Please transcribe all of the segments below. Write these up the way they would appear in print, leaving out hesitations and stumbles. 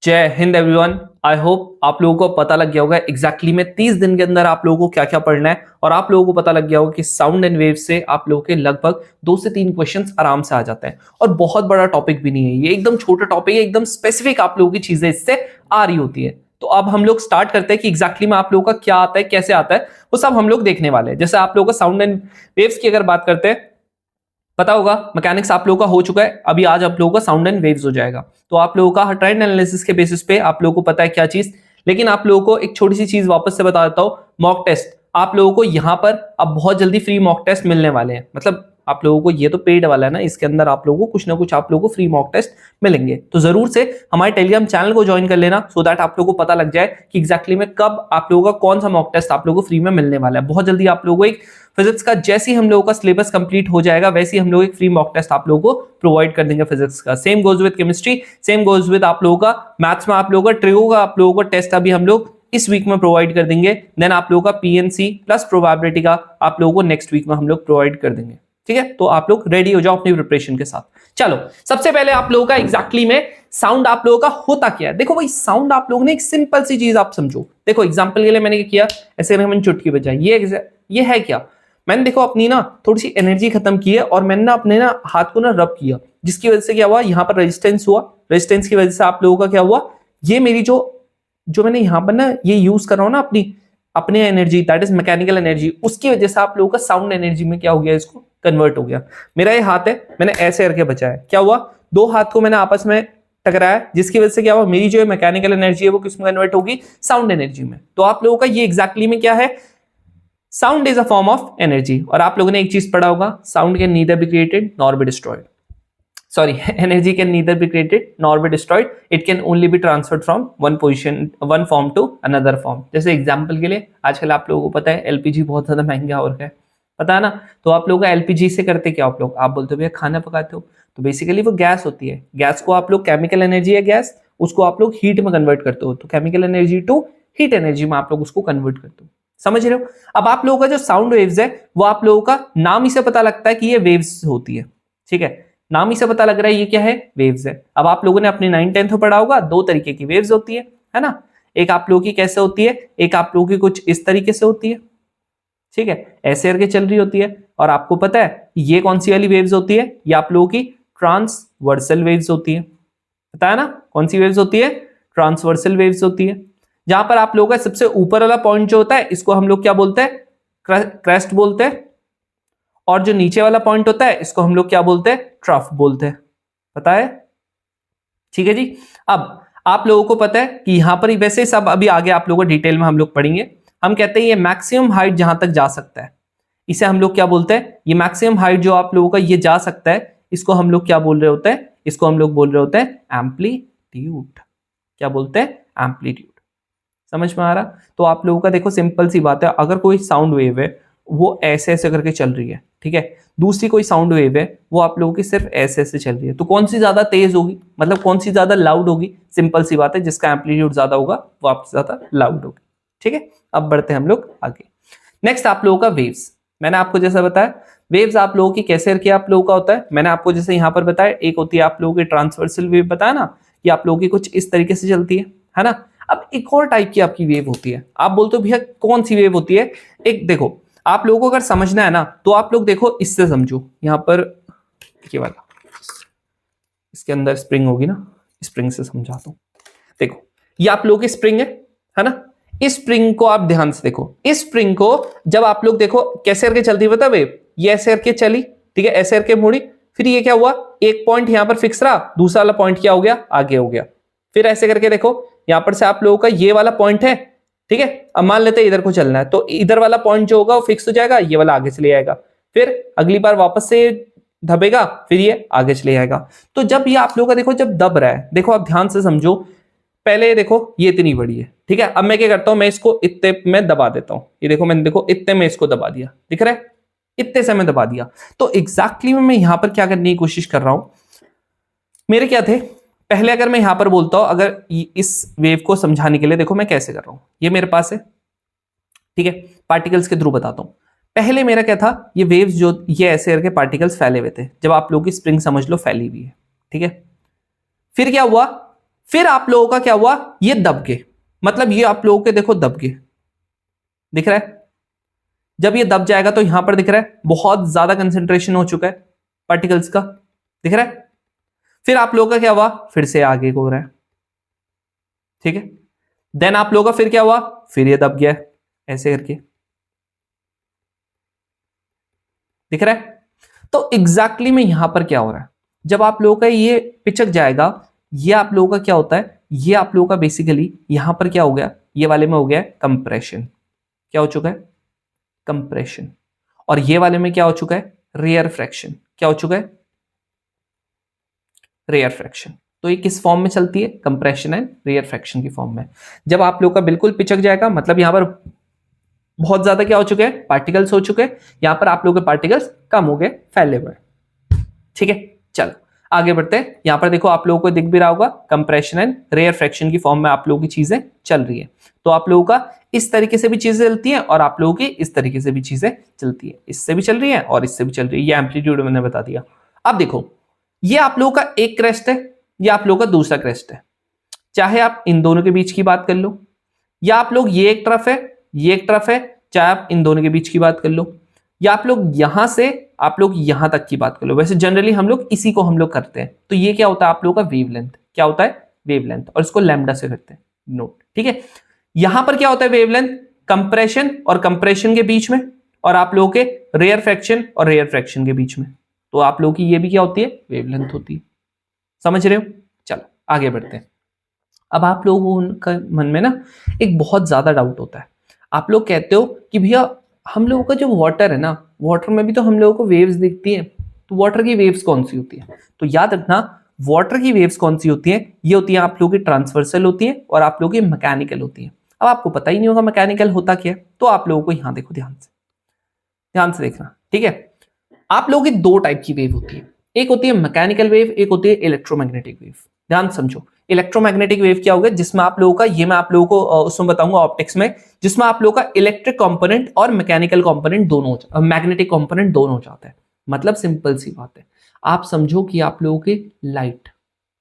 जय Hind everyone. I hope आप लोगों को पता लग गया होगा एग्जैक्टली में 30 दिन के अंदर आप लोगों को क्या क्या पढ़ना है और आप लोगों को पता लग गया होगा कि साउंड एंड वेव से आप लोगों के लगभग 2 से 3 क्वेश्चंस आराम से आ जाते हैं और बहुत बड़ा टॉपिक भी नहीं है ये, एकदम छोटा टॉपिक है, एकदम स्पेसिफिक आप लोगों की चीजें इससे आ रही होती है। तो अब हम लोग स्टार्ट करते हैं कि एग्जैक्टली में आप लोगों का क्या आता है, कैसे आता है, वो सब हम लोग देखने वाले हैं। जैसे आप लोगों का साउंड एंड वेव्स की अगर बात करते हैं, पता होगा मैकेनिक्स आप लोगों का हो चुका है, अभी आज आप लोगों का साउंड एंड वेव्स हो जाएगा। तो आप लोगों का ट्रेंड एनालिसिस के बेसिस पे आप लोगों को पता है क्या चीज, लेकिन आप लोगों को एक छोटी सी चीज वापस से बता देता हूं। मॉक टेस्ट आप लोगों को यहां पर अब बहुत जल्दी फ्री मॉक टेस्ट मिलने वाले हैं। मतलब आप लोगों को, ये तो पेड वाला है ना, इसके अंदर आप लोगों को कुछ ना कुछ आप लोगों को फ्री मॉक टेस्ट मिलेंगे। तो जरूर से हमारे टेलीग्राम चैनल को ज्वाइन कर लेना सो दैट आप लोगों को पता लग जाए कि एग्जैक्टली में कब आप लोगों का कौन सा मॉक टेस्ट आप लोगों को फ्री में मिलने वाला है। बहुत जल्दी आप लोगों को एक फिजिक्स का, जैसे ही हम लोगों का सिलेबस कंप्लीट हो जाएगा वैसे ही हम लोग एक फ्री मॉक टेस्ट आप लोगों को प्रोवाइड कर देंगे फिजिक्स का। Same goes with chemistry, same goes with आप लोगों का मैथ्स में आप लोगों का ट्रिगो का आप लोगों को टेस्ट अभी हम लोग इस वीक में प्रोवाइड कर देंगे। देन आप लोगों का पीएनसी प्लस प्रोबेबिलिटी का आप लोगों को नेक्स्ट वीक में हम लोग प्रोवाइड कर देंगे। ठीक है, तो आप लोग रेडी हो जाओ अपनी प्रिपरेशन के साथ। चलो सबसे पहले आप लोगों का एग्जैक्टली में साउंड आप लोगों का होता क्या है। देखो भाई, साउंड आप लोगों ने एक सिंपल सी चीज आप समझो। देखो एग्जांपल के लिए मैंने क्या किया, ऐसे मैंने चुटकी बजाई, ये है क्या, मैंने देखो अपनी ना थोड़ी सी एनर्जी खत्म की है और मैंने ना अपने ना हाथ को ना रब किया, जिसकी वजह से क्या हुआ, यहाँ पर रेजिस्टेंस हुआ। रेजिस्टेंस की वजह से आप लोगों का क्या हुआ, ये मेरी जो जो मैंने यहाँ पर ना ये यूज कर रहा हूँ ना अपनी अपने energy, that is mechanical energy, उसकी वजह से आप लोगों का साउंड एनर्जी में क्या हो गया, इसको कन्वर्ट हो गया। मेरा ये हाथ है, मैंने ऐसे करके बचाया, क्या हुआ, दो हाथ को मैंने आपस में टकराया, जिसकी वजह से क्या हुआ, मेरी जो मैकेनिकल एनर्जी है वो किसमें कन्वर्ट होगी, साउंड एनर्जी में। तो आप लोगों का ये एग्जैक्टली में क्या है, sound is a form of energy. और आप लोगों ने एक चीज पढ़ा होगा, sound can neither be created nor be destroyed, sorry energy can neither be created nor be destroyed, it can only be transferred from one form to another form। जैसे example के लिए आजकल आप लोगों को पता है एलपीजी बहुत ज्यादा महंगा हो रहा है, पता है ना। तो आप लोग एलपीजी से करते क्या, आप लोग आप बोलते हो भैया खाना पकाते हो, तो बेसिकली वो गैस होती है, गैस को आप लोग, केमिकल एनर्जी है गैस, उसको आप लोग हीट में कन्वर्ट करते हो, तो chemical energy to heat energy में आप लोग उसको कन्वर्ट करते हो। समझ रहे हो। अब आप लोगों का जो साउंड वेव्स है वो आप लोगों का नाम ही से पता लगता है कि ये वेव्स होती है। ठीक है, नाम ही से पता लग रहा है ये क्या है, वेव्स है। अब आप लोगों ने अपनी 9th-10th में पढ़ा होगा, दो तरीके की वेव्स होती है ना। एक आप लोगों की कैसे होती है, एक आप लोगों की कुछ इस तरीके से होती है, ठीक है, ऐसे करके चल रही होती है। और आपको पता है ये कौन सी वाली वेव्स होती है, ये आप लोगों की ट्रांसवर्सल वेव्स होती है। पता है ना कौन सी वेव्स होती है, ट्रांसवर्सल वेव्स होती है। जहां पर आप लोगों का सबसे ऊपर वाला पॉइंट जो होता है, इसको हम लोग क्या बोलते हैं, क्रेस्ट बोलते हैं। और जो नीचे वाला पॉइंट होता है इसको हम लोग क्या बोलते हैं, ट्रफ बोलते हैं। पता है, ठीक है जी। अब आप लोगों को पता है कि यहां पर ही, वैसे सब अभी आगे आप लोगों को डिटेल में हम लोग पढ़ेंगे। हम कहते हैं ये मैक्सिमम हाइट जहां तक जा सकता है, इसे हम लोग क्या बोलते हैं, ये मैक्सिमम हाइट जो आप लोगों का ये जा सकता है, इसको हम लोग क्या बोल रहे होते हैं, इसको हम लोग बोल रहे होते हैं एम्पलीट्यूड। क्या बोलते हैं, एम्पलीट्यूड। समझ में आ रहा। तो आप लोगों का देखो सिंपल सी बात है, अगर कोई साउंड वेव है वो ऐसे ऐसे करके चल रही है, ठीक है, दूसरी कोई साउंड वेव है वो आप लोगों की सिर्फ ऐसे ऐसे चल रही है, तो कौन सी ज्यादा तेज होगी, मतलब कौन सी ज्यादा लाउड होगी, सिंपल सी बात है, जिसका एम्पलीट्यूड ज्यादा होगा वो आपसे ज्यादा लाउड होगी। ठीक है, अब बढ़ते हैं हम लोग आगे। नेक्स्ट आप लोगों का वेव्स। मैंने आपको जैसा बताया वेव्स आप लोगों की कैसे करके आप लोगों का होता है, मैंने आपको जैसे यहाँ पर बताया, एक होती है आप लोगों की ट्रांसवर्सल वेव, बताया ना, कि आप लोगों की कुछ इस तरीके से चलती है ना। अब एक और टाइप की आपकी वेव होती है, आप बोलते हो भैया कौन सी वेव होती है। एक देखो, आप लोगों को अगर समझना है ना तो आप लोग देखो इससे समझो, यहां पर ये वाला, इसके अंदर स्प्रिंग होगी ना, स्प्रिंग से समझाता हूं। देखो ये आप लोगों की स्प्रिंग है ना, इस स्प्रिंग को आप ध्यान से देखो, इस स्प्रिंग को जब आप लोग देखो कैसे करके चलती है, बता वेव, ये ऐसे करके चली, ठीक है, ऐसे करके मुड़ी, फिर ये क्या हुआ, एक पॉइंट यहां पर फिक्स रहा, दूसरा वाला पॉइंट क्या हो गया, आगे हो गया। फिर ऐसे करके देखो, यहां पर से आप लोगों का ये वाला पॉइंट है, ठीक है, अब मान लेते हैं इधर को चलना है, तो इधर वाला पॉइंट जो होगा वो फिक्स हो जाएगा, ये वाला आगे चले जाएगा, फिर अगली बार वापस से दबेगा, फिर ये आगे चले जाएगा। तो जब ये आप लोगों का देखो जब दब रहा है, देखो आप ध्यान से समझो, पहले देखो ये इतनी बड़ी है, ठीक है, अब मैं क्या करता हूं, मैं इसको इतने में दबा देता हूं, ये देखो मैंने देखो इतने में इसको दबा दिया, दिख रहा है, इतने से मैं दबा दिया। तो एग्जैक्टली मैं यहां पर क्या करने की कोशिश कर रहा हूं, मेरे क्या थे, पहले अगर मैं यहां पर बोलता हूं, अगर इस वेव को समझाने के लिए देखो मैं कैसे कर रहा हूं, ये मेरे पास है, ठीक है, पार्टिकल्स के थ्रू बताता हूं। पहले मेरा क्या था, ये वेव्स जो ये ऐसे करके पार्टिकल्स फैले हुए थे, जब आप लोगों की स्प्रिंग समझ लो फैली हुई है, ठीक है। फिर क्या हुआ, फिर आप लोगों का क्या हुआ, ये दब गए, मतलब ये आप लोगों के देखो दब गए, दिख रहा है। जब ये दब जाएगा तो यहां पर दिख रहा है बहुत ज्यादा कंसेंट्रेशन हो चुका है पार्टिकल्स का, दिख रहा है। फिर आप लोगों का क्या हुआ, फिर से आगे को हो रहा है, ठीक है। देन आप लोगों का फिर क्या हुआ, फिर ये दब गया है ऐसे करके, दिख रहा है। तो एग्जैक्टली में यहां पर क्या हो रहा है, जब आप लोगों का ये पिचक जाएगा, ये आप लोगों का क्या होता है, ये आप लोगों का बेसिकली यहां पर क्या हो गया, ये वाले में हो गया कंप्रेशन, क्या हो चुका है, कंप्रेशन। और ये वाले में क्या हो चुका है, रेयर फ्रैक्शन, क्या हो चुका है, रेयर फ्रैक्शन। तो ये किस फॉर्म में चलती है, कंप्रेशन एंड रेयर फ्रैक्शन की फॉर्म में। जब आप लोग का बिल्कुल पिचक जाएगा, मतलब यहां पर बहुत ज्यादा क्या हो चुके हैं, पार्टिकल्स हो चुके हैं, यहां पर आप लोगों के पार्टिकल्स कम हो गए, फैले हुए, ठीक है। चलो आगे बढ़ते हैं। यहां पर देखो आप लोगों को दिख भी रहा होगा कंप्रेशन एंड रेयर फ्रैक्शन की फॉर्म में आप लोगों की चीजें चल रही है। तो आप लोगों का इस तरीके से भी चीजें चलती हैं और आप लोगों की इस तरीके से भी चीजें चलती है, इससे भी चल रही है और इससे भी चल रही है। ये एम्पलीट्यूड मैंने बता दिया। अब देखो ये आप लोगों का एक क्रेस्ट है, ये आप लोगों का दूसरा क्रेस्ट है। चाहे आप इन दोनों के बीच की बात कर लो, या आप लोग ये एक तरफ है ये एक तरफ है, चाहे आप इन दोनों के बीच की बात कर लो, या आप लोग यहां से आप लोग यहां तक की बात कर लो। वैसे जनरली हम लोग इसी को हम लोग करते हैं। तो ये क्या होता है आप लोगों का वेवलेंथ, क्या होता है वेवलेंथ, और इसको लैम्डा से करते हैं नोट, ठीक है। यहां पर क्या होता है वेवलेंथ, कंप्रेशन और कंप्रेशन के बीच में, और आप लोगों के रेयर फ्रैक्शन और रेयर फ्रैक्शन के बीच में। तो आप लोगों की ये भी क्या होती है, वेवलेंथ होती है। समझ रहे हो। चलो आगे बढ़ते हैं। अब आप लोगों का मन में ना एक बहुत ज्यादा डाउट होता है। आप लोग कहते हो कि भैया हम लोगों का जो वाटर है ना, वाटर में भी तो हम लोगों को वेव्स दिखती हैं, तो वाटर की वेव्स कौन सी होती है। तो याद रखना वाटर की वेव्स कौन सी होती हैं, ये होती है आप लोगों की ट्रांसवर्सल होती है और आप लोगों की मैकेनिकल होती है। अब आपको पता ही नहीं होगा मैकेनिकल होता क्या है, तो आप लोगों को यहां देखो, ध्यान से देखना, ठीक है। आप लोगों की दो टाइप की वेव होती है, एक होती है मैकेनिकल वेव, एक होती है इलेक्ट्रोमैग्नेटिक वेव। ध्यान समझो, इलेक्ट्रोमैग्नेटिक वेव क्या होगा, जिसमें आप लोगों का, ये मैं आप लोगों को उसमें बताऊंगा ऑप्टिक्स में, जिसमें आप लोगों का इलेक्ट्रिक कंपोनेंट और मैकेनिकल कंपोनेंट दोनों, मैग्नेटिक कंपोनेंट दोनों हो जाता है। मतलब सिंपल सी बात है, आप समझो कि आप लोगों की लाइट,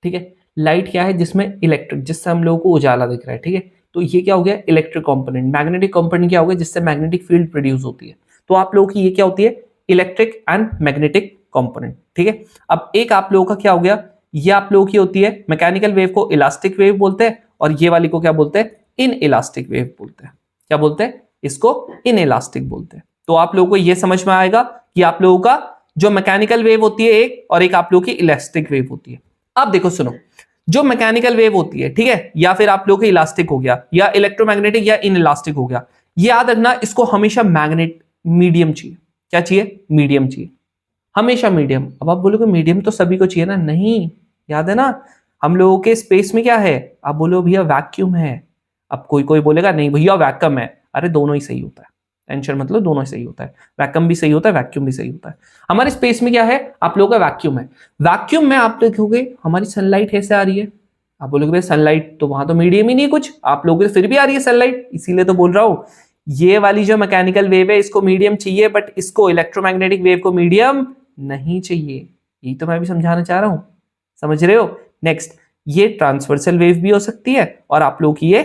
ठीक है, लाइट क्या है, जिसमें इलेक्ट्रिक, जिससे हम लोगों को उजाला दिख रहा है, ठीक है। तो ये क्या हो गया, इलेक्ट्रिक कंपोनेंट। मैग्नेटिक कंपोनेंट क्या हो गया, जिससे मैग्नेटिक फील्ड प्रोड्यूस होती है। तो आप लोगों की ये क्या होती है, इलेक्ट्रिक एंड मैग्नेटिक कंपोनेंट, ठीक है। अब एक आप लोगों का क्या हो गया, ये आप लोगों की होती है मैकेनिकल वेव को इलास्टिक वेव बोलते हैं, और ये वाली को क्या बोलते हैं, इन इलास्टिक वेव बोलते हैं। क्या बोलते हैं, इसको इन इलास्टिक बोलते हैं। तो आप लोगों को ये समझ में आएगा कि आप लोगों का जो मैकेनिकल वेव होती है एक, और एक आप लोगों की इलास्टिक वेव होती है। अब देखो सुनो, जो मैकेनिकल वेव होती है, ठीक है, या फिर आप लोगों के इलास्टिक हो गया, या इलेक्ट्रोमैग्नेटिक या इन इलास्टिक हो गया, ये याद रखना, इसको हमेशा मैग्नेट मीडियम चाहिए। क्या चाहिए, मीडियम चाहिए, हमेशा मीडियम। अब आप बोलोगे मीडियम तो सभी को चाहिए ना, नहीं, याद है ना हम लोगों के स्पेस में क्या है, आप बोलो भैया वैक्यूम है। अब कोई कोई बोलेगा नहीं भैया वैक्यूम है, अरे दोनों ही सही होता है, टेंशन मतलब दोनों ही सही होता है, वैक्यूम भी सही होता है, वैक्यूम भी सही होता है। हमारे स्पेस में क्या है, आप लोगों का वैक्यूम है। वैक्यूम में आप देखोगे हमारी सनलाइट कैसे आ रही है, आप बोलोगे भाई सनलाइट तो वहां तो मीडियम ही नहीं कुछ, आप लोगों को फिर भी आ रही है सनलाइट, इसीलिए तो बोल रहा हूं ये वाली जो मैकेनिकल वेव है इसको मीडियम चाहिए, बट इसको इलेक्ट्रोमैग्नेटिक वेव को मीडियम नहीं चाहिए। यही तो मैं भी समझाना चाह रहा हूं, समझ रहे हो। नेक्स्ट, ये ट्रांसवर्सल वेव भी हो सकती है और आप लोगों की ये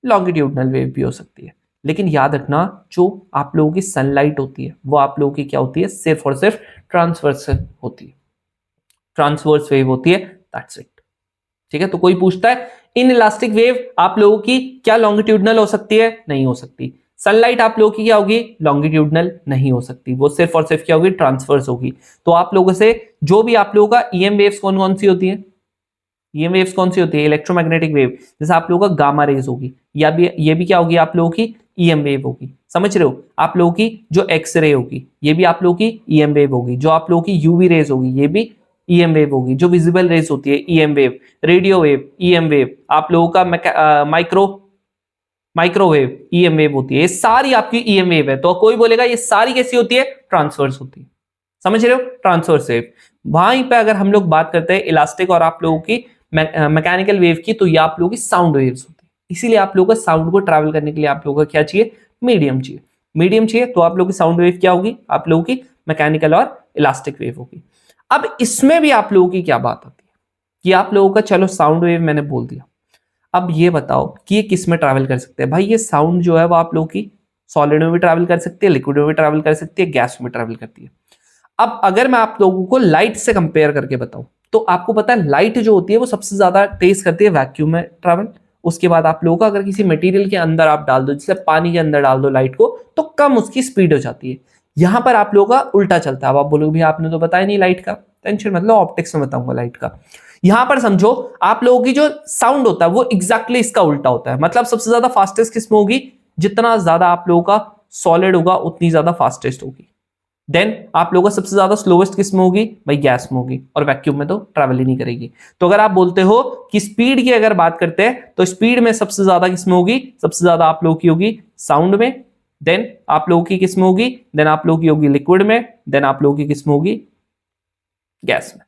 लॉन्गिट्यूडनल वेव भी हो सकती है। लेकिन याद रखना जो आप लोगों की सनलाइट होती है वो आप लोगों की क्या होती है, सिर्फ और सिर्फ ट्रांसवर्सल होती है, ट्रांसवर्स वेव होती है, दैट्स इट, ठीक है। तो कोई पूछता है इन इलास्टिक वेव आप लोगों की क्या लॉन्गिट्यूडनल हो सकती है, नहीं हो सकती। सनलाइट आप लोगों की क्या होगी, लॉन्गिट्यूडनल नहीं हो सकती, वो सिर्फ और सिर्फ क्या होगी, ट्रांसवर्स होगी। तो आप लोगों से जो भी आप लोगों का ईएम वेव्स कौन कौन सी होती है, ईएम वेव्स कौन सी होती है, इलेक्ट्रोमैग्नेटिक वेव, जैसे आप लोगों का गामा रेज होगी, या भी ये भी क्या होगी आप लोगों की ईएम वेव होगी। समझ रहे हो, आप लोगों की जो एक्स रे होगी ये भी आप लोगों की ईएम वेव होगी, जो आप लोगों की यूवी रेज होगी ये भी ईएम वेव होगी, जो विजिबल रेज होती है EM wave, radio wave EM wave, आप लोगों का माइक्रोवेव ईएम वेव होती है, ये सारी आपकी ईएम वेव है। तो कोई बोलेगा ये सारी कैसी होती है, ट्रांसवर्स होती है। समझ रहे हो, ट्रांसवर्स वेव। वहीं पे अगर हम लोग बात करते हैं इलास्टिक और आप लोगों की मैकेनिकल वेव की, तो ये आप लोगों की साउंड वेव्स होती है। इसीलिए आप लोगों का साउंड को ट्रैवल करने के लिए आप लोगों का क्या चाहिए, मीडियम चाहिए। मीडियम चाहिए तो आप लोगों की साउंड वेव क्या होगी, आप लोगों की मैकेनिकल और इलास्टिक वेव होगी। अब इसमें भी आप लोगों की क्या बात आती है, कि आप लोगों का, चलो साउंड वेव मैंने बोल दिया, अब ये बताओ कि ये किस में ट्रैवल कर सकते हैं। भाई ये साउंड जो है वो आप लोगों की सॉलिड में भी ट्रैवल कर सकती है, लिक्विड में भी ट्रैवल कर सकती है, गैस में ट्रैवल करती है। अब अगर मैं आप लोगों को लाइट से कंपेयर करके बताऊं, तो आपको पता है लाइट जो होती है वो सबसे ज्यादा तेज करती है वैक्यूम में ट्रैवल। उसके बाद आप लोगों का अगर किसी मटेरियल के अंदर आप डाल दो, जैसे पानी के अंदर डाल दो लाइट को, तो कम उसकी स्पीड हो जाती है। यहां पर आप लोगों का उल्टा चलता है। अब आप बोलोगे भैया आपने तो बताया नहीं लाइट का, टेंशन मतलब ऑप्टिक्स में बताऊंगा लाइट का। यहां पर समझो आप लोगों की जो साउंड होता है वो एग्जैक्टली इसका उल्टा होता है। मतलब सबसे ज्यादा फास्टेस्ट किसमें होगी, जितना ज्यादा आप लोगों का सॉलिड होगा उतनी ज्यादा फास्टेस्ट होगी। देन आप लोगों का सबसे ज्यादा स्लोवेस्ट किस में होगी, भाई गैस में होगी, और वैक्यूम में तो ट्रैवल ही नहीं करेगी। तो अगर आप बोलते हो कि स्पीड की अगर बात करते हैं तो स्पीड में सबसे ज्यादा किस में होगी, सबसे ज्यादा आप लोगों की होगी साउंड में, देन आप लोगों की किस में होगी, देन आप लोगों की होगी लिक्विड में, देन आप लोगों की किस में होगी, गैस में।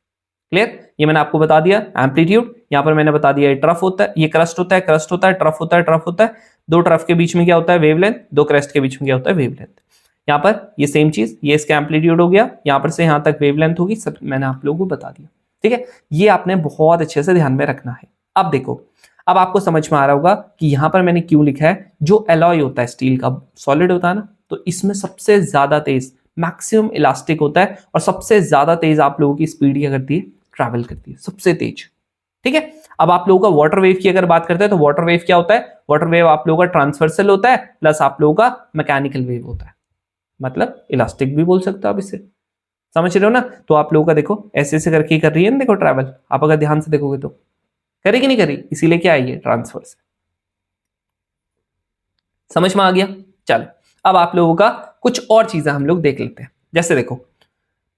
क्लियर, ये मैंने आपको बता दिया। एम्पलीट्यूड यहां पर मैंने बता दिया, ये ट्रफ होता है, ये क्रस्ट होता है, क्रस्ट होता है, ट्रफ होता है, ट्रफ होता है। दो ट्रफ के बीच में क्या होता है, वेवलेंथ, दो क्रस्ट के बीच में क्या होता है, वेवलेंथ। यहाँ पर ये सेम चीज, ये इसका एम्पलीट्यूड हो गया, यहां पर से यहां तक वेवलेंथ होगी, सब मैंने आप लोगों को बता दिया। ठीक है, ये आपने बहुत अच्छे से ध्यान में रखना है। अब देखो, अब आपको समझ में आ रहा होगा कि यहां पर मैंने क्यों लिखा है, जो एलॉय होता है स्टील का, सॉलिड होता है ना, तो इसमें सबसे ज्यादा तेज मैक्सिमम इलास्टिक होता है, और सबसे ज्यादा तेज आप लोगों की स्पीड क्या करती है, ट्रैवल करती है, सबसे तेज। ठीक है, अब आप लोगों का वाटर वेव की अगर बात करते हैं तो वाटर वेव क्या होता है, वाटर वेव आप लोगों का ट्रांसवर्सल होता है, प्लस आप लोगों का मैकेनिकल वेव होता है, मतलब इलास्टिक भी बोल सकते हो आप इसे। समझ रहे हो ना। तो आप लोगों का देखो ऐसे ऐसे करके कर रही है ना, देखो ट्रैवल, आप अगर ध्यान से देखोगे तो करेगी नहीं करी, इसीलिए क्या है, ये ट्रांसवर्स। समझ में आ गया। चलो अब आप लोगों का कुछ और चीजें हम लोग देख लेते हैं। जैसे देखो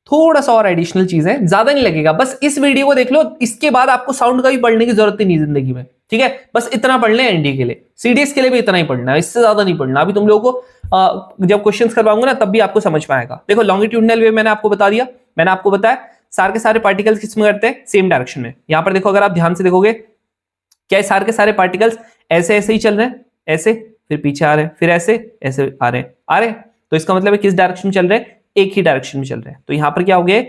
थोड़ा सा और एडिशनल चीज है, ज्यादा नहीं लगेगा, बस इस वीडियो को देख लो, इसके बाद आपको साउंड का भी पढ़ने की जरूरत ही नहीं जिंदगी में। ठीक है, बस इतना पढ़ ले एनडी के लिए, सीडीएस के लिए भी इतना ही पढ़ना है, इससे ज्यादा नहीं पढ़ना। अभी तुम लोगों को जब क्वेश्चंस करवाऊंगा ना तब भी आपको समझ में आएगा। देखो लॉन्गिट्यूडनल वेव मैंने आपको बता दिया, मैंने आपको बताया सारे के सारे पार्टिकल्स किस में करते हैं, सेम डायरेक्शन में। यहां पर देखो अगर आप ध्यान से देखोगे, क्या सारे के सारे पार्टिकल्स ऐसे ऐसे ही चल रहे हैं, ऐसे, फिर पीछे आ रहे हैं, फिर ऐसे ऐसे आ रहे हैं, आ रहे हैं। तो इसका मतलब है किस डायरेक्शन में चल रहे हैं, एक ही डायरेक्शन में चल रहे हैं। तो यहां पर क्या हो गया,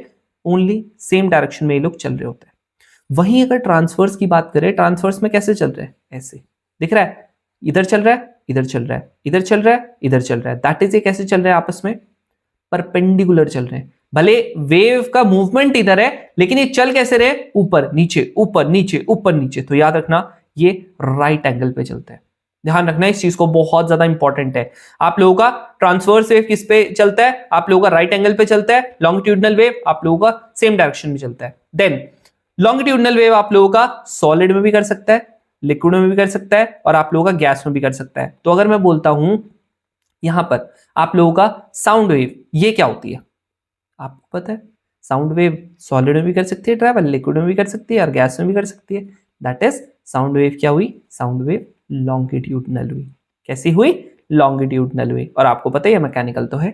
ओनली सेम डायरेक्शन में ये लोग चल रहे होते हैं। वहीं अगर ट्रांसवर्स की बात करें, ट्रांसवर्स में कैसे चल रहे हैं, ऐसे दिख रहा है, इधर चल रहा है, इधर चल रहा है, इधर चल रहा है, इधर चल रहा है। दैट इज ये कैसे चल रहे हैं आपस में, परपेंडिकुलर चल रहे हैं। भले वेव का मूवमेंट इधर है, लेकिन ये चल कैसे रहे, ऊपर नीचे ऊपर नीचे ऊपर नीचे। तो याद रखना ये राइट एंगल पे चलता है, ध्यान रखना इस चीज को, बहुत ज्यादा इंपॉर्टेंट है। आप लोगों का ट्रांसवर्स वेव किस पे चलता है, आप लोगों का राइट एंगल पे चलता है। लॉन्गिट्यूडनल वेव आप लोगों का सेम डायरेक्शन में चलता है। देन लॉन्गिट्यूडनल वेव आप लोगों का सॉलिड में भी कर सकता है, लिक्विड में भी कर सकता है, और आप लोगों का गैस में भी कर सकता है। तो अगर मैं बोलता हूं यहां पर आप लोगों का साउंड वेव, ये क्या होती है आपको पता है, साउंड वेव सॉलिड में भी कर सकती है ट्रैवल, लिक्विड में भी कर सकती है, और गैस में भी कर सकती है। दैट इज साउंड वेव क्या हुई, साउंड वेव लॉन्गिट्यूडनल हुई। कैसी हुई, लॉन्गिट्यूडनल हुई। और आपको पता है मैकेनिकल तो है,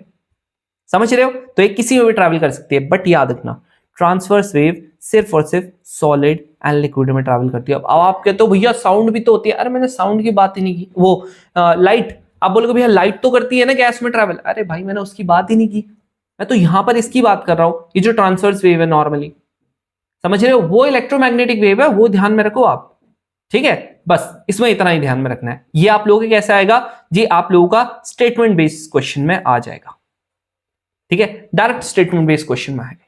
समझ रहे हो। तो ये किसी में भी ट्रैवल कर सकती है, बट याद रखना ट्रांसवर्स वेव सिर्फ और सिर्फ सॉलिड एंड लिक्विड में ट्रैवल करती है। अब आप कहते हो भैया साउंड भी तो होती है, अरे मैंने साउंड की बात ही नहीं की। वो लाइट, आप बोलोगे भैया लाइट तो करती है ना गैस में ट्रैवल, अरे भाई मैंने उसकी बात ही नहीं की, मैं तो यहां पर इसकी बात कर रहा हूं, ये जो ट्रांसवर्स वेव है नॉर्मली, समझ रहे हो, वो इलेक्ट्रोमैग्नेटिक वेव है, वो ध्यान में रखो आप। ठीक है, बस इसमें इतना ही ध्यान में रखना है। ये आप लोगों के कैसे आएगा जी, आप लोगों का स्टेटमेंट बेस्ड क्वेश्चन में आ जाएगा। ठीक है, डायरेक्ट स्टेटमेंट बेस्ड क्वेश्चन में आएगा।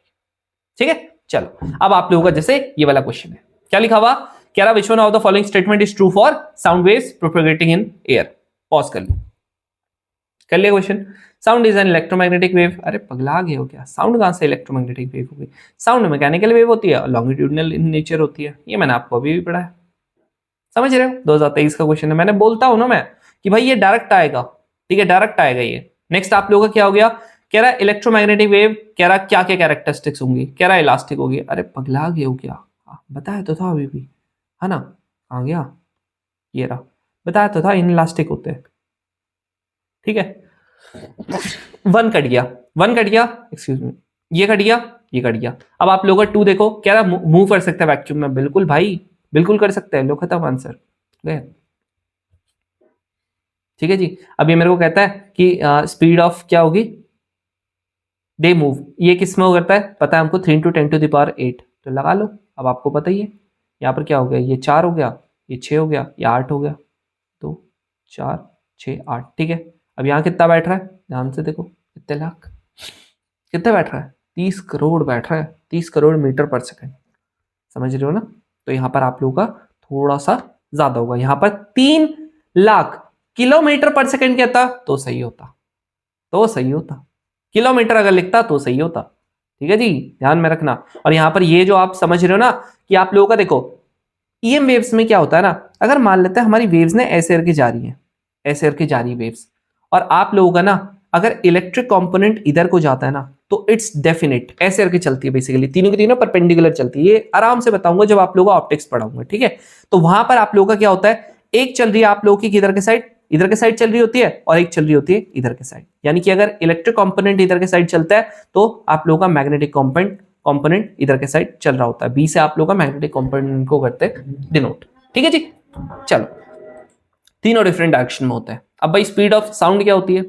ठीक है, चलो अब आप लोगों का जैसे ये वाला क्वेश्चन है, क्या लिखा हुआ, कह रहा which one of the following statement is true for sound waves propagating in air. Pause कर लो, कर लिया question. Sound is an electromagnetic wave, अरे पगला गए हो क्या, साउंड कहां से इलेक्ट्रोमैग्नेटिक वेव होगी, साउंड मैकेनिकल वेव होती है, लॉन्गिट्यूडनल इन नेचर होती है। ये मैंने आपको अभी भी पढ़ा है, समझ रहे हो, 2023 का क्वेश्चन है। मैंने बोलता हूं ना मैं कि भाई ये डायरेक्ट आएगा, ठीक है, डायरेक्ट आएगा ये। नेक्स्ट आप लोगों का क्या हो गया, कह रहा इलेक्ट्रोमैग्नेटिक वेव, कह रहा क्या क्या कैरेक्टरिस्टिक्स होंगी, कह रहा इलास्टिक होगी। अरे पगला गए हो क्या, बताया तो था अभी भी, है ना, आ गया, ये रहा, बताया तो था इन इलास्टिक होते हैं। ठीक है, वन कट गया, वन कट गया, एक्सक्यूज मी, ये कट गया, ये कट गया। अब आप लोगों का टू देखो, कह रहा मूव कर सकता है वैक्यूम में, बिल्कुल भाई बिल्कुल कर सकते हैं, लो खत्म आंसर गए। ठीक है जी, अब ये मेरे को कहता है कि स्पीड ऑफ क्या होगी, दे मूव, ये किस में करता है पता है हमको, 3 × 10⁸ तो लगा लो, अब आपको पता ही है। यहाँ पर क्या हो गया, ये 4 हो गया, ये 6 हो गया, ये 8 हो गया, 2 4 6 8, ठीक है। अब यहाँ कितना बैठ रहा है, ध्यान से देखो, कितने लाख, कितना बैठ रहा है, 30 करोड़ बैठ रहा है, 30 करोड़ मीटर पर सेकंड, समझ रहे हो ना। तो यहाँ पर आप लोगों का थोड़ा सा ज्यादा होगा, यहाँ पर 3 लाख किलोमीटर पर सेकंड कहता तो सही होता, तो सही होता, किलोमीटर अगर लिखता तो सही होता, ठीक है जी, ध्यान में रखना। और यहां पर ये जो आप समझ रहे हो ना कि आप लोगों का देखो ईएम वेव्स में क्या होता है ना, अगर मान लेते हैं हमारी वेव्स ने ऐसे करके जा रही है, ऐसे करके जा रही है वेव्स, और आप लोगों का ना अगर इलेक्ट्रिक कंपोनेंट इधर को जाता है ना तो इट्स डेफिनेट ऐसे करके चलती है, बेसिकली तीनों की तीनों परपेंडिकुलर चलती है। ये आराम से बताऊंगा जब आप लोगों को ऑप्टिक्स पढ़ाऊंगा, ठीक है। तो वहां पर आप लोगों का क्या होता है, एक चल रही है आप लोगों की किधर के साइड, इधर के साइड चल रही होती है, और एक चल रही होती है इधर के साइड। यानी कि अगर इलेक्ट्रिक कंपोनेंट इधर के साइड चलता है तो आप लोगों का मैग्नेटिक कंपोनेंट इधर के साइड चल रहा होता है। बी से आप लोगों का मैग्नेटिक कंपोनेंट को करते हैं डिनोट, ठीक है जी। चलो, तीनों डिफरेंट डायरेक्शन में होते हैं। अब भाई स्पीड ऑफ साउंड क्या होती है,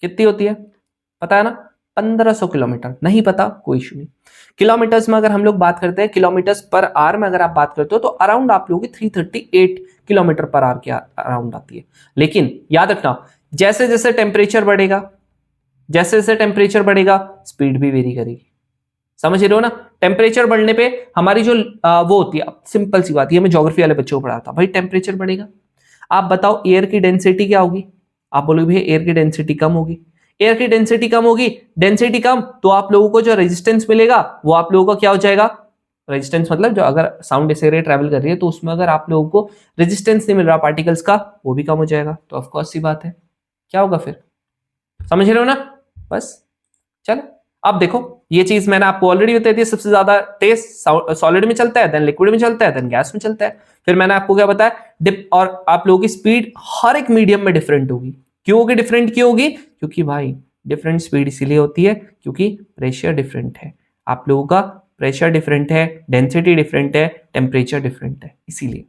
कितनी होती है, पता है ना, 1500 किलोमीटर, नहीं पता कोई इशू नहीं। किलोमीटर्स में अगर हम लोग बात करते हैं, किलोमीटर्स पर आवर में अगर आप बात करते हो तो अराउंड आप लोगों की 338 किलोमीटर पर आवर के अराउंड आती है। लेकिन याद रखना, जैसे जैसे टेम्परेचर बढ़ेगा, जैसे जैसे टेम्परेचर बढ़ेगा स्पीड भी वेरी करेगी, समझ रहे हो ना। टेम्परेचर बढ़ने पे हमारी जो वो होती है, सिंपल सी बात है, मैं ज्योग्राफी वाले बच्चों को पढ़ाता, भाई टेम्परेचर बढ़ेगा, आप बताओ एयर की डेंसिटी क्या होगी, आप बोलोगे भैया एयर की डेंसिटी कम होगी, एयर की डेंसिटी कम होगी, डेंसिटी कम तो आप लोगों को जो रेजिस्टेंस मिलेगा वो आप लोगों का क्या हो जाएगा, रेजिस्टेंस मतलब जो अगर साउंड इस एरिया ट्रैवल कर रही है तो उसमें अगर आप लोगों को रेजिस्टेंस नहीं मिल रहा पार्टिकल्स का, वो भी कम हो जाएगा। तो ऑफकोर्स सी बात है, क्या होगा फिर, समझ रहे हो ना। बस चलो, अब देखो ये चीज मैंने आपको ऑलरेडी बता दी, सबसे ज्यादा तेज सॉलिड में चलता है, देन लिक्विड में चलता है, देन गैस में चलता है। फिर मैंने आपको क्या बताया, डिप, और आप लोगों की स्पीड हर एक मीडियम में डिफरेंट होगी। क्यों होगी डिफरेंट, क्यों होगी, क्योंकि भाई डिफरेंट स्पीड इसीलिए होती है क्योंकि प्रेशर डिफरेंट है, आप लोगों का प्रेशर डिफरेंट है, डेंसिटी डिफरेंट है, टेम्परेचर डिफरेंट है, इसीलिए,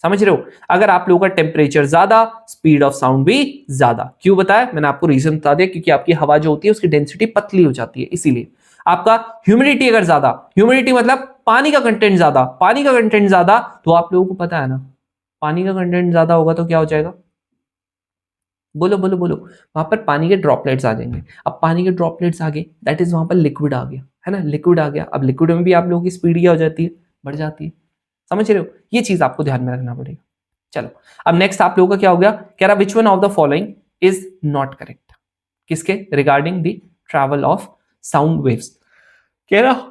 समझ रहे हो। अगर आप लोगों का टेम्परेचर ज्यादा, स्पीड ऑफ साउंड भी ज्यादा। क्यों बताया, मैंने आपको रीजन बता दिया, क्योंकि आपकी हवा जो होती है उसकी डेंसिटी पतली हो जाती है, इसीलिए। आपका ह्यूमिडिटी अगर ज्यादा, ह्यूमिडिटी मतलब पानी का कंटेंट ज्यादा, पानी का कंटेंट ज्यादा, तो आप लोगों को पता है ना, पानी का कंटेंट ज्यादा होगा तो क्या हो जाएगा, बोलो बोलो बोलो, वहां पर पानी के ड्रॉपलेट्स आ जाएंगे। अब पानी के ड्रॉपलेट्स आ गए, दैट इज वहां पर लिक्विड आ गया, है ना, लिक्विड आ गया। अब लिक्विड में भी आप लोगों की स्पीड क्या हो जाती है, बढ़ जाती है, समझ रहे हो। ये चीज आपको ध्यान में रखना पड़ेगा। चलो, अब नेक्स्ट आप लोगों का क्या हो गया, कह रहा which one of the following is not correct, किसके regarding the travel of sound waves. कह रहा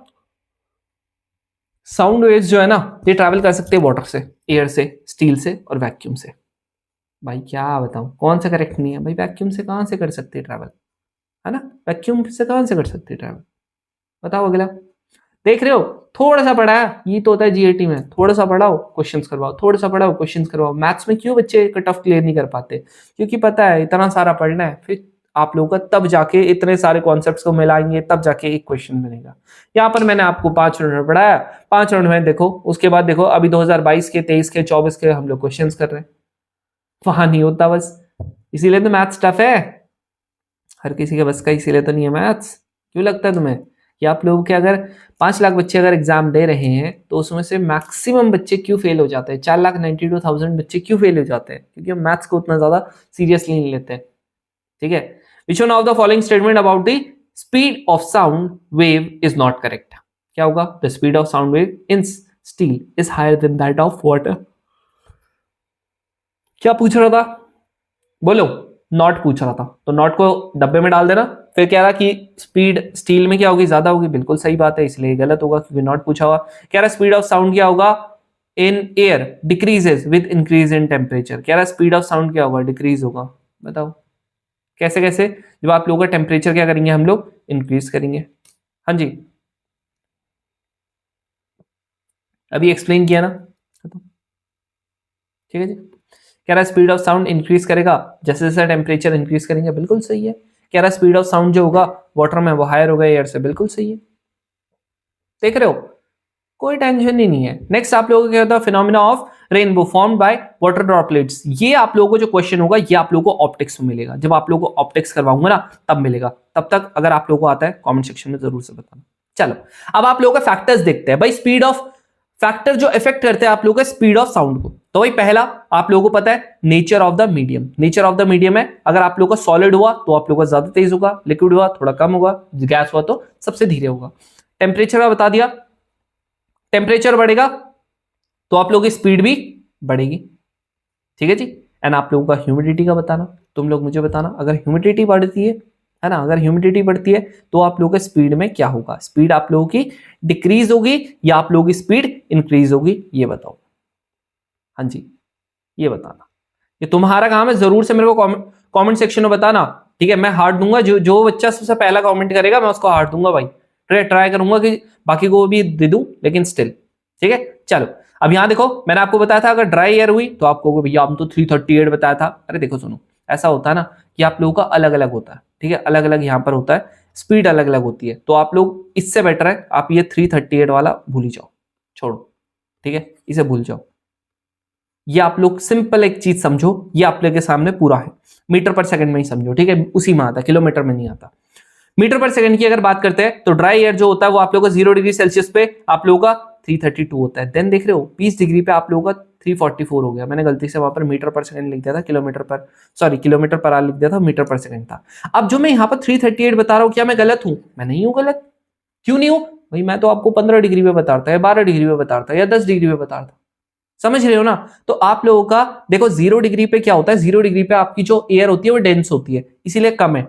साउंड वेव्स जो है ना ये ट्रैवल कर सकते हैं वाटर से, एयर से, स्टील से और वैक्यूम से। भाई क्या बताऊं कौन सा करेक्ट नहीं है, भाई वैक्यूम से कहां से कर सकते हैं ट्रैवल, है ना, वैक्यूम से कहां से कर सकते हैं ट्रैवल, बताओ अगला। देख रहे हो, थोड़ा सा पढ़ा है, ये तो होता है जीएटी में, थोड़ा सा पढ़ाओ क्वेश्चंस करवाओ, थोड़ा सा पढ़ाओ क्वेश्चंस करवाओ। मैथ्स में क्यों बच्चे कट ऑफ क्लियर नहीं कर पाते, क्योंकि पता है इतना सारा पढ़ना है, फिर आप लोगों का तब जाके इतने सारे कॉन्सेप्ट्स को मिलाएंगे तब जाके एक क्वेश्चन मिलेगा। यहाँ पर मैंने आपको 5 राउंड में पढ़ाया, 5 राउंड में देखो, उसके बाद देखो अभी 2022 के, 23 के, 24 के हम लोग क्वेश्चन कर रहे हैं, वहां नहीं होता बस, इसीलिए तो मैथ्स टफ है, हर किसी के बस का इसीलिए तो नहीं है मैथ्स। क्यों लगता है तुम्हें कि आप लोगों के अगर 5 लाख बच्चे अगर एग्जाम दे रहे हैं तो उसमें से मैक्सिमम बच्चे क्यों फेल हो जाते हैं, 4,92,000 बच्चे क्यों फेल हो जाते हैं, क्योंकि हम मैथ्स को उतना ज्यादा सीरियसली नहीं लेते, ठीक है। Which one of the following statement about the speed of sound wave is not correct, क्या होगा, the speed of sound wave in steel is higher than that of water. क्या पूछ रहा था, बोलो, नॉट पूछ रहा था, तो नॉट को डब्बे में डाल देना। फिर कह रहा कि स्पीड स्टील में क्या होगी, ज्यादा होगी, बिल्कुल सही बात है, इसलिए गलत होगा क्योंकि नॉट पूछा हुआ। कह रहा स्पीड ऑफ साउंड क्या होगा, in air decreases with increase in temperature, कह रहा स्पीड ऑफ साउंड क्या होगा, डिक्रीज होगा। बताओ कैसे कैसे, जब आप लोगों का टेम्परेचर क्या करेंगे हम लोग, इंक्रीज करेंगे। हाँ जी, अभी एक्सप्लेन किया ना, ठीक है जी। कह रहा स्पीड ऑफ साउंड इंक्रीज करेगा जैसे जैसे टेम्परेचर इंक्रीज करेंगे, बिल्कुल सही है। कह रहा स्पीड ऑफ साउंड जो होगा वाटर में वो हायर होगा एयर से, बिल्कुल सही है। देख रहे हो, कोई टेंशन ही नहीं है। नेक्स्ट आप लोगों को क्या होता है, phenomena of rainbow formed by water droplets. ये आप लोगों को जो क्वेश्चन होगा ये आप लोगों को ऑप्टिक्स में मिलेगा, जब आप लोगों को ऑप्टिक्स करवाऊंगा ना तब मिलेगा। तब तक अगर आप लोगों को आता है कमेंट सेक्शन में जरूर से बताना। चलो, अब आप लोगों का फैक्टर्स देखते हैं। भाई स्पीड ऑफ फैक्टर जो इफेक्ट करते हैं आप लोगों के स्पीड ऑफ साउंड को। तो भाई पहला आप लोगों को पता है nature of the medium. Nature of the medium है, अगर आप लोगों का सॉलिड हुआ तो आप लोगों का ज्यादा तेज होगा, लिक्विड हुआ थोड़ा कम होगा, गैस हुआ तो सबसे धीरे होगा। टेम्परेचर का बता दिया, टेम्परेचर बढ़ेगा तो आप लोगों की स्पीड भी बढ़ेगी, ठीक है जी। एंड आप लोगों का ह्यूमिडिटी का बताना, तुम लोग मुझे बताना, अगर ह्यूमिडिटी बढ़ती है ना, अगर ह्यूमिडिटी बढ़ती है तो आप लोगों के स्पीड में क्या होगा, स्पीड आप लोगों की डिक्रीज होगी या आप लोगों की स्पीड इंक्रीज होगी, ये बताओ। हाँ जी, ये बताना, ये तुम्हारा काम है, जरूर से मेरे को कमेंट सेक्शन में बताना, ठीक है। मैं हार्ट दूंगा, जो बच्चा सबसे पहला कमेंट करेगा मैं उसको हार्ट दूंगा भाई। ट्राई करूंगा कि बाकी को भी दे दूं, लेकिन स्टिल, ठीक है। चलो अब यहां देखो, मैंने आपको बताया था अगर ड्राई एयर हुई तो आपको भैया हम तो 338 बताया था। अरे देखो सुनो, ऐसा होता है ना कि आप लोगों का अलग अलग होता है, ठीक है, अलग अलग यहाँ पर होता है, स्पीड अलग अलग होती है। तो आप लोग इससे बेटर है आप ये 338 वाला भूल ही जाओ, छोड़ो, ठीक है, इसे भूल जाओ। ये आप लोग सिंपल एक चीज समझो, ये आप लोग के सामने पूरा है, मीटर पर सेकंड में ही समझो, ठीक है, उसी में आता, किलोमीटर में नहीं आता। मीटर पर सेकंड की अगर बात करते हैं तो ड्राई एयर जो होता है वो आप लोगों का 0 डिग्री सेल्सियस पे आप लोगों का 332 होता है। देन देख रहे हो 20 डिग्री पे आप लोगों का 344 हो गया। मैंने गलती से वहां पर मीटर पर सेकंड लिख दिया था, किलोमीटर पर, सॉरी किलोमीटर पर आवर लिख दिया था, मीटर पर सेकंड था। अब जो मैं यहाँ पर 338 बता रहा हूँ, क्या मैं गलत हूं? मैं नहीं हूं गलत। क्यों नहीं हूं भाई? मैं तो आपको 15 डिग्री पे बताता या 12 डिग्री पे बताता या 10 डिग्री पे बताता, समझ रहे हो ना। तो आप लोगों का देखो 0 डिग्री पे क्या होता है, 0 डिग्री पे आपकी जो एयर होती है वो डेंस होती है, इसीलिए कम है।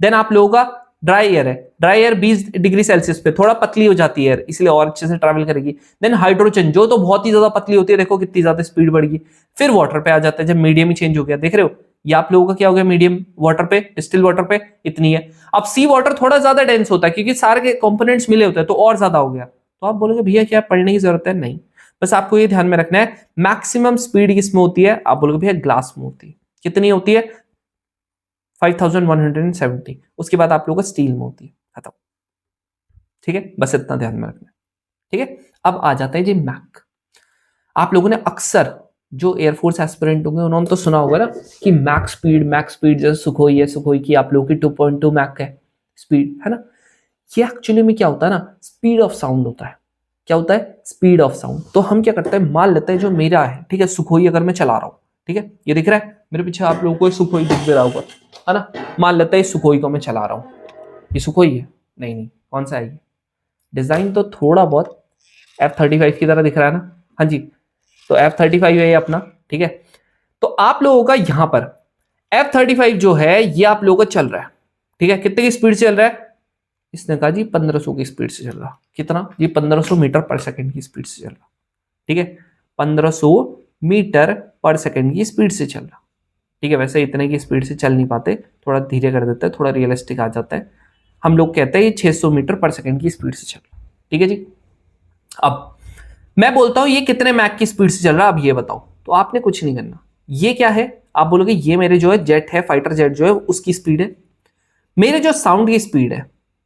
देन आप लोगों का ड्राई एयर है, ड्राई एयर 20 डिग्री सेल्सियस पे थोड़ा पतली हो जाती है, इसलिए और अच्छे से ट्रैवल करेगी। देन हाइड्रोजन जो तो बहुत ही ज्यादा पतली होती है, देखो कितनी ज्यादा स्पीड बढ़ेगी। फिर वाटर पे आ जाता है, जब मीडियम ही चेंज हो गया, देख रहे हो ये आप लोगों का क्या हो गया, मीडियम वाटर पे, डिस्टिल वाटर पे इतनी है। अब सी वाटर थोड़ा ज्यादा डेंस होता है क्योंकि सारे के कंपोनेंट्स मिले होते हैं, तो और ज्यादा हो गया। तो आप बोलोगे भैया क्या पढ़ने की जरूरत है? नहीं, बस आपको ये ध्यान में रखना है मैक्सिमम स्पीड किसमें होती है, आप बोलोगे भैया ग्लास में होती है। कितनी होती है? 5170। उसके बाद आप लोगों का स्टील में होती है, खत्म, ठीक है, बस इतना ध्यान में रखना है, ठीक है। अब आ जाता है जी मैक। आप लोगों ने अक्सर जो एयरफोर्स एस्पिरेंट होंगे उन्होंने तो सुना होगा ना कि मैक स्पीड जैसे सुखोई है, सुखोई की आप लोगों की 2.2 मैक है स्पीड, है ना। ये एक्चुअली में क्या होता है ना, स्पीड ऑफ साउंड होता है। क्या होता है? Speed of sound. तो हम क्या करते हैं, मान लेते हैं जो मेरा है, ठीक है, सुखोई अगर मैं चला रहा हूँ, ठीक है, ये दिख रहा है मेरे पीछे आप लोगों को, सुखोई दिख भी रहा होगा, है ना। मान लेते हैं सुखोई को मैं चला रहा हूँ, ये सुखोई है, नहीं कौन सा है ये, डिजाइन तो थोड़ा बहुत F-35 की तरह दिख रहा है ना, हाँ जी, तो F-35 है ये अपना, ठीक है। तो आप लोगों का यहां पर F-35 जो है ये आप लोगों का चल रहा है, ठीक है, कितने की स्पीड से चल रहा है? इसने कहा जी 1500 की स्पीड से चल रहा। कितना जी? 1500 मीटर पर सेकंड की स्पीड से चल रहा, ठीक है, 1500 मीटर पर सेकंड की स्पीड से चल रहा, ठीक है। वैसे इतने की स्पीड से चल नहीं पाते, थोड़ा धीरे कर देते हैं, थोड़ा रियलिस्टिक आ जाता है। हम लोग कहते हैं ये 600 मीटर पर सेकंड की स्पीड से चल रहा, ठीक है जी। अब मैं बोलता हूं ये कितने मैक की स्पीड से चल रहा है, अब ये बताओ। तो आपने कुछ नहीं करना, ये क्या है, आप बोलोगे ये मेरे जो है जेट है, फाइटर जेट जो है उसकी स्पीड है। मेरे जो साउंड की स्पीड है,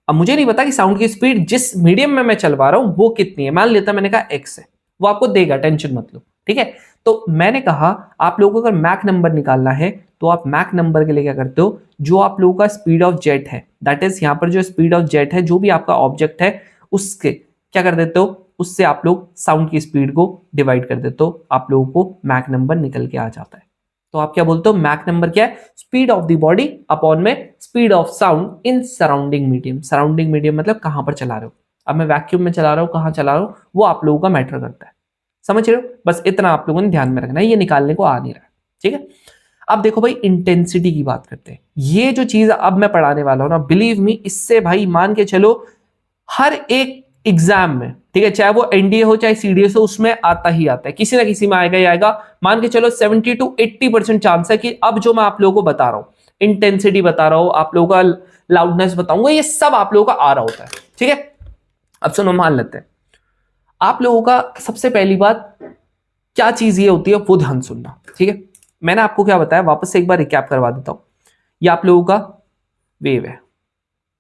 अब मुझे नहीं पता कि साउंड की स्पीड जिस मीडियम में मैं चलवा रहा हूं वो कितनी है, मान लेता मैंने कहा एक्स है, वो आपको देगा, टेंशन मत लो, ठीक है। तो मैंने कहा आप लोगों को अगर मैक नंबर निकालना है तो आप मैक नंबर के लिए क्या करते हो, जो आप लोगों का स्पीड ऑफ जेट है, दैट इज यहां पर जो स्पीड ऑफ जेट है, जो भी आपका ऑब्जेक्ट है उसके क्या कर देते हो, उससे आप लोग साउंड की स्पीड को डिवाइड कर देते हो, आप लोगों को मैक नंबर निकल के आ जाता है। तो आप क्या बोलते हो, मैक नंबर क्या है? Speed of the body upon में speed of sound in surrounding medium. Surrounding medium मतलब कहां पर चला रहे हो, अब मैं वैक्यूम में चला रहा हूं, कहां चला रहा हूं, वो आप लोगों का मैटर करता है, समझ रहे हो। बस इतना आप लोगों ने ध्यान में रखना है, ये निकालने को आ नहीं रहा है, ठीक है। अब देखो भाई इंटेंसिटी की बात करते हैं। ये जो चीज अब मैं पढ़ाने वाला हूं ना, बिलीव मी, इससे भाई मान के चलो हर एक एग्जाम में, ठीक है, चाहे वो एनडीए हो चाहे सीडीएस हो, उसमें आता ही आता है, किसी ना किसी में आएगा ही आएगा। मान के चलो 70 to 80% चांस है कि अब जो मैं आप लोगों को बता रहा हूं, इंटेंसिटी बता रहा हूं, आप लोगों का लाउडनेस बताऊंगा, ये सब आप लोगों का आ रहा होता है, ठीक है। अब सुनो, मान लेते हैं आप लोगों का सबसे पहली बात क्या चीज ये होती है वो ध्यान सुनना, ठीक है। मैंने आपको क्या बताया, वापस से एक बार रिकैप करवा देता हूं। ये आप लोगों का वेव है,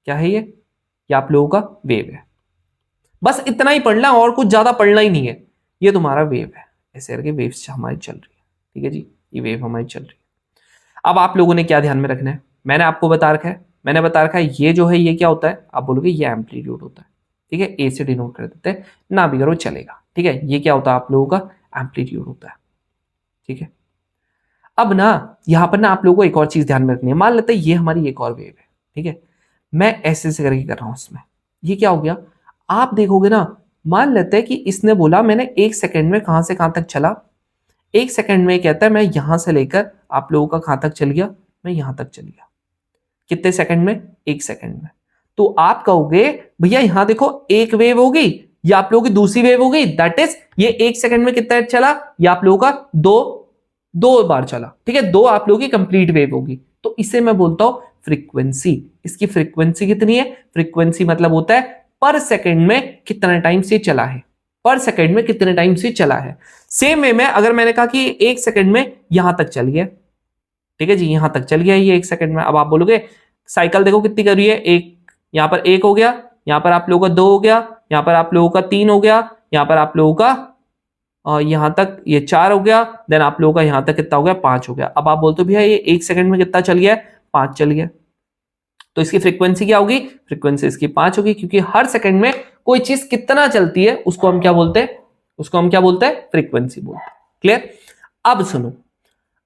क्या है ये आप लोगों का वेव है, बस इतना ही पढ़ना, और कुछ ज्यादा पढ़ना ही नहीं है। ये तुम्हारा वेव है, ऐसे करके वेव्स हमारी चल रही है, ठीक है जी, ये वेव हमारी चल रही है। अब आप लोगों ने क्या ध्यान में रखना है, मैंने आपको बता रखा है, मैंने बता रखा है ये जो है ये क्या होता है, आप बोलोगे ये एम्पलीट्यूड होता है, ठीक है, ए से डिनोट कर देते हैं, ना भी करो चलेगा, ठीक है, ये क्या होता है आप लोगों का एम्पलीट्यूड होता है। ठीक है, अब ना यहां पर ना आप लोगों को एक और चीज ध्यान में रखनी है। मान लेते हैं ये हमारी एक और वेव है, ठीक है, मैं ऐसे से करके कर रहा हूं इसमें, ये क्या हो गया, आप देखोगे ना, मान लेते हैं कि इसने बोला मैंने 1 सेकंड में कहां से कहां तक चला, 1 सेकंड में कहता है मैं यहां से लेकर आप लोगों का कहां तक चल गया, मैं यहां तक चल गया, कितने सेकंड में, 1 सेकंड में। तो आप कहोगे भैया यहां देखो एक वेव होगी, ये आप लोगों की दूसरी वेव होगी, दैट इज ये 1 सेकंड में कितना चला, ये आप लोगों का दो बार चला, ठीक है, दो आप लोगों की कंप्लीट वेव होगी। तो इसे मैं बोलता हूं फ्रीक्वेंसी। इसकी फ्रीक्वेंसी कितनी है, फ्रीक्वेंसी मतलब होता है पर सेकंड में कितना टाइम से चला है, पर सेकंड में कितने टाइम से चला है। सेम वे में अगर मैंने कहा कि 1 सेकंड में यहां तक चल गया, ठीक है जी, यहां तक चल गया ये 1 सेकंड में, अब आप बोलोगे साइकिल देखो कितनी कर रही है, एक यहां पर 1 हो गया, यहां पर आप लोगों का 2 हो गया, यहां पर आप लोगों का 3 हो गया, यहां पर आप लोगों का यहां तक ये 4 हो गया, देन आप लोगों का यहां तक कितना हो गया, 5 हो गया। अब आप बोलते हो भैया ये 1 सेकंड में कितना चल गया, 5 चल गया। तो इसकी फ्रीक्वेंसी क्या होगी, फ्रीक्वेंसी इसकी 5 होगी, क्योंकि हर सेकंड में कोई चीज कितना चलती है उसको हम क्या बोलते हैं, उसको हम क्या बोलते हैं, फ्रीक्वेंसी बोलते हैं। क्लियर। अब सुनो,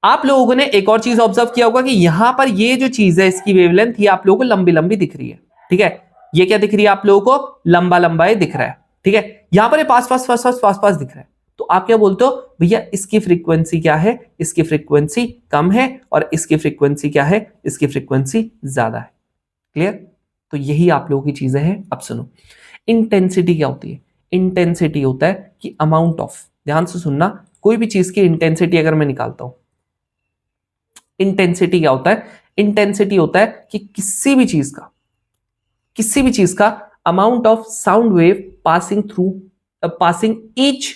आप लोगों ने एक और चीज ऑब्जर्व किया होगा कि यहां पर ये जो चीज है इसकी वेवलेंथ ये आप लोगों को लंबी लंबी दिख रही है, ठीक है, ये क्या दिख रही है आप लोगों को, लंबा लंबा ये दिख रहा है, ठीक है, यहां पर ये पास पास पास पास पास पास दिख रहा है। तो आप क्या बोलते हो भैया इसकी फ्रीक्वेंसी क्या है, इसकी फ्रीक्वेंसी कम है, और इसकी फ्रीक्वेंसी क्या है, इसकी फ्रीक्वेंसी ज्यादा है। क्लियर। तो यही आप लोगों की चीजें हैं। अब सुनो, इंटेंसिटी क्या होती है, इंटेंसिटी होता है कि अमाउंट ऑफ, ध्यान से सुनना, कोई भी चीज की इंटेंसिटी अगर मैं निकालता हूं, इंटेंसिटी क्या होता है, इंटेंसिटी होता है कि किसी भी चीज का amount of sound wave passing through, passing each,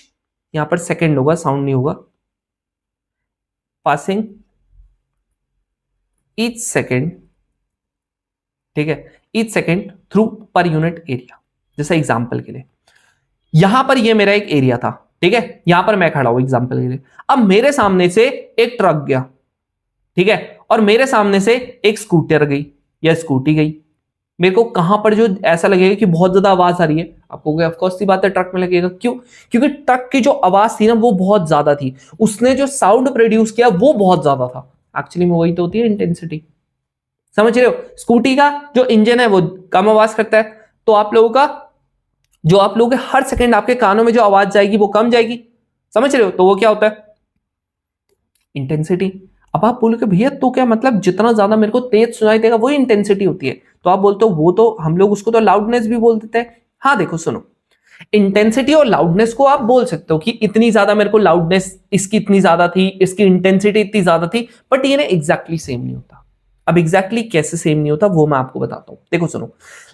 यहां पर सेकंड होगा, साउंड नहीं होगा, पासिंग ईच सेकंड, ठीक है, each second through per unit area. जैसे एग्जांपल के लिए यहां पर ये मेरा एक एरिया था, ठीक है, यहां पर मैं खड़ा हूं एग्जांपल के लिए, अब मेरे सामने से एक ट्रक गया, ठीक है, और मेरे सामने से एक स्कूटर गई या स्कूटी गई, मेरे को कहां पर जो ऐसा लगेगा कि बहुत ज्यादा आवाज आ रही है, आपको ऑफ कोर्स सी बात है ट्रक में लगेगा, क्यों, क्योंकि ट्रक की जो आवाज थी ना वो बहुत ज्यादा थी, उसने जो साउंड प्रोड्यूस किया वो बहुत ज्यादा था। एक्चुअली में वही तो होती है इंटेंसिटी, समझ रहे हो। स्कूटी का जो इंजन है वो कम आवाज करता है, तो आप लोगों का जो आप लोगों के हर सेकंड आपके कानों में जो आवाज जाएगी वो कम जाएगी, समझ रहे हो, तो वो क्या होता है, इंटेंसिटी। अब आप बोलोगे भैया तो क्या मतलब जितना ज्यादा मेरे को तेज सुनाई देगा वो इंटेंसिटी होती है, तो आप बोलते हो वो तो हम लोग उसको तो लाउडनेस भी बोल देते हैं। हाँ देखो सुनो, इंटेंसिटी और लाउडनेस को आप बोल सकते हो कि इतनी ज्यादा मेरे को लाउडनेस इसकी इतनी ज्यादा थी, इसकी इंटेंसिटी इतनी ज्यादा थी, बट ये ना एग्जैक्टली सेम नहीं होता। अब एग्जैक्टली कैसे सेम नहीं होता वो मैं आपको बताता हूं। देखो सुनो,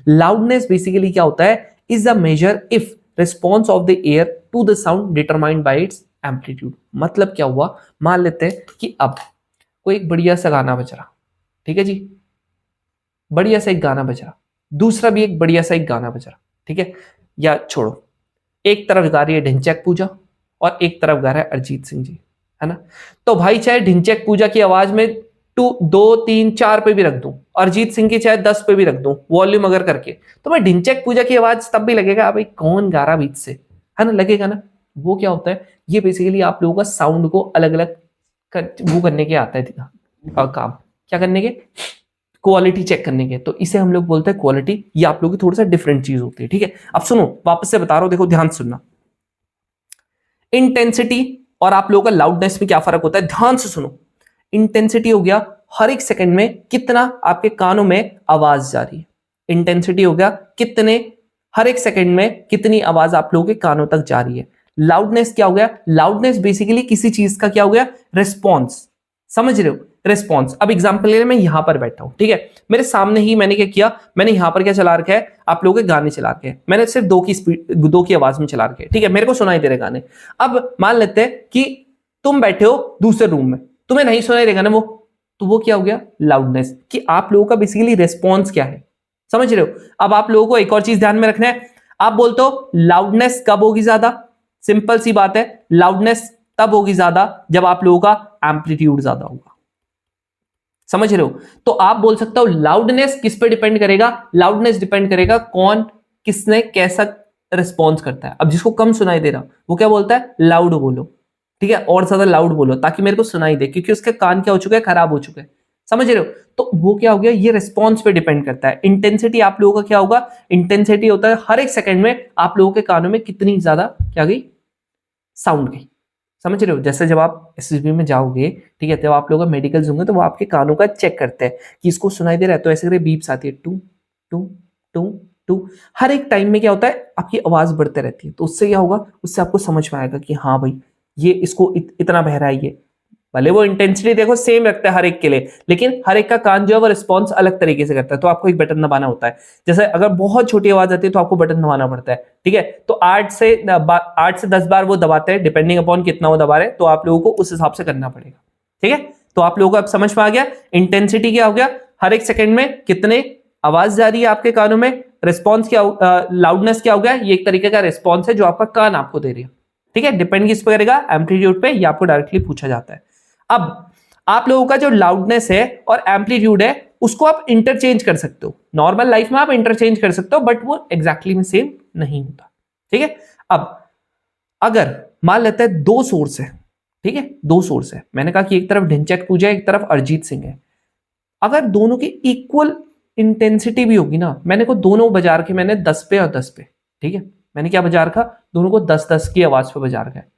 लाउडनेस बेसिकली क्या होता है, is the measure of response of the air to the sound determined by its amplitude. मतलब क्या हुआ, मान लेते हैं कि अब कोई एक बढ़िया सा गाना बज रहा, ठीक है जी, बढ़िया सा एक गाना बज रहा, दूसरा भी एक बढ़िया सा एक गाना बज रहा, ठीक है, या छोड़ो, एक तरफ गा रही है ढिंचैक पूजा और एक तरफ गा रहा है अरिजीत सिंह जी, है ना। तो भाई चाहे ढिंचैक पूजा की आवाज में 2 3 4 पे भी रख दूं, अरिजीत सिंह की चाहे 10 पे भी रख दूं वॉल्यूम अगर करके, तो मैं ढिंचैक पूजा की आवाज तब भी लगेगा भाई कौन गा रहा बीच से, है ना, लगेगा ना। वो क्या होता है, ये बेसिकली आप लोगों का साउंड को अलग अलग वो करने के आता है काम, क्या करने के, क्वालिटी चेक करने के, तो इसे हम लोग बोलते हैं क्वालिटी। ये आप लोगों की थोड़ा सा डिफरेंट चीज होती है, ठीक है। अब सुनो वापस से बता रहा हूं, देखो ध्यान से सुनना, इंटेंसिटी और आप लोगों का लाउडनेस में क्या फर्क होता है, ध्यान से सुनो। इंटेंसिटी हो गया हर एक सेकंड में कितना आपके कानों में आवाज जा रही है, इंटेंसिटी हो गया कितने, हर एक सेकंड में कितनी आवाज आप लोगों के कानों तक जा रही है। लाउडनेस क्या हो गया, लाउडनेस बेसिकली किसी चीज का क्या हो गया, रिस्पॉन्स, समझ रहे हो, रिस्पॉन्स। अब एग्जांपल ले रहे, मैं यहां पर बैठा हूं, ठीक है, मेरे सामने ही मैंने क्या किया, मैंने यहां पर क्या चला रखा है, आप लोगों के गाने चला रखे हैं, मैंने सिर्फ 2 की स्पीड 2 की आवाज में चला रखे हैं, ठीक है, मेरे को सुनाई दे रहे गाने। अब मान लेते हैं कि तुम बैठे हो दूसरे रूम में, तुम्हें नहीं सुनाई देगा ना वो, तो वो क्या हो गया, लाउडनेस, कि आप लोगों का बेसिकली रिस्पॉन्स क्या है, समझ रहे हो। अब आप लोगों को एक और चीज ध्यान में रखना है, आप बोलते हो लाउडनेस कब होगी ज्यादा, सिंपल सी बात है, लाउडनेस तब होगी ज्यादा जब आप लोगों का एम्पलीट्यूड ज्यादा होगा, समझ रहे हो। तो आप बोल सकते हो लाउडनेस किस पे डिपेंड करेगा, लाउडनेस डिपेंड करेगा कौन किसने कैसा रिस्पॉन्स करता है। अब जिसको कम सुनाई दे रहा वो क्या बोलता है, लाउड बोलो, ठीक है, और ज्यादा लाउड बोलो ताकि मेरे को सुनाई दे, क्योंकि उसके कान क्या हो चुके हैं, खराब हो चुके हैं। समझ रहे हो? तो वो क्या हो गया, ये रिस्पॉन्स पे डिपेंड करता है। इंटेंसिटी आप लोगों का क्या होगा, इंटेंसिटी होता है हर एक सेकंड में आप लोगों के कानों में कितनी ज्यादा क्या गई, साउंड गई। समझ रहे हो? जैसे जब आप एसएसबी में जाओगे, ठीक है, जब आप लोगों का मेडिकल्स होंगे तो वो आपके कानों का चेक करते हैं कि इसको सुनाई दे रहा है, तो ऐसे करके बीप्स आती है, टू टू टू टू। हर एक टाइम में क्या होता है, आपकी आवाज बढ़ते रहती है। तो उससे क्या होगा, उससे आपको समझ में आएगा कि हाँ भाई ये इसको इतना बह रहा है। ये भले वो इंटेंसिटी देखो सेम रखता है हर एक के लिए, लेकिन हर एक का कान जो है वो रिस्पॉन्स अलग तरीके से करता है। तो आपको एक बटन दबाना होता है। जैसे अगर बहुत छोटी आवाज आती है तो आपको बटन दबाना पड़ता है, ठीक है। तो 8 से 10 बार वो दबाते हैं, डिपेंडिंग अपॉन कितना वो दबा रहे हैं, तो आप लोगों को उस हिसाब से करना पड़ेगा, ठीक है। तो आप लोगों को अब समझ में आ गया इंटेंसिटी क्या हो गया, हर एक सेकंड में कितने आवाज जा रही है आपके कानों में, रिस्पॉन्स क्या, लाउडनेस क्या हो गया, ये एक तरीके का रिस्पॉन्स है जो आपका कान आपको दे रही है, ठीक है। डिपेंड किस पे करेगा, एम्पलीट्यूड पे, ये आपको डायरेक्टली पूछा जाता है। अब आप लोगों का जो लाउडनेस है और एम्पलीट्यूड है उसको आप इंटरचेंज कर सकते हो। नॉर्मल लाइफ में आप इंटरचेंज कर सकते हो, बट वो एग्जैक्टली में सेम नहीं होता, ठीक है। अब अगर मान लेते हैं दो सोर्स है, ठीक है, दो सोर्स है, मैंने कहा कि एक तरफ ढिंचैक पूजा है, एक तरफ अरिजीत सिंह है। अगर दोनों की इक्वल इंटेंसिटी भी होगी ना, मैंने को दोनों बजा रखे, मैंने 10 पे और 10 पे, ठीक है, मैंने क्या बजा रखा, दोनों को 10-10 की आवाज पे बजा रखा है।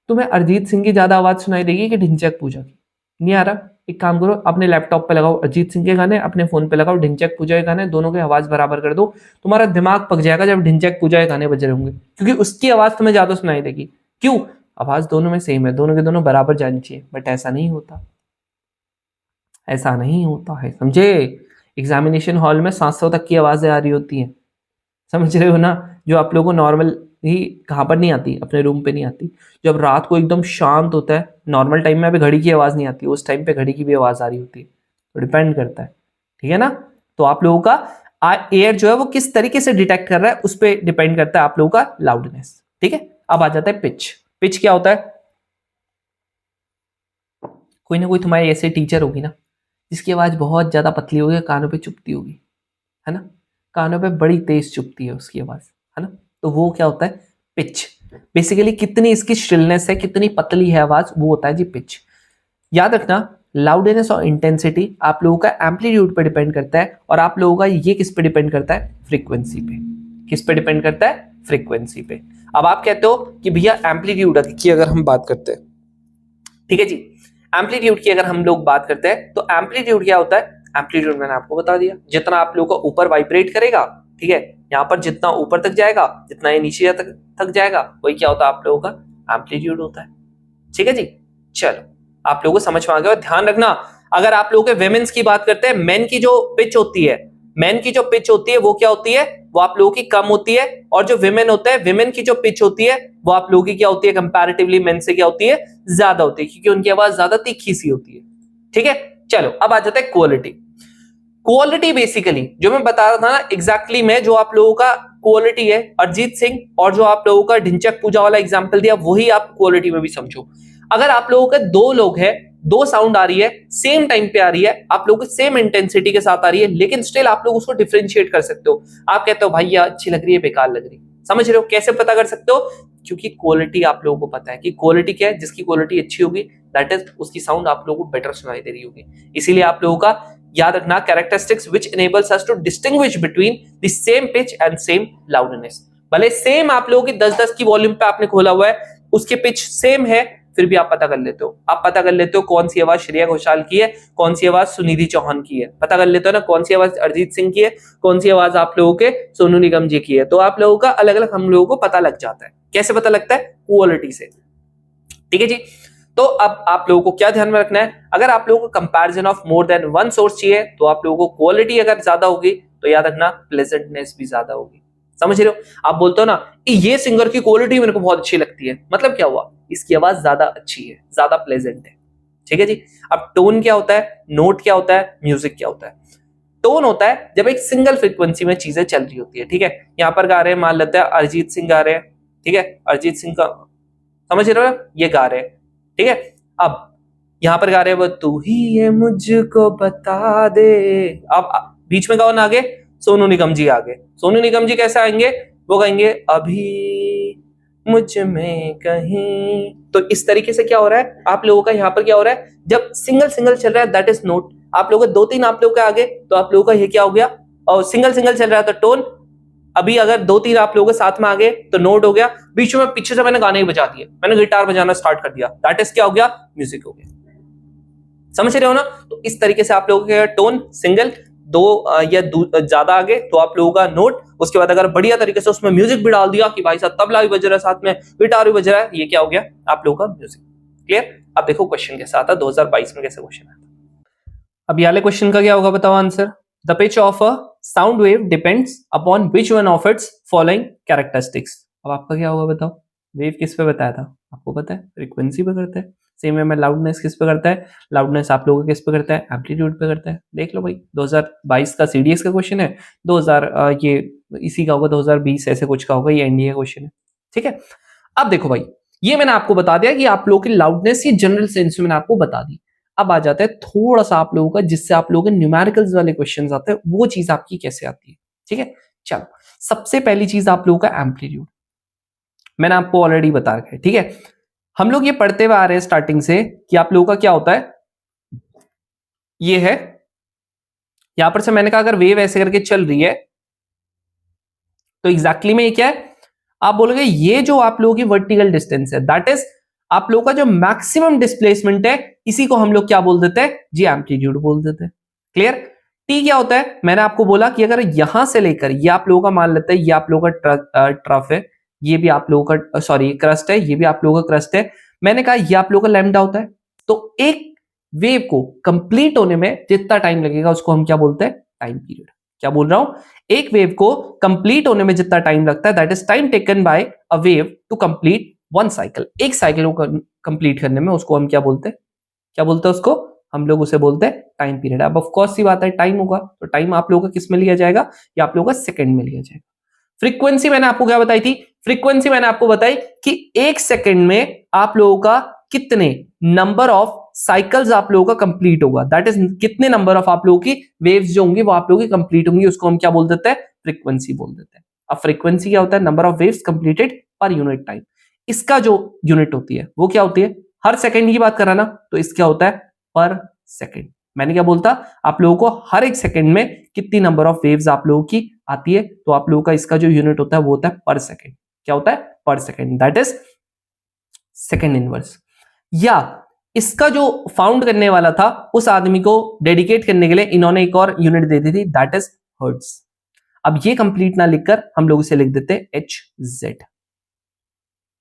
तुम्हें अरिजीत सिंह की ज्यादा आवाज सुनाई देगी कि ढिंचैक पूजा की? नहीं आ रहा? एक काम करो, अपने लैपटॉप पे लगाओ अरिजीत सिंह के गाने, अपने फोन पे लगाओ ढिंचैक पूजा के गाने, दोनों की आवाज बराबर कर दो, तुम्हारा दिमाग पक जाएगा जब ढिंचैक पूजा के गाने बज रहे होंगे, क्योंकि उसकी आवाज तुम्हें ज्यादा सुनाई देगी। क्यों? आवाज दोनों में सेम है, दोनों के दोनों बराबर जानी चाहिए, बट ऐसा नहीं होता, ऐसा नहीं होता है, समझे? एग्जामिनेशन हॉल में 700 तक की आवाजें आ रही होती हैं, समझ रहे हो ना, जो आप लोगों को नॉर्मल ही कहाँ पर नहीं आती, अपने रूम पे नहीं आती। जब रात को एकदम शांत होता है, नॉर्मल टाइम में अभी घड़ी की आवाज नहीं आती, उस टाइम पे घड़ी की भी आवाज आ रही होती है। तो डिपेंड करता है, ठीक है ना। तो आप लोगों का एयर जो है वो किस तरीके से डिटेक्ट कर रहा है उस पर डिपेंड करता है आप लोगों का लाउडनेस, ठीक है। अब आ जाता है पिच। पिच क्या होता है? कोई ना कोई तुम्हारी ऐसे टीचर होगी ना जिसकी आवाज बहुत ज्यादा पतली होगी, कानों पे चुभती होगी, है ना, कानों पे बड़ी तेज चुभती है उसकी आवाज, है ना। तो वो क्या होता है? पिच। बेसिकली कितनी इसकी श्रिलनेस है, कितनी पतली है आवाज, वो होता है जी पिच। याद रखना, लाउडनेस और इंटेंसिटी आप लोगों का एम्पलीट्यूड पे डिपेंड करता है, और आप लोगों का ये किस पे डिपेंड करता है? फ्रीक्वेंसी पे। किस पे डिपेंड करता है? फ्रीक्वेंसी पे। अब आप कहते हो कि भैया एम्पलीट्यूड की अगर हम बात करते हैं, ठीक है जी, एम्पलीट्यूड की अगर हम लोग बात करते हैं तो एम्पलीट्यूड क्या होता है? एम्पलीट्यूड मैंने आपको बता दिया, जितना आप लोगों को ऊपर वाइब्रेट करेगा, ठीक है, यहाँ पर जितना ऊपर तक जाएगा, जितना ये नीचे तक जाएगा, वही क्या होता है आप लोगों का एम्पलीट्यूड होता है, ठीक है जी। चलो, आप लोगों को समझ में आ गया। ध्यान रखना, अगर आप लोगों के वेमेन्स की बात करते हैं, मेन की जो पिच होती है, मेन की जो पिच होती है वो क्या होती है? वो आप लोगों की कम होती है, और जो विमेन होता है, विमेन की जो पिच होती है वो आप लोगों की क्या होती है? कंपैरेटिवली मेन से क्या होती है? ज्यादा होती है, क्योंकि उनकी आवाज ज्यादा तीखी सी होती है, ठीक है। चलो, अब आ जाता है क्वालिटी। क्वालिटी बेसिकली जो मैं बता रहा था ना, एग्जैक्टली मैं जो आप लोगों का क्वालिटी है अरिजीत सिंह, और जो आप लोगों का ढिंचैक पूजा वाला एग्जांपल दिया, वही आप क्वालिटी में भी समझो। अगर आप लोगों के दो लोग हैं, दो साउंड आ रही है, सेम टाइम पे आ रही है, आप लोगों को सेम इंटेंसिटी के साथ आ रही है, लेकिन स्टिल आप लोग उसको डिफरेंशिएट कर सकते हो। आप कहते हो भाई ये अच्छी लग रही है, बेकार लग रही है, समझ रहे हो? कैसे पता कर सकते हो? क्योंकि क्वालिटी आप लोगों को पता है कि क्वालिटी क्या है। जिसकी क्वालिटी अच्छी होगी, दैट इज उसकी साउंड आप लोगों को बेटर सुनाई दे रही होगी। इसीलिए आप लोगों का याद रखना, characteristics which enables us to distinguish between the same pitch and same loudness. भले सेम आप लोगों की 10-10 की वॉल्यूम पे आपने खोला हुआ है, उसके पिच सेम है, फिर भी आप पता कर लेते हो। आप पता कर लेते हो कौन सी आवाज श्रेया घोषाल की है, कौन सी आवाज सुनिधि चौहान की है, पता कर लेते हो ना, कौन सी आवाज अरिजीत सिंह की है, कौन सी आवाज आप लोगों के सोनू निगम जी की है। तो आप लोगों का अलग अलग हम लोगों को पता लग जाता है। कैसे पता लगता है? क्वालिटी से, ठीक है जी। तो अब आप लोगों को क्या ध्यान में रखना है, अगर आप लोगों को comparison of more than one source चाहिए, तो आप लोगों को क्वालिटी अगर ज्यादा होगी तो याद रखना प्लेजेंटनेस भी ज्यादा होगी। समझ रहे हो? आप बोलते हो ना कि ये सिंगर की क्वालिटी मेरे को बहुत अच्छी लगती है, मतलब क्या हुआ? इसकी आवाज ज्यादा अच्छी है, ज्यादा प्लेजेंट है, ठीक है जी। अब टोन क्या होता है, नोट क्या होता है, म्यूजिक क्या होता है? टोन होता है जब एक सिंगल फ्रीक्वेंसी में चीजें चल रही होती है, ठीक है। यहाँ पर गा रहे हैं, मान लेते हैं अरिजीत सिंह गा रहे हैं, ठीक है, अरिजीत सिंह का समझ रहे हो, ये गा रहे हैं, ठीक है। अब यहाँ पर गा रहे हैं वो तू ही ये मुझको बता दे। अब बीच में कौन आगे? सोनू निगम जी आगे। सोनू निगम जी कैसे आएंगे? वो कहेंगे अभी मुझ में कहीं। तो इस तरीके से क्या हो रहा है आप लोगों का यहाँ पर क्या हो रहा है, जब सिंगल सिंगल चल रहा है दैट इज नोट। आप लोगों का दो तीन आप लोगों के आगे तो आप लोगों का ये क्या हो गया, और सिंगल सिंगल चल रहा है तो टोन। अभी अगर दो तीन आप लोगों के साथ में आ गए तो नोट हो गया। बीच में पीछे से मैंने गाने ही बजा दिए, मैंने गिटार बजाना स्टार्ट कर दिया, दैट इज क्या हो गया, म्यूजिक हो गया। समझ रहे हो ना। तो इस तरीके से आप लोगों के टोन सिंगल, दो या ज्यादा आगे तो आप लोगों का नोट, उसके बाद अगर बढ़िया तरीके से उसमें म्यूजिक भी डाल दिया कि भाई साहब तबला भी बज रहा है साथ में गिटार भी बज रहा है, ये क्या हो गया आप लोगों का म्यूजिक। क्लियर। अब देखो क्वेश्चन कैसा आता है 2022 में, कैसे क्वेश्चन आता है। अब ये वाले क्वेश्चन का क्या होगा बताओ answer. The pitch of a sound wave depends upon which one of its following characteristics. अब आपका क्या होगा बताओ। वेव किस पे बताया था आपको पता है, फ्रीक्वेंसी पे करता है। सेम वे में लाउडनेस किस पे करता है, लाउडनेस आप लोगों को किस पे करता है, एम्पलीट्यूड पे करता है। देख लो भाई 2022 का सीडीएस का क्वेश्चन है, 2000 ये इसी का होगा 2020 ऐसे कुछ का होगा, ये एनडीए क्वेश्चन है। ठीक है। अब देखो भाई ये मैंने आपको बता दिया कि आप लोगों की लाउडनेस ये जनरल सेंस में मैंने आपको बता दी। अब आ जाता है थोड़ा सा आप लोगों का जिससे आप लोगों के न्यूमेरिकल्स वाले क्वेश्चंस आते हैं, वो चीज आपकी कैसे आती है। ठीक है। चलो सबसे पहली चीज आप लोगों का एम्पलीट्यूड मैंने आपको ऑलरेडी बता रखा है। ठीक है। हम लोग ये पढ़ते हुए आ रहे हैं स्टार्टिंग से कि आप लोगों का क्या होता है, ये है यहां पर से मैंने कहा अगर वेव ऐसे करके चल रही है तो एग्जैक्टली में ये क्या है, आप बोलोगे ये जो आप लोगों की वर्टिकल डिस्टेंस है दैट इज आप लोगों का जो मैक्सिमम डिस्प्लेसमेंट है, इसी को हम लोग क्या बोल देते हैं जी, एम्पलीट्यूड बोल देते हैं। क्लियर। टी क्या होता है, मैंने आपको बोला कि अगर यहां से लेकर ये आप लोगों का मान लेते हैं, ये आप लोगों का ट्रफ है, ये भी आप लोगों का सॉरी क्रस्ट है, ये भी आप लोगों का क्रस्ट है। मैंने कहा ये आप लोगों का लैम्डा होता है। तो एक वेव को कंप्लीट होने में जितना टाइम लगेगा उसको हम क्या बोलते हैं, टाइम पीरियड। क्या बोल रहा हूं, एक वेव को कंप्लीट होने में जितना टाइम लगता है that is time taken by a wave to complete one cycle. एक साइकिल को कंप्लीट करने में उसको हम क्या बोलते हैं, क्या बोलते हैं उसको, हम लोग उसे बोलते हैं टाइम पीरियड। अब ऑफ कोर्स सी बात है टाइम होगा तो टाइम आप लोगों का किस में लिया जाएगा, या आप लोगों का सेकंड में लिया जाएगा। फ्रीक्वेंसी मैंने आपको क्या बताई थी, फ्रीक्वेंसी मैंने आपको बताई कि एक सेकंड में आप लोगों का कितने नंबर ऑफ साइकिल्स आप लोगों का कंप्लीट होगा, दैट इज कितने नंबर ऑफ आप लोगों की वेव्स जो होंगी वो आप लोगों की कंप्लीट होंगी, उसको हम क्या बोल देते हैं, फ्रीक्वेंसी बोल देते हैं। अब फ्रीक्वेंसी क्या होता है, number of waves completed per unit time. इसका जो यूनिट होती है वो क्या होती है, हर सेकंड की बात करा ना तो इसका होता है पर सेकंड। मैंने क्या बोलता, आप लोगों को हर एक सेकंड में कितनी नंबर ऑफ वेव्स आप लोगों की आती है, तो आप लोगों का इसका जो यूनिट होता है वो होता है पर सेकंड। क्या होता है, पर second, that is second inverse. या इसका जो फाउंड करने वाला था उस आदमी को डेडिकेट करने के लिए इन्होंने एक और यूनिट दे दी थी दैट इज हर्ट्ज। अब ये कंप्लीट ना लिखकर हम लोग इसे लिख देते हैं एच जेड।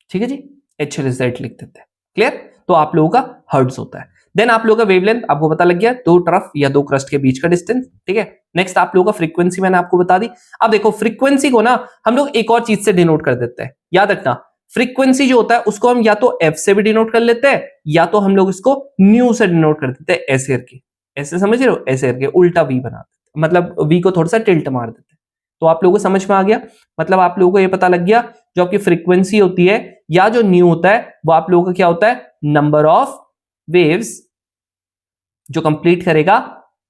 ठीक है जी, एच जेड लिख देते हैं। क्लियर। तो आप लोगों का हर्ट्ज होता है। देन आप लोगों का वेवलेंथ आपको पता लग गया, दो ट्रफ या दो क्रस्ट के बीच का डिस्टेंस। ठीक है। नेक्स्ट आप लोगों का फ्रीक्वेंसी मैंने आपको बता दी। अब देखो फ्रीक्वेंसी को ना हम लोग एक और चीज से डिनोट कर देते हैं, याद रखना फ्रीक्वेंसी जो होता है उसको हम या तो एफ से भी डिनोट कर लेते हैं या तो हम लोग इसको न्यू से डिनोट कर देते हैं, ऐसे करके, ऐसे समझ रहे हो, ऐसे करके उल्टा वी बना देते हैं, मतलब वी को थोड़ा सा टिल्ट मार देते हैं। तो आप लोगों को समझ में आ गया, मतलब आप लोगों को ये पता लग गया जो आपकी फ्रीक्वेंसी होती है या जो न्यू होता है वो आप लोगों का क्या होता है, नंबर ऑफ वेव्स जो कंप्लीट करेगा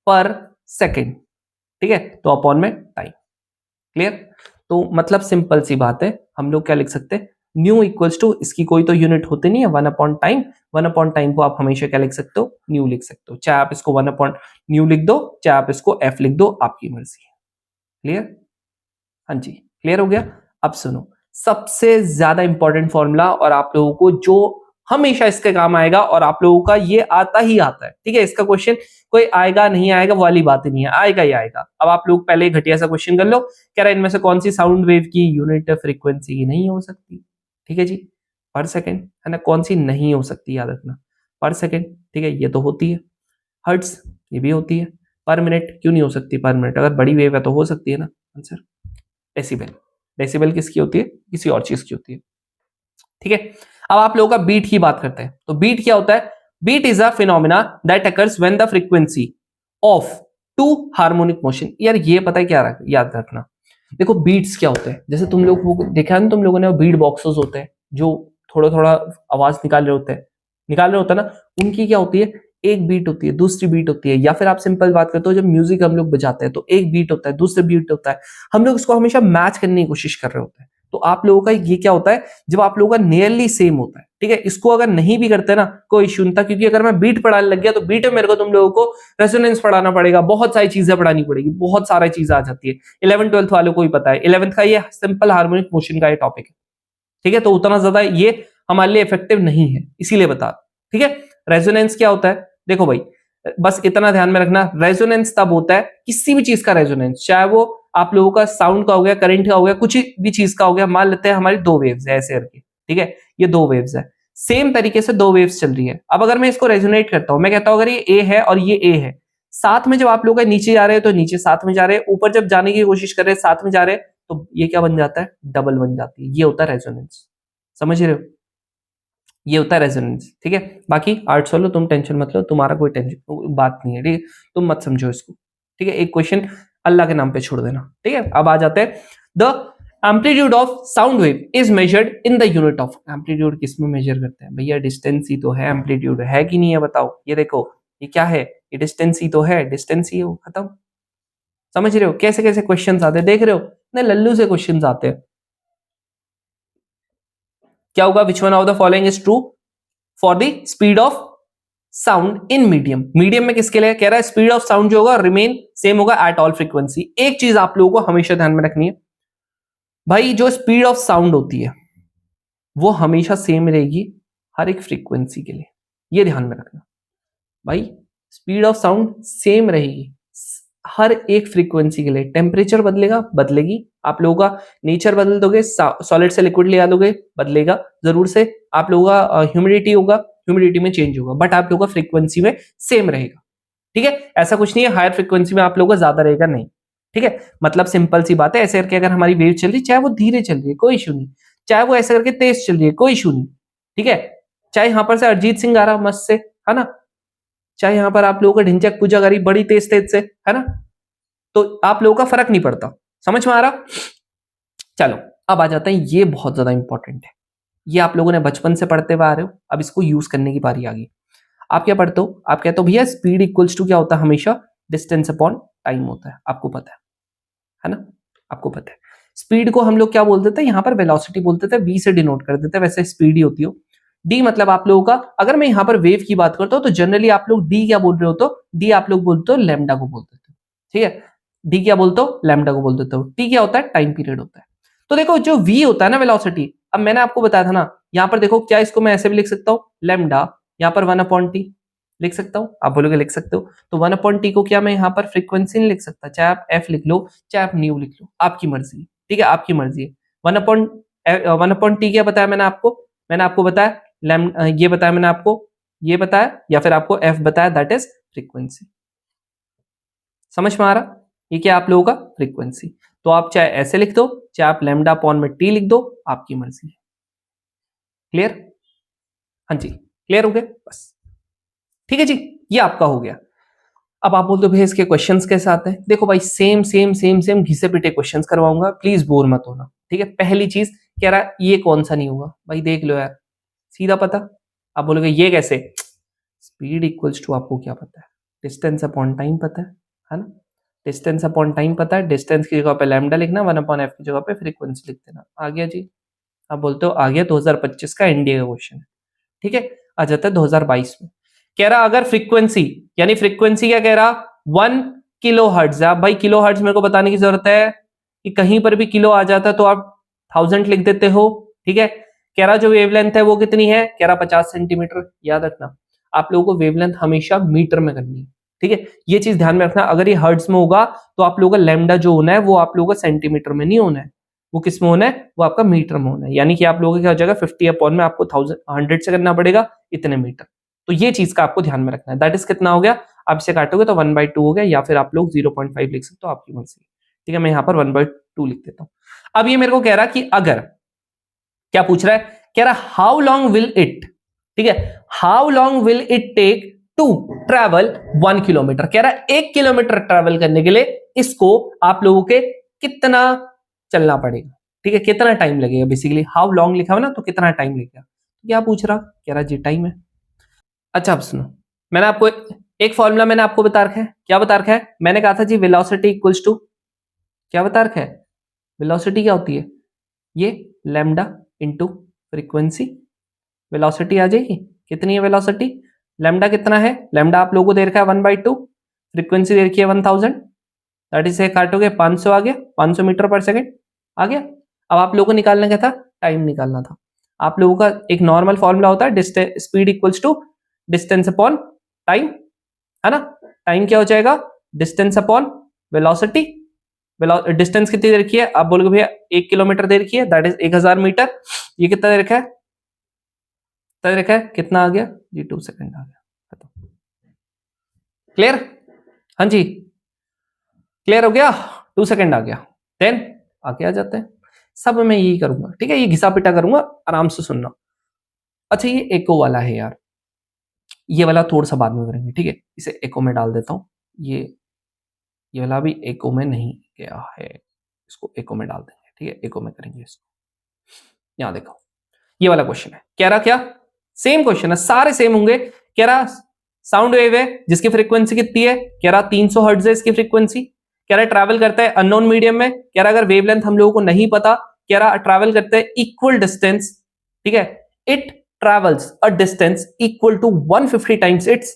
पर सेकंड। ठीक है। तो अपॉन में टाइम। क्लियर। तो मतलब सिंपल सी बात है, हम लोग क्या लिख सकते हैं, न्यू इक्वल्स टू, इसकी कोई तो यूनिट होती नहीं है, one upon time. One upon time को आप हमेशा क्या लिख सकते हो, न्यू लिख सकते हो। चाहे आप इसको वन अपॉन न्यू लिख दो, चाहे आप इसको एफ लिख दो, आपकी मर्जी है। क्लियर। हाँ जी क्लियर हो गया। अब सुनो सबसे ज्यादा इंपॉर्टेंट फॉर्मूला, और आप लोगों को जो हमेशा इसके काम आएगा, और आप लोगों का ये आता ही आता है। ठीक है। इसका क्वेश्चन कोई आएगा नहीं आएगा वाली बात ही नहीं है, आएगा ही आएगा। अब आप लोग पहले घटिया सा क्वेश्चन कर लो, कह रहा है इनमें से कौन सी साउंड वेव की यूनिट फ्रीक्वेंसी की नहीं हो सकती। ठीक है जी, पर सेकंड है ना, कौन सी नहीं हो सकती याद रखना, पर सेकंड। ठीक है, ये तो होती है। हर्ट्ज ये भी होती है। पर मिनट क्यों नहीं हो सकती, पर मिनट अगर बड़ी वेव है तो हो सकती है ना आंसर। डेसिबल, डेसिबल किसकी होती है, किसी और चीज की होती है। ठीक है। अब आप लोगों का बीट की बात करते हैं, तो बीट क्या होता है, beat is a phenomena that occurs when the frequency of two harmonic motion. यार ये पता है क्या याद रखना, देखो बीट्स क्या होते हैं, जैसे तुम लोग वो देखा है ना, तुम लोगों ने बीट बॉक्सेस होते हैं जो थोड़ा थोड़ा आवाज निकाल रहे होते हैं, निकाल रहे होते हैं ना, उनकी क्या होती है, एक बीट होती है, दूसरी बीट होती है, या फिर आप सिंपल बात करते हो जब म्यूजिक हम लोग बजाते हैं तो एक बीट होता है, दूसरा बीट होता है, हम लोग इसको हमेशा मैच करने की कोशिश कर रहे होते हैं। तो आप लोगों का ये क्या होता है, जब आप लोगों का नियरली सेम होता है, ठीक है, इसको अगर नहीं भी करते ना कोई इश्यू नहीं था, क्योंकि अगर मैं बीट पढ़ाने लग गया तो बीट में मेरे को तुम लोगों को रेजोनेंस पढ़ाना पड़ेगा, बहुत सारी चीजें पढ़ानी पड़ेगी, बहुत सारी चीजें आ जाती है। 11th 12th वालों को ही पता है, 11th का ये सिंपल हार्मोनिक मोशन का ये टॉपिक है, ठीक है, तो उतना ज्यादा ये हमारे लिए इफेक्टिव नहीं है, इसीलिए बता, ठीक है। रेजोनेंस क्या होता है, देखो भाई, बस इतना ध्यान में रखना, रेजोनेंस तब होता है किसी भी चीज का रेजोनेंस, चाहे वो आप लोगों का साउंड का हो गया, करंट का हो गया, कुछ भी चीज का हो गया, मान लेते हैं हमारी दो वेव्स है ऐसे करके, ठीक है, ये दो वेव्स है, सेम तरीके से दो वेव्स चल रही है। अब अगर मैं इसको रेजोनेट करता हूं, मैं कहता हूं अगर ये ए है और ये ए है, साथ में जब आप लोग नीचे जा रहे हैं तो नीचे साथ में जा रहे हैं, ऊपर जब जाने की कोशिश कर रहे हैं साथ में जा रहे हैं, तो ये क्या बन जाता है, डबल बन जाती है, ये होता है रेजोनेंस, समझ रहे हो, ये होता है रेजोनेंस, ठीक है। बाकी आर्ट्स वालों तुम टेंशन मत लो, तुम्हारा कोई टेंशन बात नहीं है, ठीक है, तुम मत समझो इसको, ठीक है, एक क्वेश्चन अल्लाह के नाम पे छोड़ देना, ठीक है। अब आ जाते हैं, the amplitude of sound wave is measured in the unit of, amplitude किस में मेजर करते हैं भैया, डिस्टेंस ही तो है, एम्पलीट्यूड है कि नहीं है बताओ, ये देखो ये क्या है, ये डिस्टेंस ही तो है, डिस्टेंस ही हो, खत्म, समझ रहे हो कैसे कैसे क्वेश्चंस आते हैं, देख रहे हो इतने लल्लू से क्वेश्चंस आते हैं। क्या होगा, विच one of the following is true for the speed of sound in medium, medium में किसके लिए कह रहा है, स्पीड ऑफ साउंड जो होगा रिमेन सेम होगा एट ऑल फ्रीक्वेंसी। एक चीज आप लोगों को हमेशा ध्यान में रखनी है भाई, जो स्पीड ऑफ साउंड होती है वो हमेशा सेम रहेगी हर एक फ्रीक्वेंसी के लिए, ये ध्यान में रखना भाई, स्पीड ऑफ साउंड सेम रहेगी हर एक फ्रीक्वेंसी के लिए, टेम्परेचर बदलेगा बदलेगी, आप लोगों का नेचर बदल दोगे, सॉलिड से लिक्विड ले आ दोगे बदलेगा जरूर से, आप लोगों का ह्यूमिडिटी होगा, ह्यूमिडिटी में चेंज होगा, बट आप लोगों का फ्रीक्वेंसी में सेम रहेगा, ठीक है, ऐसा कुछ नहीं है हायर फ्रीक्वेंसी में आप लोगों का ज्यादा रहेगा, नहीं, ठीक है, मतलब सिंपल सी बात है, ऐसे करके अगर हमारी वेव चल रही, चाहे वो धीरे चल रही है कोई इशू नहीं, चाहे वो ऐसे करके तेज चल रही है कोई इशू नहीं, ठीक है, चाहे यहां पर से अरिजीत सिंह आ रहा मस्त से, है ना, चाहे यहां पर आप लोगों का ढिंचक पूजा करी बड़ी तेज तेज से, है ना, तो आप लोगों का फर्क नहीं पड़ता, समझ में आ रहा। चलो अब आ जाते हैं, ये बहुत ज्यादा इंपॉर्टेंट है, ये आप लोगों ने बचपन से पढ़ते हुए आ रहे हो, अब इसको यूज करने की बारी आ गई। आप क्या पढ़ते हो, आप कहते हो भैया स्पीड इक्वल्स टू क्या होता है, हमेशा डिस्टेंस अपॉन टाइम होता है, आपको पता है ना, आपको पता है। स्पीड को हम लोग क्या बोल देते हैं, यहां पर वेलोसिटी बोलते थे, वी से डिनोट कर देते हैं, वैसे स्पीड ही होती हो, डी मतलब आप लोगों का, अगर मैं यहां पर वेव की बात करता हूं तो जनरली आप लोग डी क्या बोल रहे हो, तो डी आप लोग बोलते हो लैम्डा को बोल देते हो, ठीक है, डी क्या बोलते हो, लैम्डा को बोल देते हो, टी क्या होता है, टाइम पीरियड होता है। तो देखो जो वी होता है ना वेलोसिटी, अब मैंने आपको बताया था ना, यहां पर देखो क्या इसको मैं ऐसे भी लिख सकता हूं, लैम्डा, यहां पर 1/t लिख सकता हूं, आप बोलोगे लिख सकते हो, तो 1/t को क्या मैं यहां पर फ्रीक्वेंसी नहीं लिख सकता, चाहे आप एफ लिख लो चाहे आप न्यू लिख लो, आपकी मर्जी, ठीक है, आपकी मर्जी है। 1/t क्या बताया मैंने आपको बताया ये बताया मैंने आपको, ये बताया या फिर आपको एफ बताया, दैट इज फ्रीक्वेंसी, समझ में आ रहा, ये क्या आप लोगों का फ्रीक्वेंसी, तो आप चाहे ऐसे लिख दो चाहे आप लैम्डा अपॉन में टी लिख दो, आपकी मर्जी है, क्लियर, हाँ जी क्लियर हो गया, बस ठीक है जी, ये आपका हो गया। अब आप बोलते हो भैया इसके क्वेश्चंस कैसे आते हैं, देखो भाई सेम सेम सेम सेम घिसे पिटे क्वेश्चंस करवाऊंगा, प्लीज बोर मत होना, ठीक है। पहली चीज कह रहा है ये कौन सा नहीं होगा, भाई देख लो यार सीधा पता, आप बोलोगे ये कैसे, स्पीड इक्वल्स टू आपको क्या पता है, डिस्टेंस अपॉन टाइम पता है ना, डिस्टेंस अपॉन टाइम पता है, डिस्टेंस की जगह पे लैम्डा लिखना, 1/f की जगह पे फ्रीक्वेंसी लिख देना, आ गया जी, आप बोलते हो आ गया, 2025 का एनडीए का क्वेश्चन है, ठीक है। आ जाता है 2022 में, कह रहा अगर फ्रीक्वेंसी, यानी फ्रीक्वेंसी क्या कह रहा, 1 किलो हर्ट्ज है, भाई किलो हर्ट्ज मेरे को बताने की जरूरत है कि कहीं पर भी किलो आ जाता है तो आप 1000 लिख देते हो, ठीक है। कह रहा जो वेवलेंथ है वो कितनी है, कह रहा 50 सेंटीमीटर, याद रखना आप लोगों को वेवलेंथ हमेशा मीटर में करनी है, ठीक है, ये चीज ध्यान में रखना, अगर ये हर्ट्ज में होगा तो आप लोगों का लैम्डा जो होना है वो आप लोगों का सेंटीमीटर में नहीं होना है, वो किस में होना है, वो आपका मीटर में होना है, यानी कि आप लोगों का क्या हो जाएगा 50 अपॉन में आपको 100 से करना पड़ेगा इतने मीटर, तो ये चीज का आपको ध्यान में रखना है, दैट इज कितना हो गया, आप इसे काटोगे तो 1/2 हो गया, या फिर आप लोग 0.5 लिख सकते हो, आपकी मर्जी, ठीक है, मैं यहाँ पर 1/2 लिख देता हूँ। अब ये मेरे को कह रहा कि अगर, क्या पूछ रहा है, कह रहा हाउ लॉन्ग विल इट, ठीक है, how long will it take to travel 1 kilometre, कह रहा है 1 किलोमीटर ट्रेवल करने के लिए इसको आप लोगों के कितना चलना पड़ेगा, ठीक है, कितना टाइम लगेगा, बेसिकली हाउ लॉन्ग लिखा हुआ ना तो कितना टाइम लगेगा, क्या पूछ रहा, कह रहा जी टाइम है। अच्छा अब सुनो, मैंने आपको एक फॉर्मूला मैंने आपको बता रखा है, क्या बता रखा है? मैंने कहा था जी वेलोसिटी इक्वल्स टू, क्या बता रखा है? वेलोसिटी क्या होती है? ये लैम्डा इंटू फ्रीक्वेंसी, वेलोसिटी आ जाएगी। कितनी है वेलोसिटी? लैम्डा कितना है? लैम्डा आप लोगों को दे रखा है 1/2, फ्रीक्वेंसी दे रखी है 1000, दैट इज से काटोगे 500 आ गया, 500 मीटर पर सेकेंड आ गया। अब आप लोगों को निकालना क्या था? टाइम निकालना था। आप लोगों का एक नॉर्मल फॉर्मूला होता है speed equals to distance upon time, है ना? टाइम क्या हो जाएगा? Distance upon velocity. डिस्टेंस कितनी दे रखी है? आप बोलोगे भैया 1 किलोमीटर दे रखी है, दैट इज 1000 मीटर। ये कितना दे रखा है? कितना दे रखा है? कितना आ गया जी? 2 सेकंड आ गया। क्लियर? हाँ जी, क्लियर हो गया? 2 सेकंड आ गया। देन आगे आ जाते हैं। सब मैं यही करूंगा, ठीक है? ये घिसा पिटा करूंगा, आराम से सुनना। अच्छा, ये एको वाला है यार, ये वाला थोड़ा सा बाद में करेंगे, ठीक है? इसे एको में डाल देता हूं। ये वाला भी एको में नहीं गया है, इसको एको में डाल देंगे, ठीक है? एको में करेंगे इसको। यहां देखो, ये वाला क्वेश्चन है, कह रहा क्या? सेम क्वेश्चन है, सारे सेम होंगे। कह रहा साउंड वेव है जिसकी फ्रीक्वेंसी कितनी है? कह रहा 300 हर्ट्ज है इसकी फ्रीक्वेंसी। कह रहा ट्रैवल करता है अननोन मीडियम में। कह रहा अगर वेवलेंथ हम लोगों को नहीं पता, कह रहा ट्रैवल करते हैं इक्वल डिस्टेंस, ठीक है? It travels a distance equal to 150 times its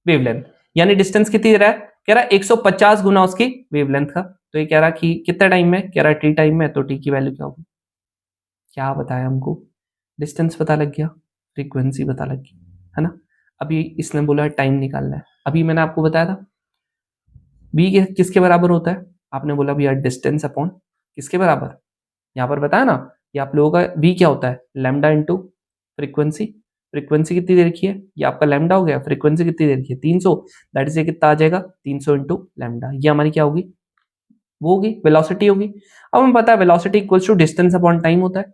wavelength. यानी डिस्टेंस कितनी दे रहा है? कह रहा 150 गुना उसकी वेवलेंथ का। तो ये कह रहा कि कितने टाइम में? कह रहा टी टाइम में। तो टी की वैल्यू क्या होगी? क्या बताया हमको? डिस्टेंस पता लग गया, फ्रीक्वेंसी पता लग गई, है ना? अभी इसने बोला टाइम निकालना है। अभी मैंने आपको बताया था बी किसके बराबर होता है? आपने बोला भैया डिस्टेंस अपॉन किसके बराबर? यहां पर बताया ना, ये आप लोगों का बी क्या होता है? Lambda into frequency. फ्रीक्वेंसी कितनी दे रखी है? ये आपका लैम्डा हो गया। फ्रीक्वेंसी कितनी दे रखी है? 300, दैट इज ये कितना आ जाएगा? 300 इंटू लैम्डा। ये हमारी क्या होगी? वो होगी वेलोसिटी होगी। अब हमें पता है velocity equals to distance upon time होता है।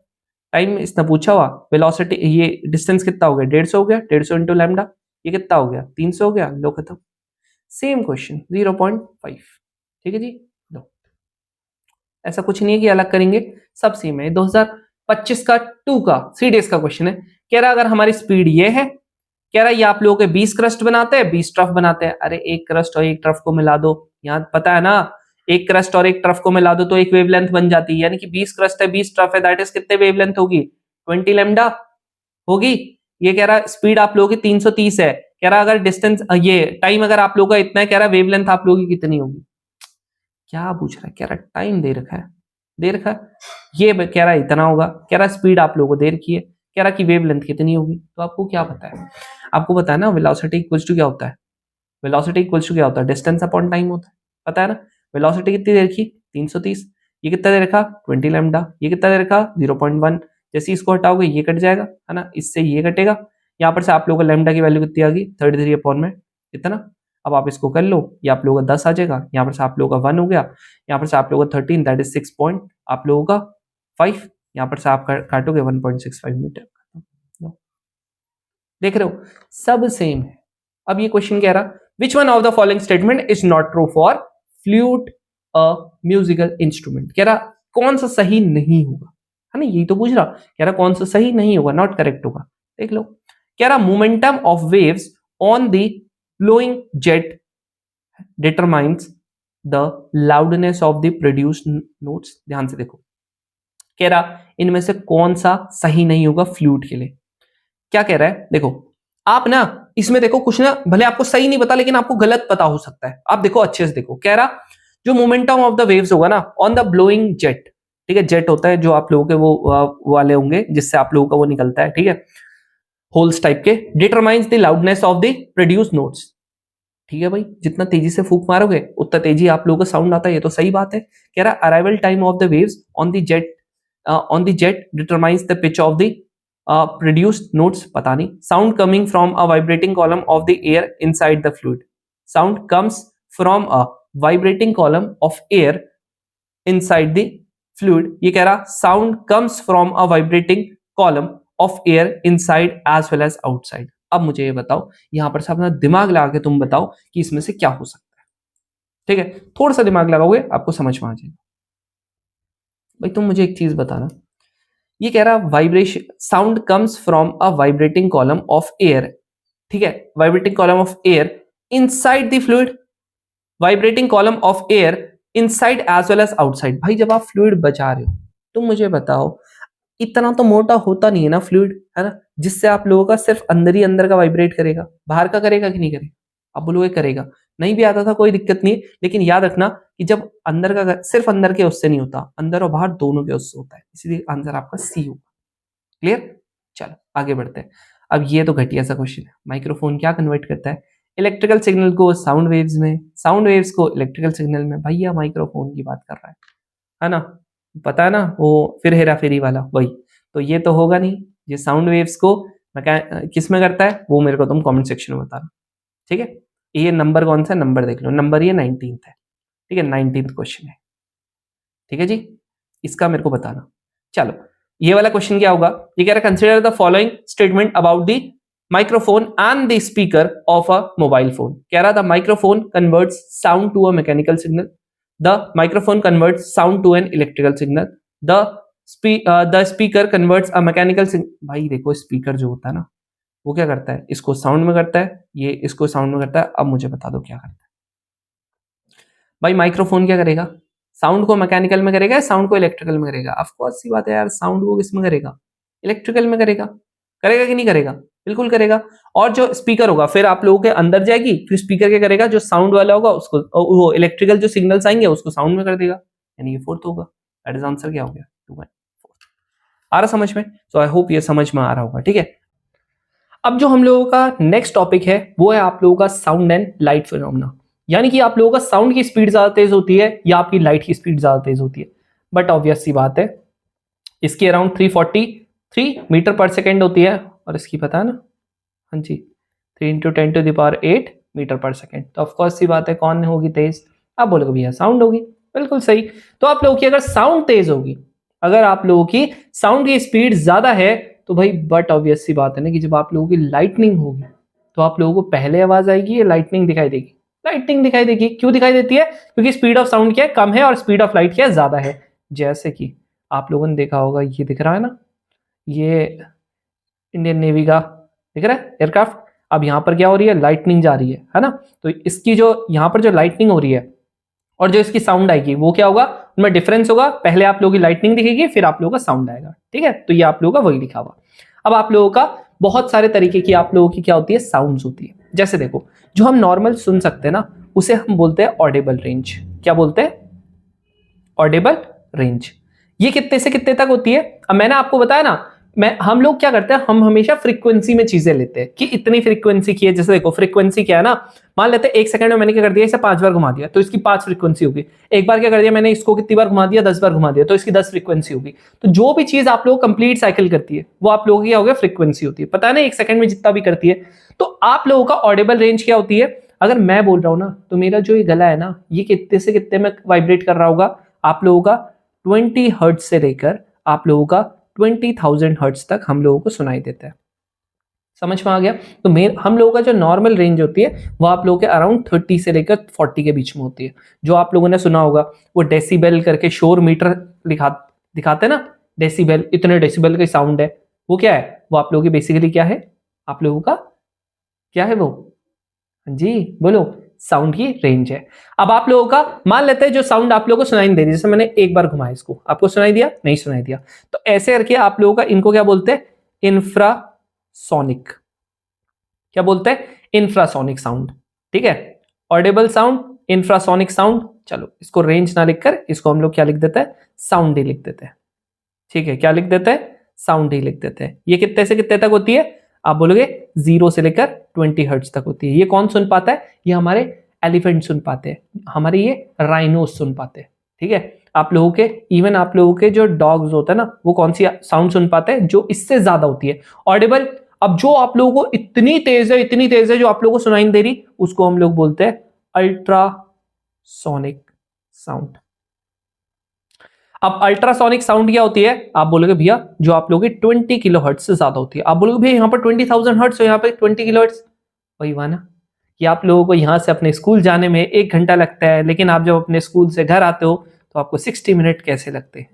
टाइम इसने पूछा हुआ, वेलोसिटी ये डिस्टेंस कितना हो गया? 150 हो गया, 150 इंटू लैम्डा। ये कितना हो गया? 300 हो गया। लो खत्म। सेम क्वेश्चन 0.5, ठीक है जी। लो, ऐसा कुछ नहीं है कि अलग करेंगे, सब सेम है। 2025 का 2 का 3 डेज का क्वेश्चन है। कह रहा अगर हमारी स्पीड ये है, कह रहा ये आप लोगों के 20 क्रस्ट बनाते हैं, 20 ट्रफ बनाते हैं। अरे एक क्रस्ट और एक ट्रफ को मिला दो, यहाँ पता है ना, एक क्रस्ट और एक ट्रफ को मिला दो तो एक वेवलेंथ बन जाती है। यानी कि 20 क्रस्ट है 20 ट्रफ है, दैट इज कितने वेवलेंथ होगी? 20 लैम्डा होगी। ये कह रहा स्पीड आप लोगों की 330 है। कह रहा अगर डिस्टेंस ये टाइम अगर आप लोगों का इतना है, कह रहा वेवलेंथ आप लोगों की कितनी होगी? क्या पूछ रहा है? कह रहा टाइम दे रखा है, दे रखा है। ये कह रहा इतना होगा। कह रहा स्पीड आप लोगों को दे रखी है। कह रहा कि वेवलेंथ कितनी होगी? तो आपको क्या पता है? आपको पता है ना वेलोसिटी इक्वल्स टू क्या होता है? वेलोसिटी इक्वल्स टू क्या होता है? डिस्टेंस अपॉन टाइम होता है, पता है ना? वेलोसिटी कितनी दे रखी? 330। ये कितना दे रखा? 20 लैम्डा। ये कितना दे रखा? 0.1। जैसे इसको हटाओगे ये कट जाएगा, है ना? इससे ये कटेगा। यहाँ पर से आप लोगों को लैम्डा की वैल्यू कितनी आ गई? 33 अपॉन में इतना। अब आप इसको कर लो, ये आप लोगों का 10 आ जाएगा। यहाँ पर से आप लोगों का 1 हो गया, यहाँ पर से आप लोगों का 13, दैट इज 6 पॉइंट आप लोगों का 5। यहाँ पर से आप काटोगे 1.65 मीटर। देख रहे हो, सब सेम है। अब ये क्वेश्चन कह रहा which one of the following statement is not true for flute a musical instrument. कह रहा कौन सा सही नहीं होगा, है ना? यही तो पूछ रहा। कह रहा कौन सा सही नहीं होगा, नॉट करेक्ट होगा। देख लो, कह रहा momentum of waves on the blowing jet determines the loudness of the produced notes. ध्यान से देखो, कह रहा इनमें से कौन सा सही नहीं होगा फ्लूट के लिए। क्या कह रहा है? देखो आप ना इसमें देखो, कुछ ना भले आपको सही नहीं पता लेकिन आपको गलत पता हो सकता है। आप देखो अच्छे से देखो, कह रहा जो मोमेंटम ऑफ द वेव्स होगा ना ऑन द ब्लोइंग जेट, ठीक है? जेट होता है जो आप लोगों के वो वाले होंगे जिससे आप लोगों का वो निकलता है, ठीक है? होल्स टाइप के। Determines the loudness of the produce notes, ठीक है भाई? जितना तेजी से फूंक मारोगे उतना तेजी आप लोगों का साउंड आता है, ये तो सही बात है। कह रहा arrival time of the waves on the jet determines the pitch of the produced notes, पता नहीं। sound coming from a vibrating column of the air inside the fluid, sound comes from a vibrating column of air inside the fluid। ये कह रहा sound comes from a vibrating column of air inside as well as outside। अब मुझे ये बताओ, यहां पर से अपना दिमाग लगा के तुम बताओ कि इसमें से क्या हो सकता है, ठीक है? थोड़ा सा दिमाग लगाओगे आपको समझ में आ जाएगा। भाई तुम मुझे एक चीज बताना, ये कह रहा vibration, sound comes from a vibrating column of air ठीक है, vibrating column of air inside the fluid, vibrating column of air inside as well as outside. भाई जब आप फ्लूइड बचा रहे हो तो मुझे बताओ, इतना तो मोटा होता नहीं है ना फ्लूइड, है ना, जिससे आप लोगों का सिर्फ अंदर ही अंदर का वाइब्रेट करेगा, बाहर का करेगा कि नहीं करेगा? आप बोलोगे करेगा, नहीं भी आता था कोई दिक्कत नहीं, लेकिन याद रखना कि जब अंदर का सिर्फ अंदर के उससे नहीं होता, अंदर और बाहर दोनों के उससे होता है, इसलिए आंसर आपका सी होगा। क्लियर? चलो आगे बढ़ते हैं। अब ये तो घटिया सा क्वेश्चन है, माइक्रोफोन क्या कन्वर्ट करता है इलेक्ट्रिकल सिग्नल को साउंड वेव्स में, साउंड वेव्स को इलेक्ट्रिकल सिग्नल में। भैया माइक्रोफोन की बात कर रहा है ना, पता है ना, वो फिर हेरा फेरी वाला वही, तो ये तो होगा नहीं। ये साउंड वेव्स को किस में करता है वो मेरे को तुम कमेंट सेक्शन में बताना, ठीक है। ये नंबर कौन सा नंबर देख लो, नंबर ये 19 है, ठीक है, 19 क्वेश्चन है, ठीक है जी, इसका मेरे को बताना। चलो ये वाला क्वेश्चन क्या होगा, ये कह रहा है consider the following statement about the microphone and the speaker of a mobile phone. कह रहा था microphone converts sound to a mechanical signal, the microphone converts sound to an electrical signal, the speaker converts a mechanical signal. भाई देखो speaker जो होता है ना वो क्या करता है, इसको साउंड में करता है, ये इसको साउंड में करता है। अब मुझे बता दो क्या करता है। भाई माइक्रोफोन क्या करेगा, साउंड को मैकेनिकल में करेगा, साउंड को इलेक्ट्रिकल में करेगा? ऑफ कोर्स सी बात है यार, साउंड को किस में करेगा, इलेक्ट्रिकल में करेगा। करेगा कि नहीं करेगा? बिल्कुल करेगा। और जो स्पीकर होगा फिर आप लोगों के अंदर जाएगी, फिर स्पीकर क्या करेगा, जो साउंड वाला होगा उसको, वो इलेक्ट्रिकल जो सिग्नल्स आएंगे उसको साउंड में कर देगा, यानी ये फोर्थ होगा। दैट इज आंसर क्या हो गया, 2 आ रहा समझ में? सो आई होप ये समझ में आ रहा होगा, ठीक है। अब जो हम लोगों का नेक्स्ट टॉपिक है वो है आप लोगों का साउंड एंड लाइट फिनोमेना, यानी कि आप लोगों का साउंड की स्पीड ज्यादा तेज होती है या आपकी लाइट की स्पीड ज्यादा तेज होती है। बट ऑब्वियस सी बात है, इसकी अराउंड 343 मीटर पर सेकेंड होती है, और इसकी पता है ना, हाँ जी, 3 × 10⁸ मीटर पर सेकेंड। तो ऑफकोर्स सी बात है कौन होगी तेज? आप बोलोगे भैया साउंड होगी, बिल्कुल सही। तो आप लोगों की अगर साउंड तेज होगी, अगर आप लोगों की साउंड की स्पीड ज्यादा है तो भाई बट ऑब्वियस सी बात है ना कि जब आप लोगों की लाइटनिंग होगी तो आप लोगों को पहले आवाज आएगी या लाइटनिंग दिखाई देगी? लाइटनिंग दिखाई देगी। क्यों दिखाई देती है? क्योंकि स्पीड ऑफ साउंड क्या है, कम है, और स्पीड ऑफ लाइट क्या है, ज्यादा है। जैसे कि आप लोगों ने देखा होगा, ये दिख रहा है ना, ये इंडियन नेवी का दिख रहा है एयरक्राफ्ट। अब यहां पर क्या हो रही है, लाइटनिंग जा रही है ना, तो इसकी जो यहां पर जो लाइटनिंग हो रही है और जो इसकी साउंड आएगी वो क्या होगा, उनमें डिफरेंस होगा। पहले आप लोगों की लाइटनिंग दिखेगी, फिर आप लोगों का साउंड आएगा, ठीक है। तो ये आप लोगों का वही लिखा हुआ। अब आप लोगों का बहुत सारे तरीके की आप लोगों की क्या होती है, साउंड्स होती है। जैसे देखो, जो हम नॉर्मल सुन सकते हैं ना उसे हम बोलते हैं ऑडिबल रेंज। क्या बोलते हैं? Audible range. ये कितने से कितने तक होती है? अब मैंने आपको बताया ना, हम लोग क्या करते हैं, हम हमेशा फ्रीक्वेंसी में चीजें लेते हैं कि इतनी फ्रीक्वेंसी की है। जैसे देखो फ्रीक्वेंसी क्या है ना, मान लेते हैं 1 सेकंड में मैंने क्या कर दिया, इसे 5 बार घुमा दिया तो इसकी 5 फ्रीक्वेंसी होगी। एक बार क्या कर दिया मैंने, इसको कितनी बार घुमा दिया, 10 बार घुमा दिया तो इसकी 10 फ्रीक्वेंसी होगी। तो जो भी चीज आप लोग कंप्लीट साइकिल करती है वो आप लोगों की क्या हो गया, फ्रीक्वेंसी होती है। पता है ना, 1 सेकंड में जितना भी करती है। तो आप लोगों का ऑडिबल रेंज क्या होती है? अगर मैं बोल रहा हूं ना तो मेरा जो ये गला है ना, ये कितने से कितने में वाइब्रेट कर रहा होगा आप लोगों का, 20 हर्ट्ज से लेकर आप लोगों का 20,000 हर्ट्ज तक हम लोगों को सुनाई देता है। समझ में आ गया? तो हम लोगों का जो नॉर्मल रेंज होती है वो आप लोगों के अराउंड 30 से लेकर 40 के बीच में होती है। जो आप लोगों ने सुना होगा वो डेसिबल करके शोर मीटर दिखाते हैं ना, डेसिबल, इतने डेसिबल का साउंड है, वो क्या है, वो आप लोगों की बेसिकली क्या है, आप लोगों का क्या है वो, जी बोलो, साउंड की रेंज है। अब आप लोगों का मान लेते हैं जो साउंड आप लोगों को सुनाई नहीं दे रही, जैसे मैंने एक बार घुमाया इसको, आपको सुनाई दिया? नहीं सुनाई दिया। तो ऐसे करके आप लोगों का इनको क्या बोलते हैं, इंफ्रासोनिक। क्या बोलते हैं? इंफ्रासोनिक साउंड, ठीक है। Audible sound, infrasonic sound. चलो इसको रेंज ना लिखकर इसको हम लोग क्या लिख देते हैं, साउंड ही लिख देते हैं, ठीक है। क्या लिख देते हैं, साउंड ही लिख देते हैं। ये कितने से कितने तक होती है? आप बोलोगे 0 से लेकर 20 हर्ट्ज तक होती है। ये कौन सुन पाता है? ये हमारे एलिफेंट सुन पाते हैं, हमारे ये राइनोस सुन पाते हैं, ठीक है। आप लोगों के इवन आप लोगों के जो डॉग्स होते हैं ना वो कौन सी साउंड सुन पाते हैं, जो इससे ज्यादा होती है ऑडिबल। अब जो आप लोगों को इतनी तेज है, इतनी तेज है जो आप लोगों को सुनाई नहीं दे रही, उसको हम लोग बोलते हैं अल्ट्रासोनिक साउंड। अब अल्ट्रासोनिक साउंड क्या होती है? आप बोलोगे भैया जो आप लोगों की 20 किलो हर्ट्ज से ज्यादा होती है। आप बोलोगे भैया यहाँ पर 20,000 हर्ट्ज और यहाँ पे 20 किलो हर्ट्ज, वही हुआ ना कि आप लोगों को यहाँ से अपने स्कूल जाने में 1 घंटा लगता है, लेकिन आप जब अपने स्कूल से घर आते हो तो आपको 60 मिनट कैसे लगते हैं,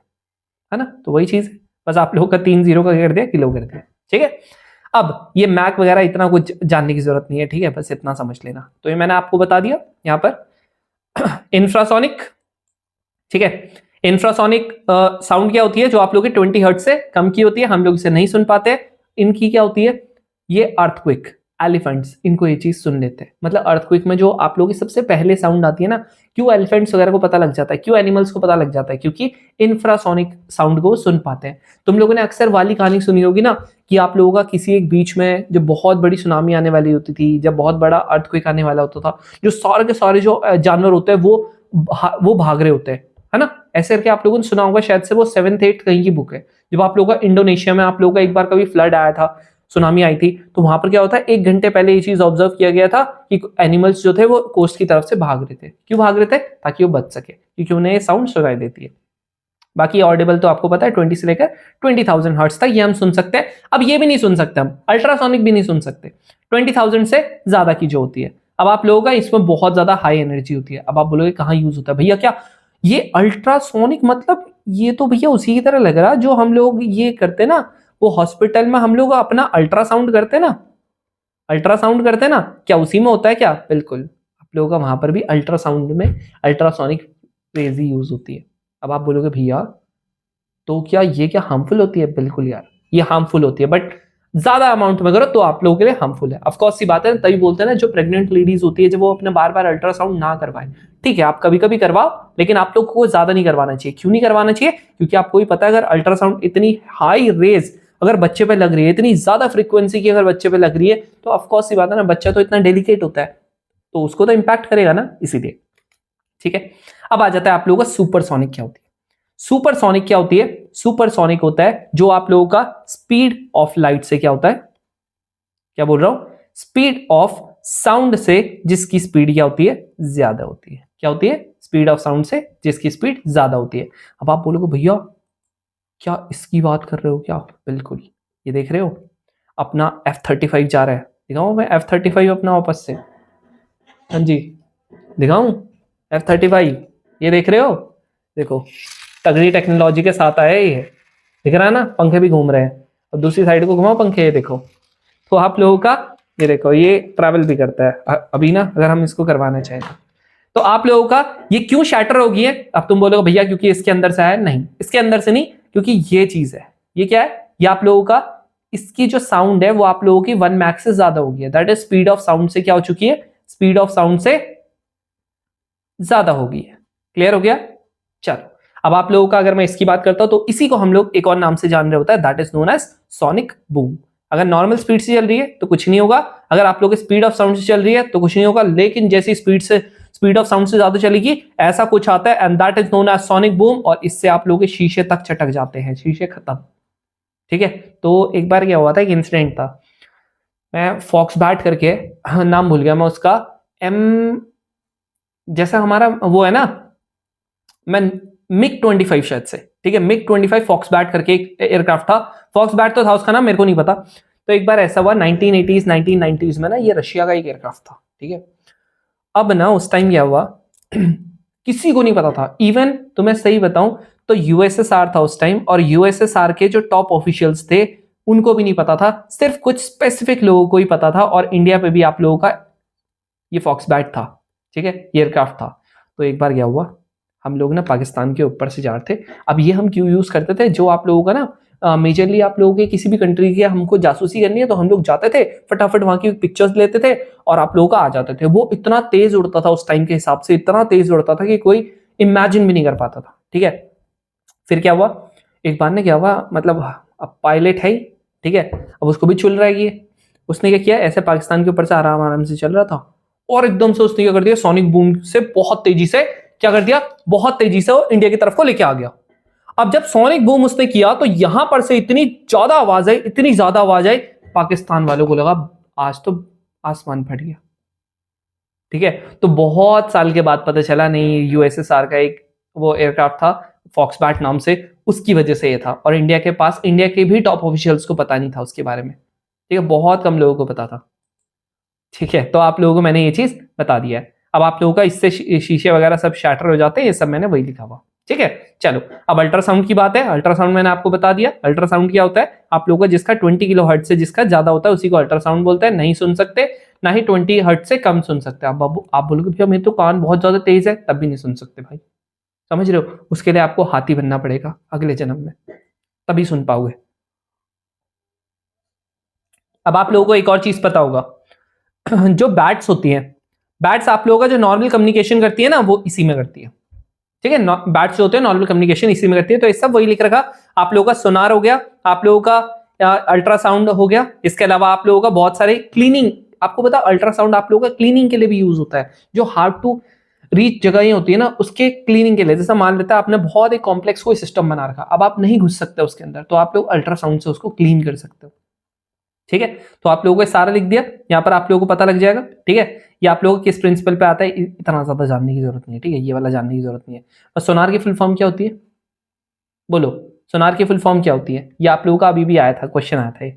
है ना। तो वही चीज है, बस आप लोगों का 3 0 का कर दिया, किलो कर दिया, ठीक है। अब ये मैक वगैरह इतना कुछ जानने की जरूरत नहीं है, ठीक है, बस इतना समझ लेना। तो ये मैंने आपको बता दिया यहाँ पर इंफ्रासोनिक, ठीक है। इंफ्रासोनिक साउंड क्या होती है, जो आप लोग के 20 हर्ट्ज से कम की होती है, हम लोग इसे नहीं सुन पाते। इनकी क्या होती है, ये अर्थक्विक, एलिफेंट्स इनको ये चीज सुन लेते हैं। मतलब अर्थक्विक में जो आप लोगों की सबसे पहले साउंड आती है ना, क्यों एलिफेंट्स वगैरह को पता लग जाता है, क्यों एनिमल्स को पता लग जाता है, क्योंकि इंफ्रासोनिक साउंड को सुन पाते हैं। तुम लोगों ने अक्सर वाली कहानी सुनी होगी ना, कि आप लोगों का किसी एक बीच में जब बहुत बड़ी सुनामी आने वाली होती थी, जब बहुत बड़ा अर्थक्विक आने वाला होता था, जो सारे के सारे जो जानवर होते हैं वो भाग रहे होते हैं, है ना। ऐसे करके आप लोगों ने सुना होगा, शायद से वो 7th 8th कहीं की बुक है। जब आप लोगों का इंडोनेशिया में आप लोगों का एक बार कभी फ्लड आया था, सुनामी आई थी, तो वहां पर क्या होता है, 1 घंटे पहले ये चीज ऑब्जर्व किया गया था कि एनिमल्स जो थे वो कोस्ट की तरफ से भाग रहे थे। क्यों भाग रहे थे, ताकि वो बच सके, क्योंकि उन्हें साउंड सुनाई देती है। बाकी ऑडिबल तो आपको पता है 20 से लेकर 20,000 हर्ट्ज तक ये हम सुन सकते हैं। अब ये भी नहीं सुन सकते, हम अल्ट्रासोनिक भी नहीं सुन सकते 20,000 से ज्यादा की जो होती है। अब आप लोगों का इसमें बहुत ज्यादा हाई एनर्जी होती है। अब आप बोलोगे कहाँ यूज होता है भैया, क्या ये अल्ट्रासोनिक, मतलब ये तो भैया उसी की तरह लग रहा जो हम लोग ये करते ना, वो हॉस्पिटल में हम लोग अपना अल्ट्रासाउंड करते ना, अल्ट्रासाउंड करते ना, क्या उसी में होता है क्या? बिल्कुल, आप लोगों का वहां पर भी अल्ट्रासाउंड में अल्ट्रासोनिक वेव यूज होती है। अब आप बोलोगे भैया तो क्या ये क्या हार्मफुल होती है? बिल्कुल यार, ये हार्मफुल होती है, बट ज्यादा अमाउंट में करो तो आप लोगों के लिए हार्मफुल है। ऑफ कोर्स सी बात है, तभी बोलते हैं ना, जो प्रेग्नेंट लेडीज होती है जब वो अपने बार बार अल्ट्रासाउंड ना करवाए, ठीक है, आप कभी कभी करवाओ, लेकिन आप लोग को ज्यादा नहीं करवाना चाहिए। क्यों नहीं करवाना चाहिए? क्योंकि आपको भी पता है, अगर अल्ट्रासाउंड इतनी हाई रेज अगर बच्चे पे लग रही है, इतनी ज्यादा फ्रीक्वेंसी की अगर बच्चे पे लग रही है, तो ऑफकोर्स सी बात है ना, बच्चा तो इतना डेलिकेट होता है, तो उसको तो इंपैक्ट करेगा ना, इसीलिए। ठीक है, अब आ जाता है आप लोगों का सुपरसोनिक क्या होती है। सुपरसोनिक क्या होती है? सुपरसोनिक होता है जो आप लोगों का स्पीड ऑफ लाइट से क्या होता है, क्या बोल रहा हूं, स्पीड ऑफ साउंड से जिसकी स्पीड क्या होती है, ज्यादा होती है। क्या होती है? स्पीड ऑफ साउंड से जिसकी स्पीड ज्यादा होती है। अब आप बोलोगे भैया क्या इसकी बात कर रहे हो क्या? बिल्कुल, ये देख रहे हो अपना F-35 जा रहा है, दिखाऊं मैं F-35 अपना वापस से? हाँ जी, दिखाऊं F-35, ये देख रहे हो, देखो तगड़ी टेक्नोलॉजी के साथ आया ये, दिख रहा है ना, पंखे भी घूम रहे हैं, और दूसरी साइड को घुमाओ पंखे, ये देखो। तो आप लोगों का ये देखो, ये ट्रैवल भी करता है अभी ना, अगर हम इसको करवाना चाहें तो आप लोगों का ये क्यों शैटर हो गई है? अब तुम बोलोगे भैया क्योंकि इसके अंदर से आया, नहीं, इसके अंदर से नहीं, क्योंकि ये चीज है, ये क्या है, ये आप लोगों का इसकी जो साउंड है वो आप लोगों की 1 मैक्स से ज्यादा हो गई है। That is speed of sound से क्या हो चुकी है, स्पीड ऑफ साउंड से ज्यादा हो गई है। क्लियर हो गया? चलो, अब आप लोगों का अगर मैं इसकी बात करता हूं तो इसी को हम लोग एक और नाम से जान रहे होता है, that is known as sonic boom. अगर नॉर्मल स्पीड से चल रही है तो कुछ नहीं होगा, अगर आप लोग स्पीड ऑफ साउंड से चल रही है तो कुछ नहीं होगा, लेकिन जैसी स्पीड ऑफ साउंड से ज्यादा चलेगी, ऐसा कुछ आता है and that is known as sonic boom, और इससे आप लोगों के शीशे तक चटक जाते हैं, शीशे खत्म। ठीक है, तो एक बार क्या हुआ था, एक इंसिडेंट था, मैं फॉक्स बैट करके, नाम भूल गया मैं उसका, एम जैसा हमारा वो है ना, मैं MiG-25 शायद से, ठीक है, MiG-25 फॉक्स बैट करके एक एयरक्राफ्ट था, फॉक्स बैट तो था उसका नाम, मेरे को नहीं पता। तो एक बार ऐसा हुआ 1980s 1990s में ना, ये रशिया का एक एयरक्राफ्ट था, ठीक है। अब ना उस टाइम क्या हुआ किसी को नहीं पता था, इवन तो मैं सही बताऊं तो यूएसएसआर था उस टाइम, और यूएसएसआर के जो टॉप ऑफिशियल्स थे उनको भी नहीं पता था, सिर्फ कुछ स्पेसिफिक लोगों को ही पता था, और इंडिया पे भी आप लोगों का ये फॉक्स बैट था, ठीक है, एयरक्राफ्ट था। तो एक बार क्या हुआ, हम लोग ना पाकिस्तान के ऊपर से जा रहे थे। अब ये हम क्यों यूज करते थे, जो आप लोगों का ना मेजरली आप लोगों के किसी भी कंट्री की हमको जासूसी करनी है तो हम लोग जाते थे, फटाफट वहां की पिक्चर्स लेते थे और आप लोगों का आ जाते थे। वो इतना तेज उड़ता था उस टाइम के हिसाब से, इतना तेज उड़ता था कि कोई इमेजिन भी नहीं कर पाता था, ठीक है। फिर क्या हुआ, एक बार ने क्या हुआ, मतलब अब पायलट है, ठीक है, अब उसको भी चुल रहा है ये, उसने क्या किया, ऐसे पाकिस्तान के ऊपर से आराम आराम से चल रहा था, और एकदम से उसने क्या कर दिया, सोनिक बूम से बहुत तेजी से क्या कर दिया, बहुत तेजी से वो इंडिया की तरफ को लेके आ गया। अब जब सोनिक बूम उसने किया तो यहां पर से इतनी ज्यादा आवाज आई, इतनी ज्यादा आवाज आई, पाकिस्तान वालों को लगा आज तो आसमान फट गया, ठीक है। तो बहुत साल के बाद पता चला नहीं, यूएसएसआर का एक वो एयरक्राफ्ट था फॉक्स बैट नाम से, उसकी वजह से ये था, और इंडिया के पास, इंडिया के भी टॉप ऑफिशियल्स को पता नहीं था उसके बारे में, ठीक है, बहुत कम लोगों को पता था, ठीक है। तो आप लोगों को मैंने ये चीज बता दिया है। अब आप लोगों का इससे शीशे वगैरह सब शैटर हो जाते हैं, ये सब मैंने वही लिखा हुआ, ठीक है, चलो अब अल्ट्रासाउंड की बात है। अल्ट्रासाउंड मैंने आपको बता दिया। अल्ट्रासाउंड क्या होता है, आप लोगों का जिसका 20 किलोहर्ट्ज से जिसका ज्यादा होता है उसी को अल्ट्रासाउंड बोलते हैं। नहीं सुन सकते, ना ही 20 हर्ट्ज से कम सुन सकते। आप बाबू आप बोलोगे भैया मेरे तो कान बहुत ज्यादा तेज है, तब भी नहीं सुन सकते भाई, समझ रहे हो? उसके लिए आपको हाथी बनना पड़ेगा अगले जन्म में, तभी सुन पाओगे। अब आप लोगों को एक और चीज पता होगा, जो बैट्स होती हैं, बैट्स आप लोगों का जो नॉर्मल कम्युनिकेशन करती है ना, वो इसी में करती है। ठीक है, बैट्स जो होते हैं नॉर्मल कम्युनिकेशन इसी में करती है। तो ये सब वही लिख रखा। आप लोगों का सोनार हो गया, आप लोगों का अल्ट्रासाउंड हो गया, इसके अलावा आप लोगों का बहुत सारे क्लीनिंग, आपको पता अल्ट्रासाउंड आप लोगों का क्लीनिंग के लिए भी यूज होता है। जो हार्ड टू रीच जगह होती है ना, उसके क्लीनिंग के लिए, जैसा मान लेता है आपने बहुत एक कॉम्प्लेक्स कोई सिस्टम बना रखा, अब आप नहीं घुस सकते उसके अंदर, तो आप लोग अल्ट्रासाउंड से उसको क्लीन कर सकते हो। ठीक है, तो आप लोगों को सारा लिख दिया, यहाँ पर आप लोगों को पता लग जाएगा। ठीक है, ये आप लोगों को किस प्रिंसिपल पे आता है इतना ज्यादा जानने की जरूरत नहीं है। ठीक है, ये वाला जानने की जरूरत नहीं है। बस सोनार की फुल फॉर्म क्या होती है, बोलो सोनार की फुल फॉर्म क्या होती है? ये आप लोगों का अभी भी आया था, क्वेश्चन आया था ये।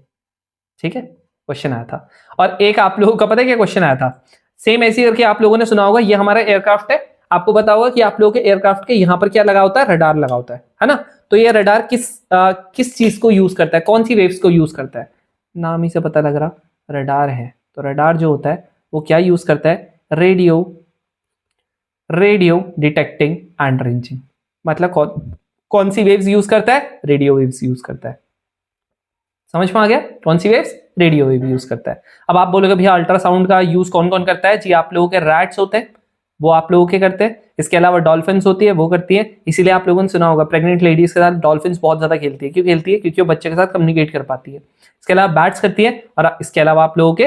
ठीक है, क्वेश्चन आया था। और एक आप लोगों का पता है क्या क्वेश्चन आया था, सेम ऐसे करके आप लोगों ने सुना होगा, ये हमारा एयरक्राफ्ट है, आपको पता होगा कि आप लोगों के एयरक्राफ्ट के यहाँ पर क्या लगा होता है, रडार लगा होता है ना? तो ये रडार किस चीज को यूज करता है, कौन सी वेव्स को यूज करता है? नाम ही से पता लग रहा, रडार है। तो रडार जो होता है वो क्या यूज करता है, रेडियो डिटेक्टिंग एंड रेंजिंग। मतलब कौन सी वेव्स यूज करता है, रेडियो वेव्स यूज करता है। समझ में आ गया, कौन सी वेव्स, रेडियो वेव यूज करता है। अब आप बोलोगे भैया अल्ट्रासाउंड का यूज कौन कौन करता है? जी आप लोगों के रैट्स होते हैं, वो आप लोगों के करते हैं। इसके अलावा डॉल्फिन्स होती है, वो करती है। इसीलिए आप लोगों ने सुना होगा प्रेग्नेंट लेडीज के साथ डॉल्फिन्स बहुत ज्यादा खेलती है। क्यों खेलती है? क्योंकि वो बच्चे के साथ कम्युनिकेट कर पाती है। इसके अलावा बैट्स करती है, और इसके अलावा आप लोगों के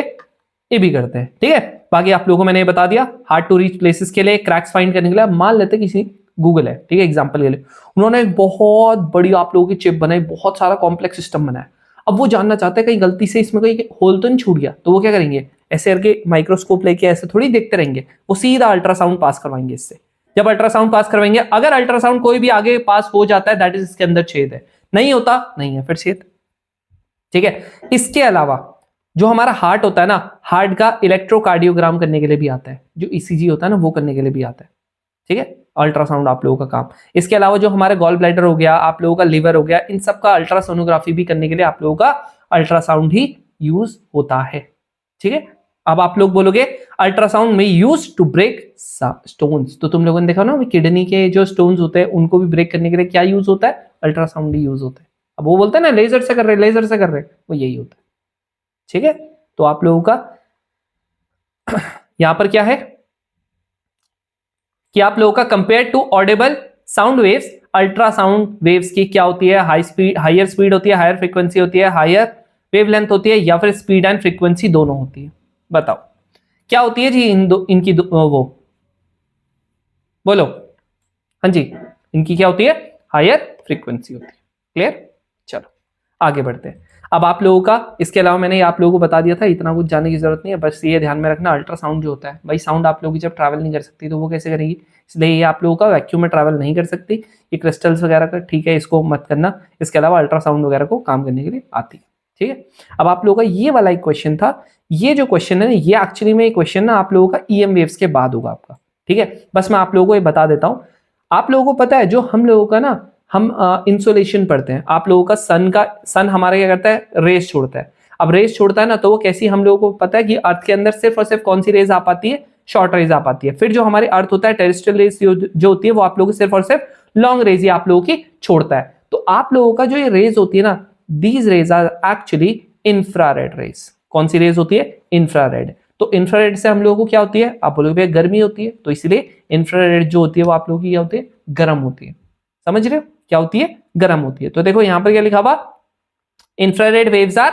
ये भी करते हैं। ठीक है, बाकी आप लोगों को मैंने बता दिया। हार्ड टू रीच प्लेसेस के लिए, क्रैक्स फाइंड करने के लिए, मान लेते किसी गूगल है, ठीक है, एग्जाम्पल के लिए, उन्होंने एक बहुत बड़ी आप लोगों की चिप बनाई, बहुत सारा कॉम्प्लेक्स सिस्टम बनाया। अब वो जानना चाहते हैं कहीं गलती से इसमें कोई होल तो नहीं छूट गया, तो वो क्या करेंगे, ऐसे करके माइक्रोस्कोप लेके ऐसे थोड़ी देखते रहेंगे, वो सीधा अल्ट्रासाउंड पास करवाएंगे इससे। जब अल्ट्रासाउंड पास करवाएंगे, अगर अल्ट्रासाउंड कोई भी आगे पास हो जाता है, दैट इज इसके अंदर छेद है, नहीं होता नहीं है फिर छेद। ठीक है, इसके अलावा जो हमारा हार्ट होता है ना, हार्ट का इलेक्ट्रोकार्डियोग्राम करने के लिए भी आता है, जो ईसीजी होता है ना, वो करने के लिए भी आता है। ठीक है, अल्ट्रासाउंड आप लोगों का काम। इसके अलावा जो हमारे गॉल ब्लैडर हो गया, आप लोगों का लिवर हो गया, इन सब का अल्ट्रासोनोग्राफी भी करने के लिए आप लोगों का अल्ट्रासाउंड ही यूज होता है। ठीक है, अब आप लोग बोलोगे अल्ट्रासाउंड में यूज टू ब्रेक स्टोन्स, तो तुम लोगों ने देखा ना किडनी के जो स्टोन्स होते हैं उनको भी ब्रेक करने के लिए क्या यूज होता है, अल्ट्रासाउंड ही यूज होता है। अब वो बोलते हैं ना लेजर से कर रहे, लेजर से कर रहे, वो यही होता है। ठीक है, तो आप लोगों का यहां पर क्या है कि आप लोगों का compare to audible sound waves, ultrasound waves की क्या होती है, हाई स्पीड, हायर स्पीड होती है, हायर फ्रीक्वेंसी होती है, हायर वेवलेंथ होती है, या फिर स्पीड एंड फ्रीक्वेंसी दोनों होती है? बताओ क्या होती है जी इनकी वो बोलो। हाँ जी, इनकी क्या होती है, हायर फ्रीक्वेंसी होती है। क्लियर, चलो आगे बढ़ते हैं। अब आप लोगों का इसके अलावा मैंने आप लोगों को बता दिया था, इतना कुछ जानने की जरूरत नहीं है, बस ये ध्यान में रखना अल्ट्रासाउंड जो होता है भाई, साउंड आप लोगों की जब ट्रैवल नहीं कर सकती तो वो कैसे करेगी, इसलिए ये आप लोगों का वैक्यूम में ट्रैवल नहीं कर सकती। ये क्रिस्टल्स वगैरह का ठीक है, इसको मत करना। इसके अलावा अल्ट्रासाउंड वगैरह को काम करने के लिए आती है। ठीक है, अब आप लोगों का ये वाला एक क्वेश्चन था, ये जो क्वेश्चन है ये एक्चुअली में क्वेश्चन ना आप लोगों का ईएम वेव्स के बाद होगा आपका। ठीक है, बस मैं आप लोगों को ये बता देता हूं। आप लोगों को पता है जो हम लोगों का ना, हम इंसोलेशन पढ़ते हैं, आप लोगों का सन हमारा क्या करता है, रेस छोड़ता है। अब रेस छोड़ता है ना, तो वो कैसी, हम लोगों को पता है कि अर्थ के अंदर सिर्फ और सिर्फ कौन सी रेज आ पाती है, शॉर्ट रेज आ पाती है। फिर जो हमारे अर्थ होता है, टेरेस्ट्रियल रेज जो होती है, वो आप लोगों की सिर्फ और सिर्फ लॉन्ग रेज ही आप लोगों की छोड़ता है। तो आप लोगों का जो ये रेज होती है ना, these rays are actually infrared rays. कौन सी रेज होती है, इंफ्रारेड। तो इंफ्रारेड से हम लोगों को क्या होती है, आप बोलोगे भैया गर्मी होती है, तो इसलिए इंफ्रारेड जो होती है वो आप लोगों की क्या होती है, गर्म होती है। समझ रहे हो, क्या होती है, गर्म होती है। तो देखो यहां पर क्या लिखा हुआ, infrared waves are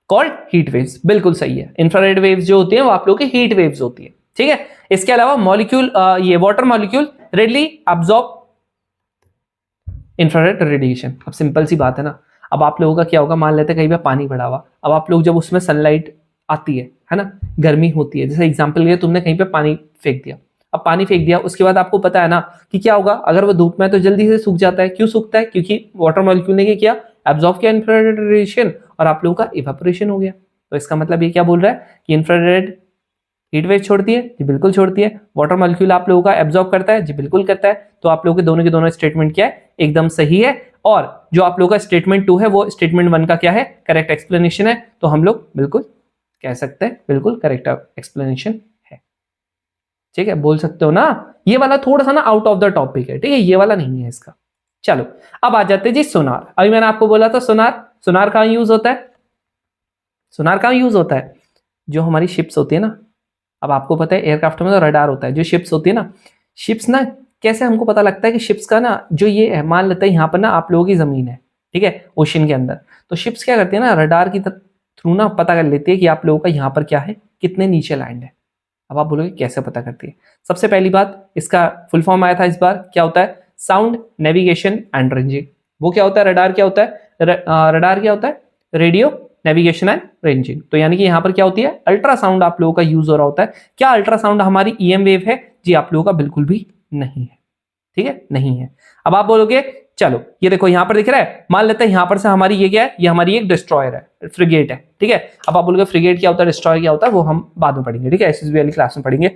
called heat waves. बिल्कुल सही है, इंफ्रारेड वेव्स जो होती है वो आप लोगों की हीट वेव्स होती है। ठीक है, इसके अलावा मॉलिक्यूल, ये water molecule readily absorb infrared radiation. अब सिंपल सी बात है ना, अब आप लोगों का क्या होगा, मान लेते हैं कहीं पे पानी पड़ा हुआ, अब आप लोग जब उसमें सनलाइट आती है ना, गर्मी होती है, जैसे एग्जांपल के लिए तुमने कहीं पे पानी फेंक दिया, अब पानी फेंक दिया, उसके बाद आपको पता है ना कि क्या होगा, अगर वो धूप में है तो जल्दी से सूख जाता है। क्यों सूखता है, क्योंकि वाटर मॉलिक्यूल ने क्या किया, एब्जॉर्ब किया इंफ्रारेड रेडिएशन, और आप लोगों का इवेपोरेशन हो गया। तो इसका मतलब ये क्या बोल रहा है कि इंफ्रारेड हीट वेव छोड़ती है जी, बिल्कुल छोड़ती है। वाटर मॉलिक्यूल आप लोगों का एब्जॉर्ब करता है जी, बिल्कुल करता है। तो आप लोगों के दोनों स्टेटमेंट क्या है, एकदम सही है। और जो आप लोगों का स्टेटमेंट 2 है वो स्टेटमेंट 1 का क्या है, करेक्ट एक्सप्लेनेशन है। तो हम लोग बिल्कुल कह सकते हैं बिल्कुल करेक्ट एक्सप्लेनेशन है। ठीक है, बोल सकते हो ना। ये वाला थोड़ा सा ना आउट ऑफ द टॉपिक है, ठीक है, ये वाला नहीं है इसका। चलो अब आ जाते हैं जी सोनार। अभी मैंने आपको बोला था सोनार कहां यूज होता है, सोनार कहां यूज होता है, जो हमारी शिप्स होती है ना। अब आपको पता है एयरक्राफ्ट में तो रडार होता है, जो शिप्स होती है ना, शिप्स ना कैसे हमको पता लगता है कि शिप्स का ना जो ये है, मान लेते हैं यहाँ पर ना आप लोगों की जमीन है, ठीक है, ओशन के अंदर। तो शिप्स क्या करती है ना, रडार की थ्रू ना पता कर लेती है कि आप लोगों का यहाँ पर क्या है, कितने नीचे लैंड है। अब आप बोलोगे कैसे पता करती है। सबसे पहली बात, इसका फुल फॉर्म आया था इस बार, क्या होता है, साउंड नेविगेशन एंड रेंजिंग। वो क्या होता है, रडार क्या होता है, रडार क्या होता है, रेडियो नेविगेशन एंड रेंजिंग। तो यानी कि यहां पर क्या होती है, अल्ट्रासाउंड आप लोगों का यूज हो रहा होता है। क्या अल्ट्रासाउंड हमारी ईएम वेव है जी, आप लोगों का बिल्कुल भी नहीं है, ठीक है, नहीं है। अब आप बोलोगे चलो ये देखो यहां पर दिख रहा है, मान लेते हैं यहां पर से हमारी ये क्या है, ये हमारी एक डिस्ट्रॉयर है, फ्रिगेट है, ठीक है। अब आप बोलोगे फ्रिगेट क्या होता है, डिस्ट्रॉयर क्या होता है, वो हम बाद में पढ़ेंगे, ठीक है, एसएसबी वाली क्लास में पढ़ेंगे।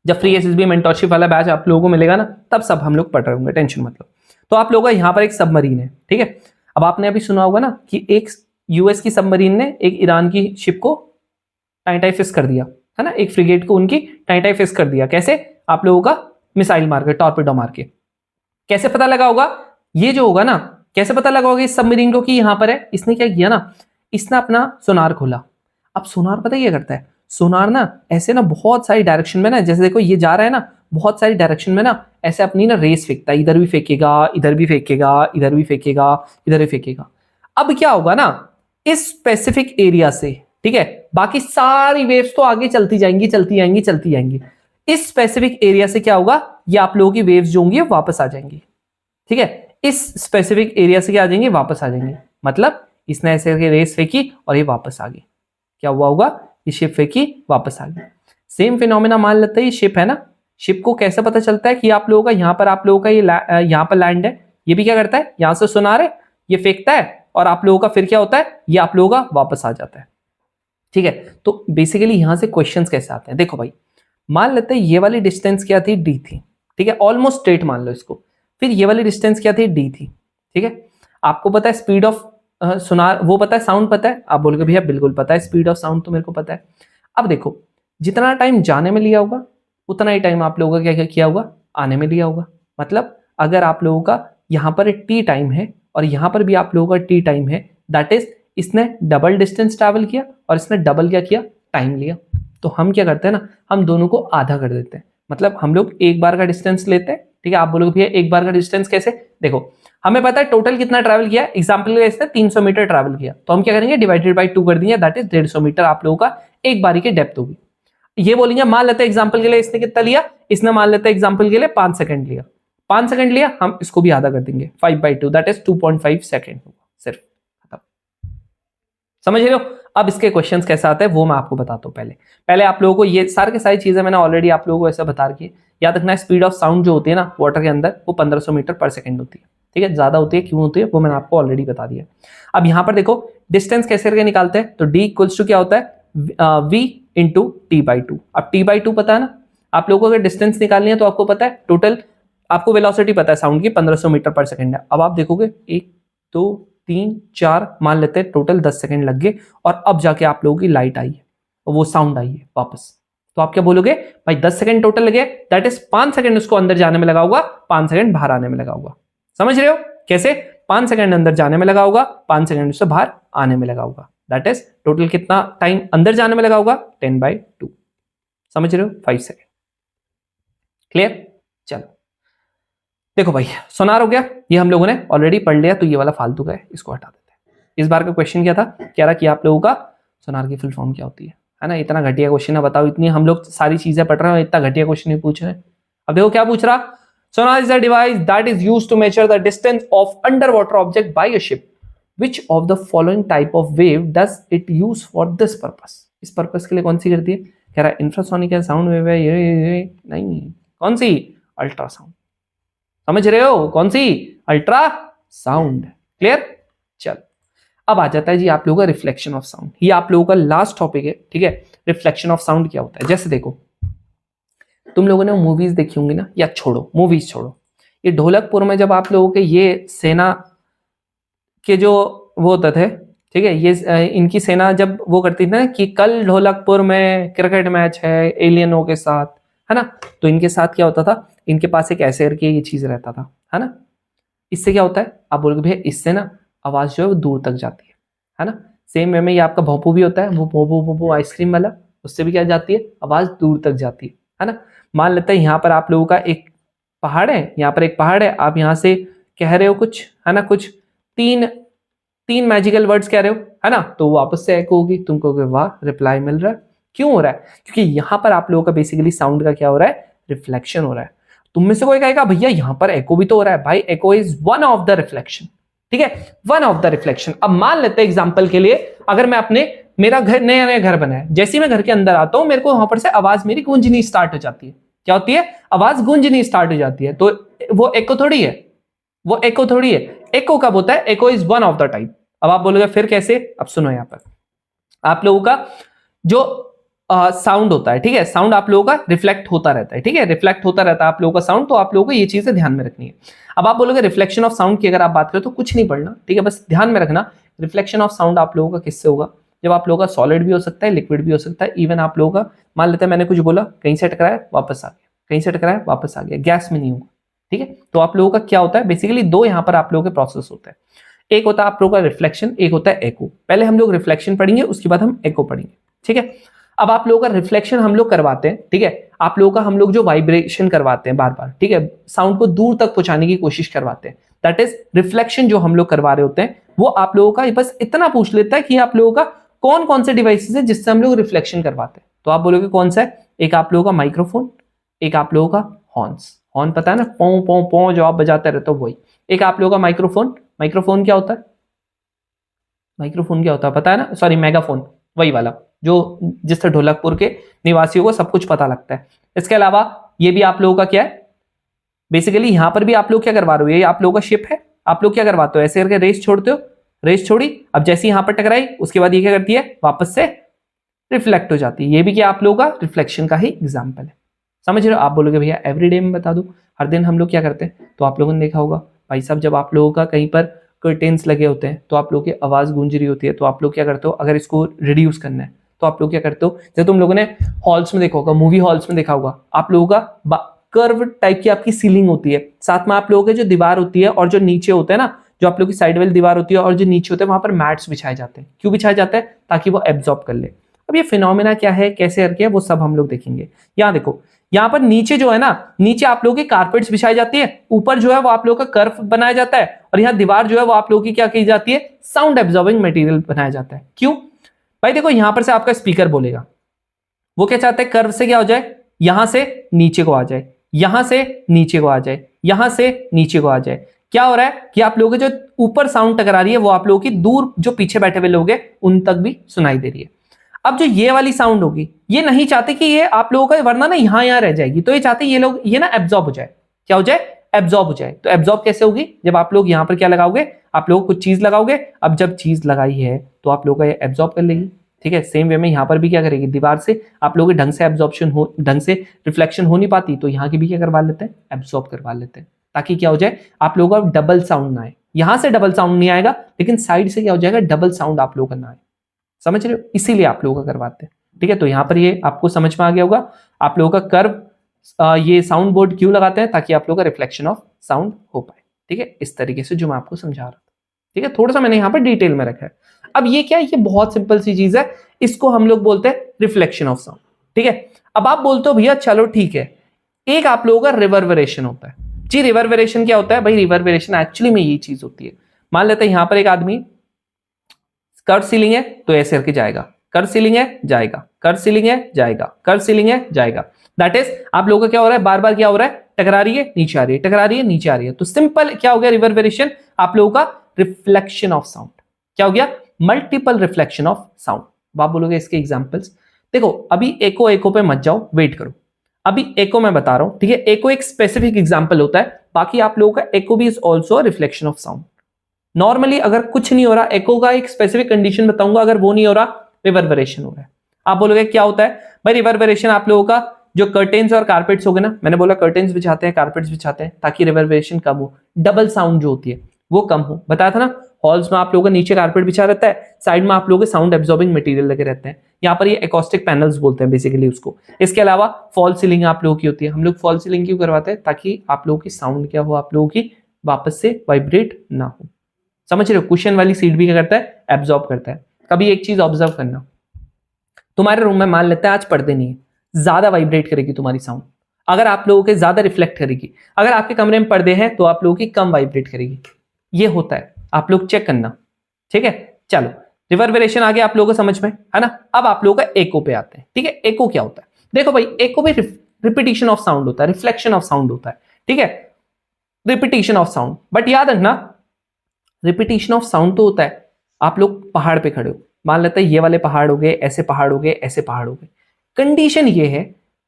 जब फ्री एसएसबी मेंटरशिप वाला बैच आप लोगों को मिलेगा ना, तब सब हम लोग पढ़ रहे होंगे, टेंशन मत लो। तो आप लोगों का यहाँ पर एक सबमरीन है, ठीक है। अब आपने अभी सुना होगा ना कि एक यूएस की सबमरीन ने एक ईरान की शिप को टाई फिस कर दिया, है ना, एक फ्रिगेट को उनकी टाई फिस कर दिया। कैसे, आप लोगों का मिसाइल मार के, टॉर्पेडो मार के। कैसे पता लगा होगा, ये जो होगा ना, कैसे पता लगा होगा इस सबमरीन को कि यहां पर है। इसने क्या किया ना, इसने अपना सोनार खोला। अब सोनार पता क्या करता है, सोनार ना ऐसे ना बहुत सारी डायरेक्शन में ना, जैसे देखो ये जा रहा है ना, बहुत सारी डायरेक्शन में ना ऐसे अपनी ना रेस फेंकता है, इधर भी फेंकेगा, इधर भी फेंकेगा, इधर भी फेंकेगा, इधर भी फेंकेगा। अब क्या होगा ना, इस स्पेसिफिक एरिया से, ठीक है, बाकी सारी वेव्स तो आगे चलती जाएंगी चलती जाएंगी चलती जाएंगी। इस स्पेसिफिक एरिया से क्या होगा, ये आप लोगों की वेव्स जो होंगी वापस आ जाएंगी, ठीक है। इस स्पेसिफिक एरिया से क्या आ जाएंगे, वापस आ जाएंगे। मतलब इसने ऐसे करके रेस फेंकी और ये वापस आ गई। क्या हुआ होगा, ये शिप फेंकी वापस आ गई। सेम फिनोमेना मान लेते हैं, ये शिप है ना, शिप को कैसे पता चलता है कि आप लोगों का यहाँ पर, आप लोगों का ये यहाँ पर लैंड है। ये भी क्या करता है, यहां से सोनार है, ये फेंकता है और आप लोगों का फिर क्या होता है, ये आप लोगों का वापस आ जाता है, ठीक है। तो बेसिकली यहां से क्वेश्चंस कैसे आते हैं, देखो भाई, मान लेते हैं ये वाली डिस्टेंस क्या थी, डी थी, ठीक है, ऑलमोस्ट स्ट्रेट मान लो इसको। फिर ये वाली डिस्टेंस क्या थी, डी थी, ठीक है। आपको पता है स्पीड ऑफ सोनार, वो पता है, साउंड पता है। आप बोलोगे भैया बिल्कुल पता है, स्पीड ऑफ साउंड तो मेरे को पता है। अब देखो, जितना टाइम जाने में लिया होगा उतना ही टाइम आप लोगों का क्या किया होगा, आने में लिया होगा। मतलब अगर आप लोगों का यहाँ पर टी टाइम है और यहाँ पर भी आप लोगों का टी टाइम है, दैट इज इसने डबल डिस्टेंस ट्रैवल किया और इसने डबल क्या किया, टाइम लिया। तो हम क्या करते हैं ना, हम दोनों को आधा कर देते हैं। मतलब हम लोग एक बार का डिस्टेंस लेते हैं, ठीक है। आप बोलोगे भैया एक बार का डिस्टेंस कैसे, देखो हमें पता है टोटल कितना ट्रैवल किया। एग्जांपल के लिए इसने 300 मीटर ट्रैवल किया, तो हम क्या करेंगे, डिवाइडेड बाय 2 कर देंगे, दैट इज 150 मीटर आप लोगों का एक बारी की डेप्थ होगी। ये बोलेंगे, मान लेते हैं एग्जांपल के लिए इसने कितना लिया, इसने मान लेते हैं एग्जांपल के लिए 5 सेकंड लिया, 5 सेकंड लिया, हम इसको भी आधा कर देंगे, 5/2 दैट इज 2.5 सेकंड होगा सिर्फ। समझ रहे हो। अब इसके क्वेश्चंस कैसे आते हैं वो मैं आपको बताता हूं। पहले आप लोगों को ये सारी की सारी चीजें मैंने ऑलरेडी आप लोगों को ऐसा बता रखी है। याद रखना, स्पीड ऑफ साउंड जो होती है ना वाटर के अंदर, वो 1500 मीटर पर सेकंड होती है, ठीक है। ज्यादा होती है, क्यों होती है वो मैंने आपको ऑलरेडी बता दिया। अब यहां पर देखो डिस्टेंस कैसे करके निकालते हैं, तो डी इक्वल्स टू क्या होता है, वी इंटू टी/2। अब टी/2 पता है ना, आप लोगों को अगर डिस्टेंस निकालनी है तो आपको पता है टोटल, आपको वेलोसिटी पता है साउंड की 1500 मीटर पर सेकंड है। अब आप देखोगे 1 2 3 4 मान लेते हैं टोटल 10 सेकंड लग गए, और अब जाके आप लोगों की लाइट आई है और वो साउंड आई है वापस। तो आप क्या बोलोगे भाई, 10 सेकंड टोटल लगे, दैट इज 5 सेकंड उसको अंदर जाने में लगा होगा, 5 सेकंड बाहर आने में लगा होगा। समझ रहे हो कैसे, 5 सेकंड अंदर जाने में लगा होगा, 5 सेकंड उससे बाहर आने में लगा होगा, दैट इज टोटल कितना टाइम अंदर जाने में लगा होगा, 10/2। समझ रहे हो, 5 सेकंड। क्लियर। चलो देखो भाई, सोनार हो गया, ये हम लोगों ने ऑलरेडी पढ़ लिया, तो ये वाला फालतू का है, इसको हटा देते हैं। इस बार का क्वेश्चन क्या था, कह रहा कि आप लोगों का सोनार की फुल फॉर्म क्या होती है ना। इतना घटिया क्वेश्चन है, बताओ, इतनी हम लोग सारी चीजें पढ़ रहे हैं, इतना घटिया क्वेश्चन नहीं पूछ रहे हैं। अब देखो क्या पूछ रहा, sonar is a device that is used to measure the distance of under water object by a ship. Which of the following type of wave does it use for this purpose. इस purpose के लिए कौन सी करती है, कह रहा infrasonic है, sound wave है, ये नहीं, कौन सी, अल्ट्रासाउंड। समझ रहे हो, कौन सी, अल्ट्रा साउंड। क्लियर। चल अब आ जाता है जी आप लोगों का रिफ्लेक्शन ऑफ साउंड। ये आप लोगों का लास्ट टॉपिक है, ठीक है। रिफ्लेक्शन ऑफ साउंड क्या होता है। जैसे देखो, तुम लोगों ने मूवीज देखी होंगी ना, या छोड़ो मूवीज छोड़ो, ये ढोलकपुर में जब आप लोगों के ये सेना के जो वो होते थे, ठीक है, ये इनकी सेना जब वो करती थी ना कि कल ढोलकपुर में क्रिकेट मैच है एलियनों के साथ, है ना, तो इनके साथ क्या होता था, इनके पास एक ऐसे करके ये चीज रहता था, है ना। इससे क्या होता है, आप बोलोगे भैया इससे ना आवाज जो है वो दूर तक जाती है ना। सेम वे में ये आपका भोपू भी होता है, वो भोपू भोपू आइसक्रीम वाला, उससे भी क्या जाती है, आवाज दूर तक जाती है ना। मान लेते हैं यहाँ पर आप लोगों का एक पहाड़ है, यहाँ पर एक पहाड़ है, आप यहाँ से कह रहे हो कुछ, है ना, कुछ तीन मैजिकल वर्ड्स कह रहे हो, है ना, तो वापस से एको होगी, तुम कहोगे वाह रिप्लाई मिल रहा है। क्यों हो रहा है, क्योंकि यहाँ पर आप लोगों का बेसिकली साउंड का क्या हो रहा है, रिफ्लेक्शन हो रहा है। तुम में से कोई कहेगा भैया यहाँ पर एको भी तो हो रहा है, भाई echo is one of the reflection, ठीक है, वन ऑफ द रिफ्लेक्शन। अब मान लेते हैं एग्जांपल के लिए, अगर मैं अपने, मेरा घर नया नया घर बना है, जैसे ही मैं घर के अंदर आता हूं मेरे को वहां पर से आवाज मेरी गूंजनी स्टार्ट हो जाती है। क्या होती है, आवाज गूंजनी स्टार्ट हो जाती है, तो वो एको थोड़ी है, वो एको थोड़ी है। एको कब होता है, echo is one of the type. अब आप बोलोगे फिर कैसे, अब सुनो, यहां पर आप लोगों का जो साउंड होता है, ठीक है, साउंड आप लोगों का रिफ्लेक्ट होता रहता है, ठीक है, रिफ्लेक्ट होता रहता है आप लोगों का साउंड, तो आप लोगों को ये चीजें ध्यान में रखनी है। अब आप बोलोगे रिफ्लेक्शन ऑफ साउंड की अगर आप बात करें तो कुछ नहीं पढ़ना, ठीक है, बस ध्यान में रखना रिफ्लेक्शन ऑफ साउंड आप लोगों का किससे होगा, जब आप लोगों का सॉलिड भी हो सकता है, लिक्विड भी हो सकता है, इवन आप लोगों का, मान लेते हैं मैंने कुछ बोला, कहीं से टकराया वापस आ गया, कहीं से टकराया वापस आ गया, गैस में नहीं होगा, ठीक है। तो आप लोगों का क्या होता है, बेसिकली दो यहाँ पर आप लोगों के प्रोसेस होते हैं, एक होता है आप लोगों का रिफ्लेक्शन, एक होता है एको। पहले हम लोग रिफ्लेक्शन पढ़ेंगे, उसके बाद हम एको पढ़ेंगे, ठीक है। अब आप लोगों का रिफ्लेक्शन हम लोग करवाते हैं, ठीक है, आप लोगों का हम लोग जो वाइब्रेशन करवाते हैं बार बार, ठीक है, साउंड को दूर तक पहुंचाने की कोशिश करवाते हैं, दैट इज रिफ्लेक्शन जो हम लोग करवा रहे होते हैं, वो आप लोगों का बस इतना पूछ लेता है कि आप लोगों का कौन कौन से डिवाइसेस है जिससे हम लोग रिफ्लेक्शन करवाते हैं। तो आप बोलोगे कौन सा है, एक आप लोगों का माइक्रोफोन, एक आप लोगों का हॉर्न्स, हॉर्न पता है ना, पौ पौ पौ जो आप बजाते रहते हो वही, एक आप लोगों का माइक्रोफोन। माइक्रोफोन क्या होता है, माइक्रोफोन क्या होता है पता है ना, सॉरी मेगाफोन, वही वाला जो जिससे ढोलकपुर के निवासियों को सब कुछ पता लगता है। इसके अलावा ये भी आप लोगों का क्या है, बेसिकली यहां पर भी आप लोग क्या करवा रहे हो, ये आप लोगों का शिप है, आप लोग क्या करवाते हो, ऐसे करके रेस छोड़ते हो, रेस छोड़ी, अब जैसे यहां पर टकराई उसके बाद ये क्या करती है, वापस से रिफ्लेक्ट हो जाती है। ये भी क्या आप लोगों का रिफ्लेक्शन का ही एग्जाम्पल है, समझ रहे हो। आप बोलोगे भैया एवरीडे में बता दूं, हर दिन हम लोग क्या करते हैं, तो आप लोगों ने देखा होगा भाई साहब, जब आप लोगों का कहीं पर कर्टेन्स लगे होते हैं तो आप लोगों की आवाज गूंज रही होती है, तो आप लोग क्या करते हो, अगर इसको रिड्यूस करना है तो आप लोग क्या करते हो, जैसे तुम लोगों ने हॉल्स में देखा होगा, मूवी हॉल्स में देखा होगा, आप लोगों का कर्व टाइप की आपकी सीलिंग होती है, साथ में आप लोगों के जो दीवार होती है और जो नीचे होता है ना, जो आप लोगों की साइड वाली दीवार होती है और जो नीचे होते हैं वहां पर मैट्स बिछाए जाते हैं। क्यों बिछाए जाते हैं, ताकि वो एब्जॉर्ब कर ले। अब ये फिनोमेना क्या है, कैसे करके है, वो सब हम लोग देखेंगे। यहाँ देखो, यहाँ पर नीचे जो है ना, नीचे आप लोगों की कारपेट्स बिछाई जाती है, ऊपर जो है वो आप लोगों का कर्व बनाया जाता है, और यहाँ दीवार जो है वो आप लोगों की क्या की जाती है, साउंड एब्जॉर्बिंग मटेरियल बनाया जाता है। क्यों भाई, देखो यहां पर से आपका स्पीकर बोलेगा, वो क्या चाहते हैं, कर्व से क्या हो जाए, यहां से नीचे को आ जाए, यहां से नीचे को आ जाए, यहां से नीचे को आ जाए। क्या हो रहा है कि आप लोगों के जो ऊपर साउंड टकरा रही है वो आप लोगों की दूर जो पीछे बैठे हुए लोग हैं उन तक भी सुनाई दे रही है। अब जो ये वाली साउंड होगी, ये नहीं चाहते कि ये आप लोगों का, वरना ना यहां रह जाएगी, तो ये चाहते ये लोग ये ना एब्जॉर्ब हो जाए। क्या हो जाए, एब्जॉर्ब हो जाए। तो एब्जॉर्ब कैसे होगी, जब आप लोग यहां पर क्या लगाओगे, आप लोग कुछ चीज लगाओगे, अब जब चीज लगाई है तो आप लोगों का ये एब्जॉर्ब कर लेगी, ठीक है। सेम वे में यहां पर भी क्या करेगी, दीवार से आप लोगों के ढंग से एब्जॉर्प्शन हो, ढंग से रिफ्लेक्शन हो नहीं पाती, तो यहां की भी क्या करवा लेते हैं, एब्जॉर्ब करवा लेते हैं, ताकि क्या हो जाए, आप लोगों का डबल साउंड ना आए। यहां से डबल साउंड नहीं आएगा, लेकिन साइड से क्या हो जाएगा, डबल साउंड आप लोगों का ना आए। समझ रहे हो, इसीलिए आप लोगों का करवाते हैं, ठीक है। तो यहां पर ये आपको समझ में आ गया होगा, आप लोगों का कर्व ये साउंड बोर्ड क्यों लगाते हैं, ताकि आप लोगों का रिफ्लेक्शन ऑफ साउंड हो पाए, ठीक है। इस तरीके से जो मैं आपको समझा रहा था, ठीक है, थोड़ा सा मैंने यहाँ पर डिटेल में रखा है। अब ये क्या है, ये बहुत सिंपल सी चीज है, इसको हम लोग बोलते हैं रिफ्लेक्शन ऑफ साउंड, ठीक है। अब आप बोलते हो भैया चलो ठीक है, एक आप लोगों का रिवर्बरेशन होता है जी। रिवर्बरेशन क्या होता है भाई, रिवर्बरेशन एक्चुअली में यही चीज होती है। मान लेते हैं यहां पर एक आदमी, कर्व सीलिंग है तो ऐसे करके जाएगा, कर्व सीलिंग है जाएगा, कर्व सीलिंग है जाएगा, कर्व सीलिंग है जाएगा। दैट इज आप लोगों का क्या हो रहा है, बार बार क्या हो रहा है, टकरा रही है नीचे आ रही है, टकरा रही है नीचे आ रही है। तो सिंपल क्या हो गया, रिवर्बरेशन आप लोगों का रिफ्लेक्शन ऑफ साउंड। क्या हो गया, मल्टीपल रिफ्लेक्शन ऑफ साउंड। आप बोलोगे इसके एग्जांपल्स, देखो अभी एको एको पे मत जाओ, वेट करो, अभी एको मैं बता रहा हूं, ठीक है। एको एक स्पेसिफिक एग्जांपल होता है, बाकी आप लोगों का एको भी is also reflection of sound. Normally अगर कुछ नहीं हो रहा, एको का एक स्पेसिफिक कंडीशन बताऊंगा, अगर वो नहीं हो रहा, रिवर्बरेशन हो रहा है। आप बोलोगे क्या होता है भाई? रिवर्बरेशन आप लोगों का जो कर्टेन्स और कारपेट्स हो गए ना, मैंने बोला कर्टेन्स बिछाते हैं, कारपेट्स बिछाते हैं ताकि रिवर्बरेशन कम हो, डबल साउंड जो होती है वो कम हो। बताया था ना, हॉल्स में आप लोगों का नीचे कारपेट बिछा रहता है, साइड में आप लोगों के साउंड एब्जॉर्बिंग मटेरियल लगे रहते हैं, यहाँ पर ये एकॉस्टिक पैनल्स बोलते हैं बेसिकली उसको। इसके अलावा फॉल सीलिंग आप लोगों की होती है। हम लोग फॉल सीलिंग क्यों करवाते हैं? ताकि आप लोगों की साउंड क्या हो, आप लोगों की वापस से वाइब्रेट ना हो। समझ रहे हो? कुशन वाली सीट भी क्या करता है? एब्जॉर्ब करता है। कभी एक चीज ऑब्जर्व करना, तुम्हारे रूम में मान लेते हैं आज पर्दे नहीं है, ज्यादा वाइब्रेट करेगी तुम्हारी साउंड। अगर आप लोगों के ज्यादा रिफ्लेक्ट करेगी। अगर आपके कमरे में पर्दे हैं तो आप लोगों की कम वाइब्रेट करेगी। ये होता है, आप लोग चेक करना, ठीक है? चलो, रिवर्बरेशन आ गया आप लोगों को समझ में, है ना? अब आप लोगों का एको पे आते हैं, ठीक है? एको क्या होता है? देखो भाई, एको भी रिपीटिशन ऑफ साउंड होता है, रिफ्लेक्शन ऑफ साउंड होता है, ठीक है? रिपीटिशन ऑफ साउंड, बट याद रखना, रिपीटिशन ऑफ साउंड तो होता है। आप लोग पहाड़ पे खड़े हो, मान लेते हैं ये वाले पहाड़ हो गए, ऐसे पहाड़ हो गए, ऐसे पहाड़ हो गए। कंडीशन ये है,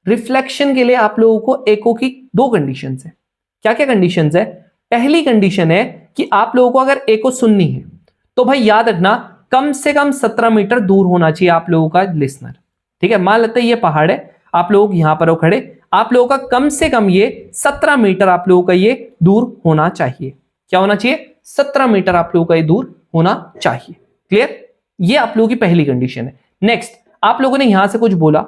रिफ्लेक्शन के लिए आप लोगों को एको की दो कंडीशंस है। क्या क्या कंडीशंस है? पहली कंडीशन है कि आप लोगों को अगर एको सुननी है तो भाई याद रखना, कम से कम 17 मीटर दूर होना चाहिए आप लोगों का लिसनर, ठीक है? मान लेते हैं ये पहाड़ है, आप लोग यहां पर हो खड़े, आप लोगों का कम से कम ये 17 मीटर आप लोगों का ये दूर होना चाहिए। क्या होना चाहिए? 17 मीटर आप लोगों का ये दूर होना चाहिए। क्लियर? ये आप लोगों की पहली कंडीशन है। नेक्स्ट, आप लोगों ने यहां से कुछ बोला,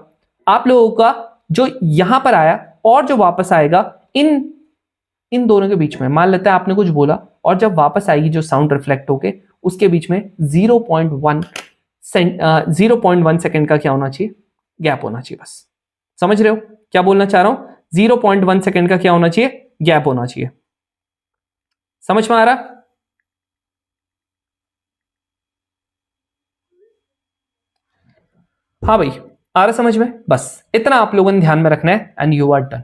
आप लोगों का जो यहां पर आया और जो वापस आएगा, इन दोनों के बीच में मान लेते हैं आपने कुछ बोला, और जब वापस आएगी जो साउंड रिफ्लेक्ट होके, उसके बीच में 0.1 सेकेंड का क्या होना चाहिए? गैप होना चाहिए। बस समझ रहे हो क्या बोलना चाह रहा हूं? 0.1 सेकेंड का क्या होना चाहिए? गैप होना चाहिए। समझ में आ रहा? हाँ भाई, आ रहा समझ में? बस इतना आप लोगों ने ध्यान में रखना है एंड यू आर डन,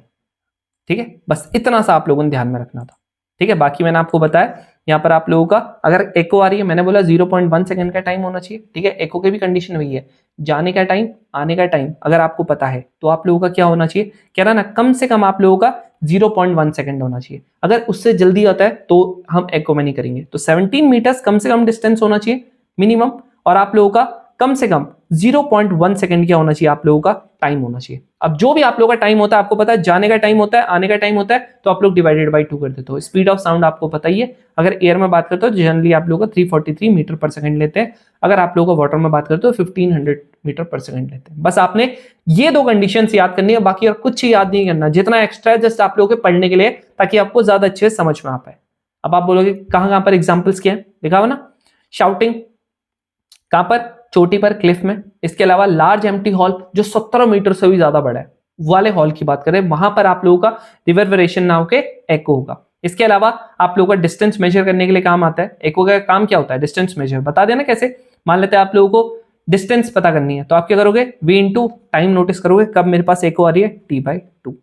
ठीक है? बस इतना सा आप लोगों ने ध्यान में रखना था, ठीक है? बाकी मैंने आपको बताया, यहाँ पर आप लोगों का अगर एको आ रही है, मैंने बोला 0.1 सेकंड का टाइम होना चाहिए, ठीक है? एको की भी कंडीशन वही है, जाने का टाइम, आने का टाइम अगर आपको पता है तो आप लोगों का क्या होना चाहिए? कह रहा ना, कम से कम आप लोगों का 0.1 सेकंड होना चाहिए। अगर उससे जल्दी आता है तो हम एको में नहीं करेंगे। तो 17 मीटर्स कम से कम डिस्टेंस होना चाहिए मिनिमम, और आप लोगों का कम से कम 0.1 सेकंड क्या होना चाहिए? आप लोगों का टाइम होना चाहिए। अब जो भी आप लोगों का टाइम होता है, आपको पता है जाने का टाइम होता है, आने का टाइम होता है, तो आप लोग डिवाइडेड बाई 2 कर देते हो। स्पीड ऑफ साउंड आपको पता ही है, अगर एयर में बात करते हो जनरली आप लोगों का 343 मीटर पर सेकंड लेते हैं, अगर आप लोगों का वाटर में बात करते हो 1500 मीटर पर सेकंड लेते हैं। बस आपने ये दो कंडीशंस याद करनी है, बाकी और कुछ याद नहीं करना, जितना एक्स्ट्रा है जस्ट आप लोगों के पढ़ने के लिए, ताकि आपको ज्यादा अच्छे से समझ में आ पाए। अब आप बोलोगे कहां पर एग्जाम्पल्स क्या है? देखा हो ना, शाउटिंग कहां पर? चोटी पर, क्लिफ में। इसके अलावा लार्ज एम्प्टी हॉल जो 17 मीटर से भी ज्यादा बड़ा है, वाले हॉल की बात करें, वहां पर आप लोगों का रिवर्बरेशन ना होके एको होगा। इसके अलावा आप लोगों का डिस्टेंस मेजर करने के लिए काम आता है। एको का काम क्या होता है? Distance measure. बता देना कैसे? मान लेते हैं आप लोगों को डिस्टेंस पता करनी है, तो आप क्या करोगे? v इंटू टाइम नोटिस करोगे, कब मेरे पास एको आ रही है? t/2।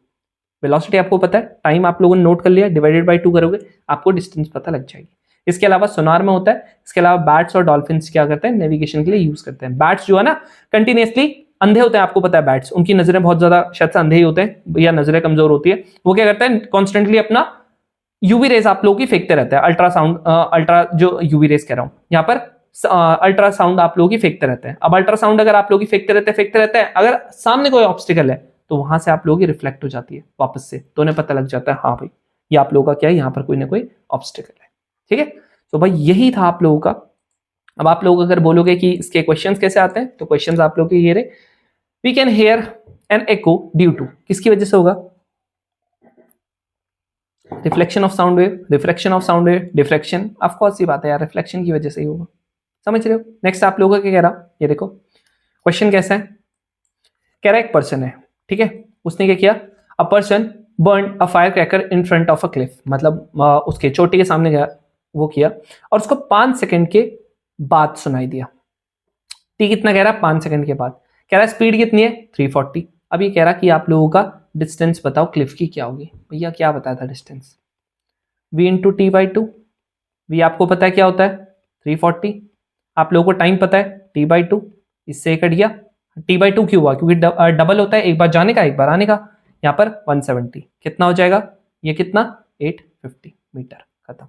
वेलोसिटी आपको पता है, टाइम आप लोगों ने नोट कर लिया, डिवाइडेड बाई 2 करोगे, आपको डिस्टेंस पता लग जाएगी। इसके अलावा सोनार में होता है। इसके अलावा बैट्स और डॉल्फिन्स क्या करते हैं? नेविगेशन के लिए यूज करते हैं। बैट्स जो है ना, कंटिन्यूसली अंधे होते हैं, आपको पता है बैट्स, उनकी नजरें बहुत ज्यादा शायद से अंधे ही होते हैं या नजरें कमजोर होती है। वो क्या करते हैं? कॉन्स्टेंटली अपना यूवी रेज आप लोगों की फेंकते रहते हैं। अल्ट्रासाउंड, अल्ट्रा जो यूवी रेज कह रहा हूं यहाँ पर, अल्ट्रासाउंड आप लोगों की फेंकते रहते हैं। अब अल्ट्रासाउंड अगर आप लोग की फेंकते रहते हैं, अगर सामने कोई ऑब्स्टिकल है तो वहां से आप लोगों की रिफ्लेक्ट हो जाती है वापस से, तो उन्हें पता लग जाता है हाँ भाई ये आप लोगों का क्या है, यहाँ पर कोई ना कोई ऑब्स्टिकल है, ठीक है? तो भाई यही था आप लोगों का। अब आप लोग अगर बोलोगे कि इसके क्वेश्चंस कैसे आते हैं, तो क्वेश्चंस आप लोग के ये रहे, we can hear an echo due to, किसकी वजह से होगा? Reflection of sound wave, refraction of sound wave, diffraction, of course सी बात है यार, रिफ्लेक्शन की वजह से ही होगा। समझ रहे हो? नेक्स्ट आप लोगों का क्या कह रहा, ये देखो क्वेश्चन कैसा है, कह रहा है एक पर्सन है, ठीक है? उसने क्या किया? A person burn a fire cracker in front of a cliff, मतलब उसके चोटी के सामने गया, वो किया, और उसको 5 सेकंड के बाद सुनाई दिया। टी कितना कह रहा है? 5 सेकंड के बाद। कह रहा है स्पीड कितनी है? 340। अब ये कह रहा कि आप लोगों का डिस्टेंस बताओ क्लिफ की क्या होगी। भैया क्या बताया था distance? v into T by 2। V आपको पता है क्या होता है? 340। आप लोगों को टाइम पता है t/2, इससे एक कट गया। t/2 क्यों हुआ? क्योंकि डबल होता है, एक बार जाने का एक बार आने का। यहाँ पर 170 कितना हो जाएगा? ये कितना? 850 मीटर। खत्म।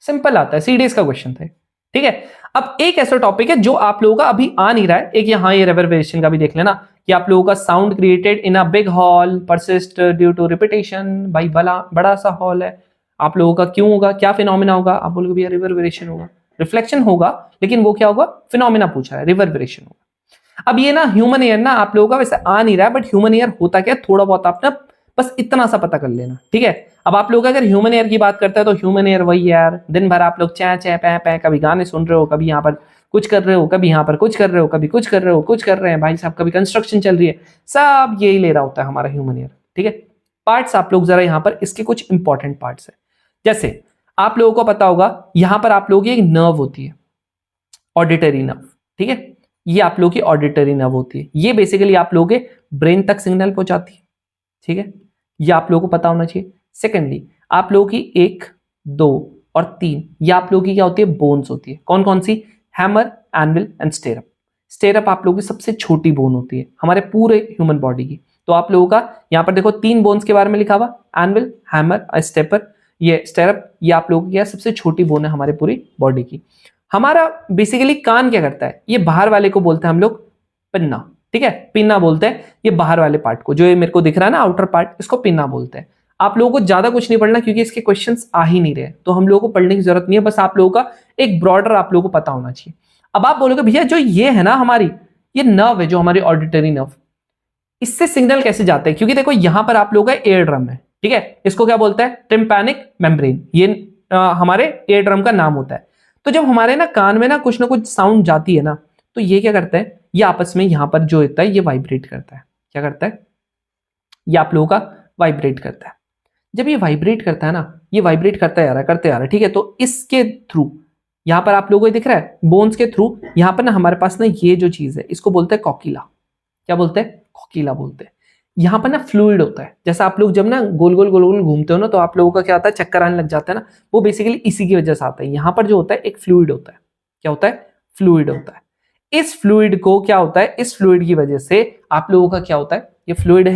सिंपल आता है, सीडीएस का क्वेश्चन था, ठीक है? अब एक ऐसा टॉपिक है जो आप लोगों का अभी आ नहीं रहा है, एक यहाँ ये रिवर्बरेशन का भी देख लेना कि आप लोगों का sound created in a big hall persist due to repetition. भाई बड़ा सा हॉल है, आप लोगों का क्यों होगा, क्या फिनोमिना होगा? आप बोलोगे भैया रिवर्बरेशन होगा, रिफ्लेक्शन होगा, लेकिन वो क्या होगा? फिनोमिना पूछा है, रिवर्बरेशन होगा। अब ये ना ह्यूमन एयर ना आप लोगों का वैसे आ नहीं रहा है, बट ह्यूमन एयर होता क्या, थोड़ा बहुत आपने बस इतना सा पता कर लेना, ठीक है। अब आप लोग अगर ह्यूमन एयर की बात करते हैं तो ह्यूमन एयर वही है यार, दिन भर आप लोग चै चै पै पै, कभी गाने सुन रहे हो, कभी यहाँ पर कुछ कर रहे हो, कभी यहाँ पर कुछ कर रहे हो, कभी कुछ कर रहे हो, कुछ कर रहे हैं भाई साहब, कभी कंस्ट्रक्शन चल रही है, सब यही ले रहा होता है हमारा ह्यूमन एयर, ठीक है। पार्ट्स आप लोग जरा यहाँ पर इसके कुछ इंपॉर्टेंट पार्ट्स है, जैसे आप लोगों को पता होगा यहाँ पर आप लोगों की एक नर्व होती है, ऑडिटरी नर्व, ठीक है। ये आप लोगों की ऑडिटरी नर्व होती है, ये बेसिकली आप लोगों के ब्रेन तक सिग्नल पहुंचाती है, ठीक है। ये आप लोगों को पता होना चाहिए। सेकेंडली आप लोगों की 1, 2 और 3 ये आप लोगों की क्या होती है? बोन्स होती है। कौन कौन सी? Hammer, anvil and stirrup. Stirrup आप लोगों की सबसे छोटी बोन होती है हमारे पूरे ह्यूमन बॉडी की। तो आप लोगों का यहाँ पर देखो 3 बोन्स के बारे में लिखा हुआ, एनविल, हैमर, स्टेपर, ये स्टेरअप, ये आप लोगों की सबसे छोटी बोन है हमारे पूरी बॉडी की। हमारा बेसिकली कान क्या करता है? ये बाहर वाले को बोलते हैं हम लोग पिन्ना, ठीक है, पिन्ना बोलते हैं ये बाहर वाले पार्ट को, जो ये मेरे को दिख रहा है ना आउटर पार्ट, इसको पिन्ना बोलते हैं। आप लोगों को ज्यादा कुछ नहीं पढ़ना क्योंकि इसके क्वेश्चंस आ ही नहीं रहे, तो हम लोगों को पढ़ने की जरूरत नहीं है, बस आप लोगों का एक ब्रॉडर आप लोगों को पता होना चाहिए। अब आप बोलोगे भैया जो ये है ना हमारी, ये नर्व है जो हमारी ऑडिटरी नर्व, इससे सिग्नल कैसे जाते हैं? क्योंकि देखो यहां पर आप लोगों का एयर ड्रम है, ठीक है, इसको क्या बोलते हैं? टिम्पैनिक मेम्ब्रेन, ये हमारे एयर ड्रम का नाम होता है। तो जब हमारे ना कान में ना कुछ साउंड जाती है ना, तो ये क्या करता है? ये आपस में यहां पर जो होता है ये वाइब्रेट करता है। क्या करता है? ये आप लोगों का वाइब्रेट करता है। जब ये वाइब्रेट करता है ना, ये वाइब्रेट करता जा रहा है, करते जा रहा है, ठीक है। तो इसके थ्रू यहां पर आप लोगों को दिख रहा है बोन्स के थ्रू, यहां पर ना हमारे पास ना ये जो चीज है इसको बोलते हैं कॉकिला। क्या बोलते हैं? कॉकिला बोलते हैं। यहां पर ना फ्लूइड होता है, जैसा आप लोग जब ना गोल गोल गोल गोल घूमते हो ना, तो आप लोगों का क्या होता है? चक्कर आने लग जाता है ना, वो बेसिकली इसी की वजह से आता है। यहां पर जो होता है एक फ्लूइड होता है। क्या होता है? फ्लूइड होता है। इस फ्लूइड को क्या होता है? इस फ्लूइड की वजह से आप लोगों का क्या होता है? ये फ्लूइड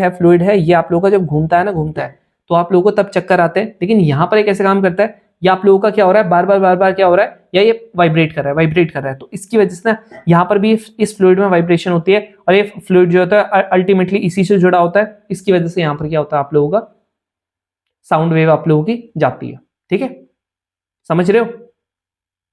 है, ये आप लोगों का जब घूमता है ना, घूमता है तो आप लोगों को तब चक्कर आते हैं। लेकिन यहां पर एक ऐसे काम करता है, ये आप लोगों का क्या हो रहा है? बार बार क्या हो रहा है? या ये वाइब्रेट कर रहा है, तो इसकी वजह से ना यहाँ पर भी इस फ्लूइड में वाइब्रेशन होती है, और ये फ्लूइड जो होता है अल्टीमेटली इसी से जुड़ा होता है। इसकी वजह से यहाँ पर क्या होता है? आप लोगों का साउंड वेव आप लोगों की जाती है, ठीक है, समझ रहे हो?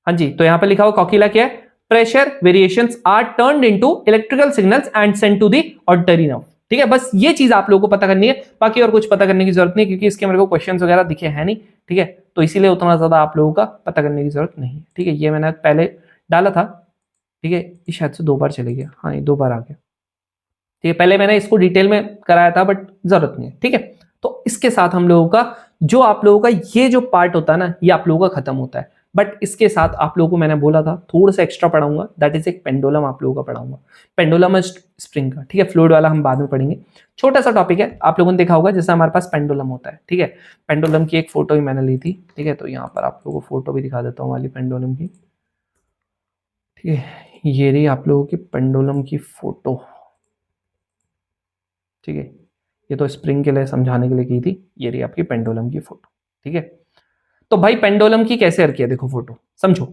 हाँ जी। तो यहाँ पर लिखा हुआ कॉकिला क्या है? Pressure variations are turned into electrical signals and sent to the auditory nerve, ठीक है। बस ये चीज आप लोगों को पता करनी है, बाकी और कुछ पता करने की जरूरत नहीं, क्योंकि इसके मेरे को क्वेश्चंस वगैरह दिखे हैं नहीं, ठीक है। तो इसीलिए उतना ज्यादा आप लोगों का पता करने की जरूरत नहीं है, ठीक है। ये मैंने पहले डाला था, ठीक है, ये शायद से 2 बार चले गया, हाँ ये 2 बार आ गया, ठीक है। पहले मैंने इसको डिटेल में कराया था, बट जरूरत नहीं है, ठीक है। तो इसके साथ हम लोगों का जो आप लोगों का ये जो पार्ट होता है ना, ये आप लोगों का खत्म होता है। बट इसके साथ आप लोगों को मैंने बोला था थोड़ा सा एक्स्ट्रा पढ़ाऊंगा, दैट इज एक पेंडुलम आप लोगों का पढ़ाऊंगा। पेंडुलम स्प्रिंग का, ठीक है। फ्लूइड वाला हम बाद में पढ़ेंगे, छोटा सा टॉपिक है। आप लोगों ने देखा होगा जैसे हमारे पास पेंडुलम होता है, ठीक है। पेंडुलम की एक फोटो ही मैंने ली थी, ठीक है। तो यहाँ पर आप लोगों को फोटो भी दिखा देता हूँ वाली पेंडुलम की, ठीक है। ये रही आप लोगों की पेंडुलम की फोटो, ठीक है। ये तो स्प्रिंग के लिए समझाने के लिए की थी, ये रही आपकी पेंडुलम की फोटो, ठीक है। तो भाई पेंडुलम की कैसे रखी है, देखो फोटो समझो।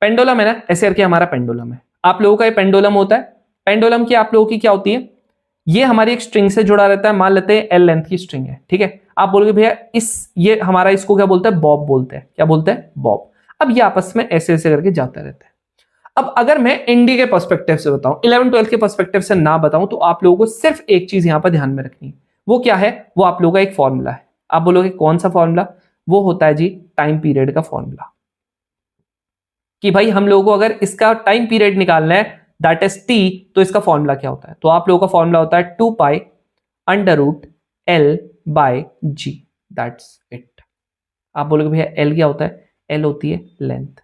पेंडुलम है ना, ऐसे करके हमारा पेंडुलम है, आप लोगों का ये पेंडुलम होता है। पेंडुलम की आप लोगों की क्या होती है? ये हमारी एक स्ट्रिंग से जुड़ा रहता है, मान लेते हैं एल लेंथ की स्ट्रिंग है, ठीक है। आप बोलोगे भैया ये हमारा इसको क्या बोलते हैं? बॉब बोलते हैं। क्या बोलते हैं? बॉब। अब ये आपस में ऐसे ऐसे करके जाता रहता है। अब अगर मैं इंडी के पर्सपेक्टिव से बताऊं, 11 12 के पर्सपेक्टिव से ना बताऊं, तो आप लोगों को सिर्फ एक चीज यहां पर ध्यान में रखनी है। वो क्या है? वो आप लोगों का एक फॉर्मूला है। आप बोलोगे कौन सा फॉर्मूला? वो होता है जी टाइम पीरियड का फॉर्मूला, कि भाई हम लोगों को अगर इसका टाइम पीरियड निकालना है, दैट इज टी, तो इसका फॉर्मूला क्या होता है? तो आप लोगों का फॉर्मूला होता है 2 pi under root L by G, that's it. आप बोलोगे भैया एल क्या होता है? एल होती है लेंथ।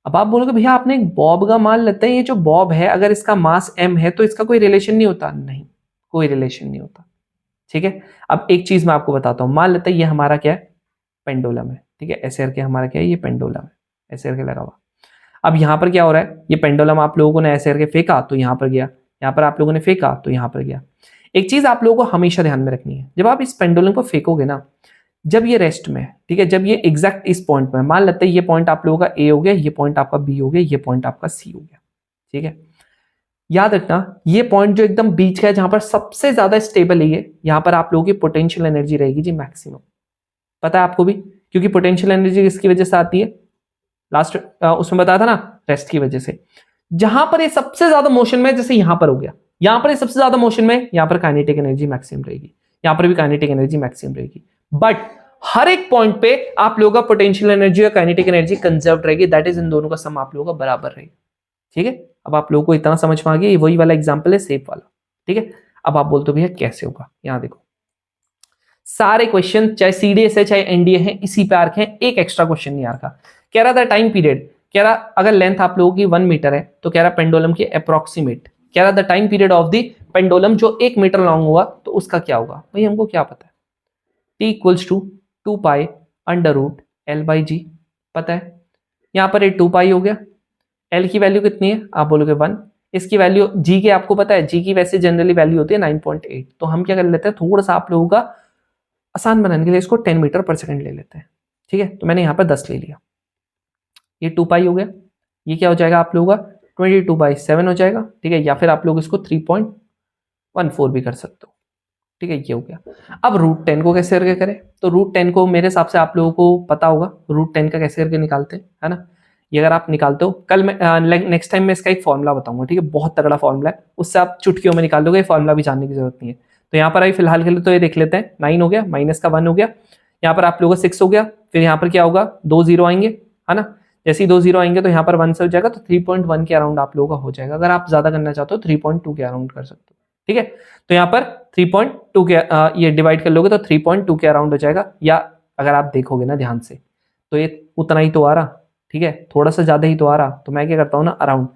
अब आप बोलोगे भैया आपने एक बॉब का मान लेते हैं, ये जो बॉब है अगर इसका मास m है तो इसका कोई रिलेशन नहीं होता? नहीं, कोई रिलेशन नहीं होता, ठीक है। अब एक चीज मैं आपको बताता हूं, मान लेते हैं ये हमारा क्या है? पेंडुलम है, ठीक है। ऐसे करके हमारा क्या है? ये पेंडुलम है, ऐसे करके लगा हुआ। अब यहां पर क्या हो रहा है? ये पेंडुलम आप लोगों ने ऐसे करके फेंका तो यहां पर गया, यहां पर आप लोगों ने फेंका तो यहां पर गया। एक चीज आप लोगों को हमेशा ध्यान में रखनी है, जब आप इस पेंडुलम को फेंकोगे ना, जब ये रेस्ट में है, ठीक है, जब ये एग्जैक्ट इस पॉइंट में, मान लेते हैं ये पॉइंट आप लोगों का ए हो गया, ये पॉइंट आपका बी हो गया, ये पॉइंट आपका सी हो गया, ठीक है। याद रखना ये पॉइंट जो एकदम बीच का है, जहां पर सबसे ज्यादा स्टेबल है ये, यहां पर आप लोगों की पोटेंशियल एनर्जी रहेगी जी मैक्सिमम। पता है आपको भी, क्योंकि पोटेंशियल एनर्जी किसकी वजह से आती है, लास्ट उसमें बताया था ना, रेस्ट की वजह से। जहां पर ये सबसे ज्यादा मोशन में, जैसे यहां पर हो गया, यहां पर ये सबसे ज्यादा मोशन में, यहां पर काइनेटिक एनर्जी मैक्सिमम रहेगी, यहां पर भी काइनेटिक एनर्जी मैक्सिमम रहेगी। बट हर एक पॉइंट पे आप लोगों का पोटेंशियल एनर्जी और काइनेटिक एनर्जी कंजर्व रहेगी, दैट इज इन दोनों का सम आप लोगों का बराबर रहेगा, ठीक है। अब आप लोगों को इतना समझ में आ गया, ये वही वाला एग्जांपल है सेफ वाला, ठीक है। अब आप बोलते हो भैया कैसे होगा, यहां देखो सारे क्वेश्चन चाहे सीडीएस है चाहे एनडीए है इसी पे आर्क है, एक एक्स्ट्रा क्वेश्चन नहीं आर्का। कह रहा था टाइम पीरियड, कह रहा अगर लेंथ आप लोगों की 1 मीटर है तो कह रहा पेंडुलम की अप्रोक्सीमेट, कह रहा the time period of the pendulum जो 1 मीटर लॉन्ग हुआ तो उसका क्या होगा, भाई हमको क्या पता है, T equals to 2 pi under root L by g, पता है। यहां पर ये 2 पाई हो गया, एल की वैल्यू कितनी है आप बोलोगे 1, इसकी वैल्यू जी के आपको पता है, जी की वैसे जनरली वैल्यू होती है 9.8, तो हम क्या कर लेते हैं थोड़ा सा आप लोगों का आसान बनाने के लिए इसको 10 मीटर पर सेकंड ले लेते हैं, ठीक है। तो मैंने यहां पर 10 ले लिया, ये 2 पाई हो गया, ये क्या हो जाएगा आप लोगों का 22/7 हो जाएगा, ठीक है। या फिर आप लोग इसको 3.14 भी कर सकते हो, ठीक है, ये हो गया। अब रूट 10 को कैसे करके करें, तो रूट 10 को मेरे हिसाब से आप लोगों को पता होगा रूट 10 का कैसे करके निकालते हैं, है ना। ये अगर आप निकालते हो, कल मैं नेक्स्ट टाइम मैं इसका एक फॉर्मूला बताऊंगा, ठीक है, बहुत तगड़ा फॉर्मूला है, उससे आप चुटकियों में निकाल दोगे, फॉर्मूला भी जानने की जरूरत नहीं है। तो यहाँ पर अभी फिलहाल के लिए तो ये देख लेते हैं, 9 हो गया, माइनस का 1 हो गया, यहाँ पर आप लोगों का 6 हो गया, फिर यहाँ पर क्या होगा 2 जीरो आएंगे, है ना। जैसे ही 2 जीरो आएंगे तो यहाँ पर 1 से हो जाएगा, तो 3.1 के अराउंड आप लोगों का हो जाएगा। अगर आप ज्यादा करना चाहते हो 3.2 के अराउंड कर सकते हो, ठीक है। तो यहाँ पर 3.2 के ये डिवाइड कर लोगे तो 3.2 के अराउंड हो जाएगा, या अगर आप देखोगे ना ध्यान से तो ये उतना ही तो आ रहा, ठीक है, थोड़ा सा ज्यादा ही तो आ रहा, तो मैं क्या करता हूँ ना अराउंड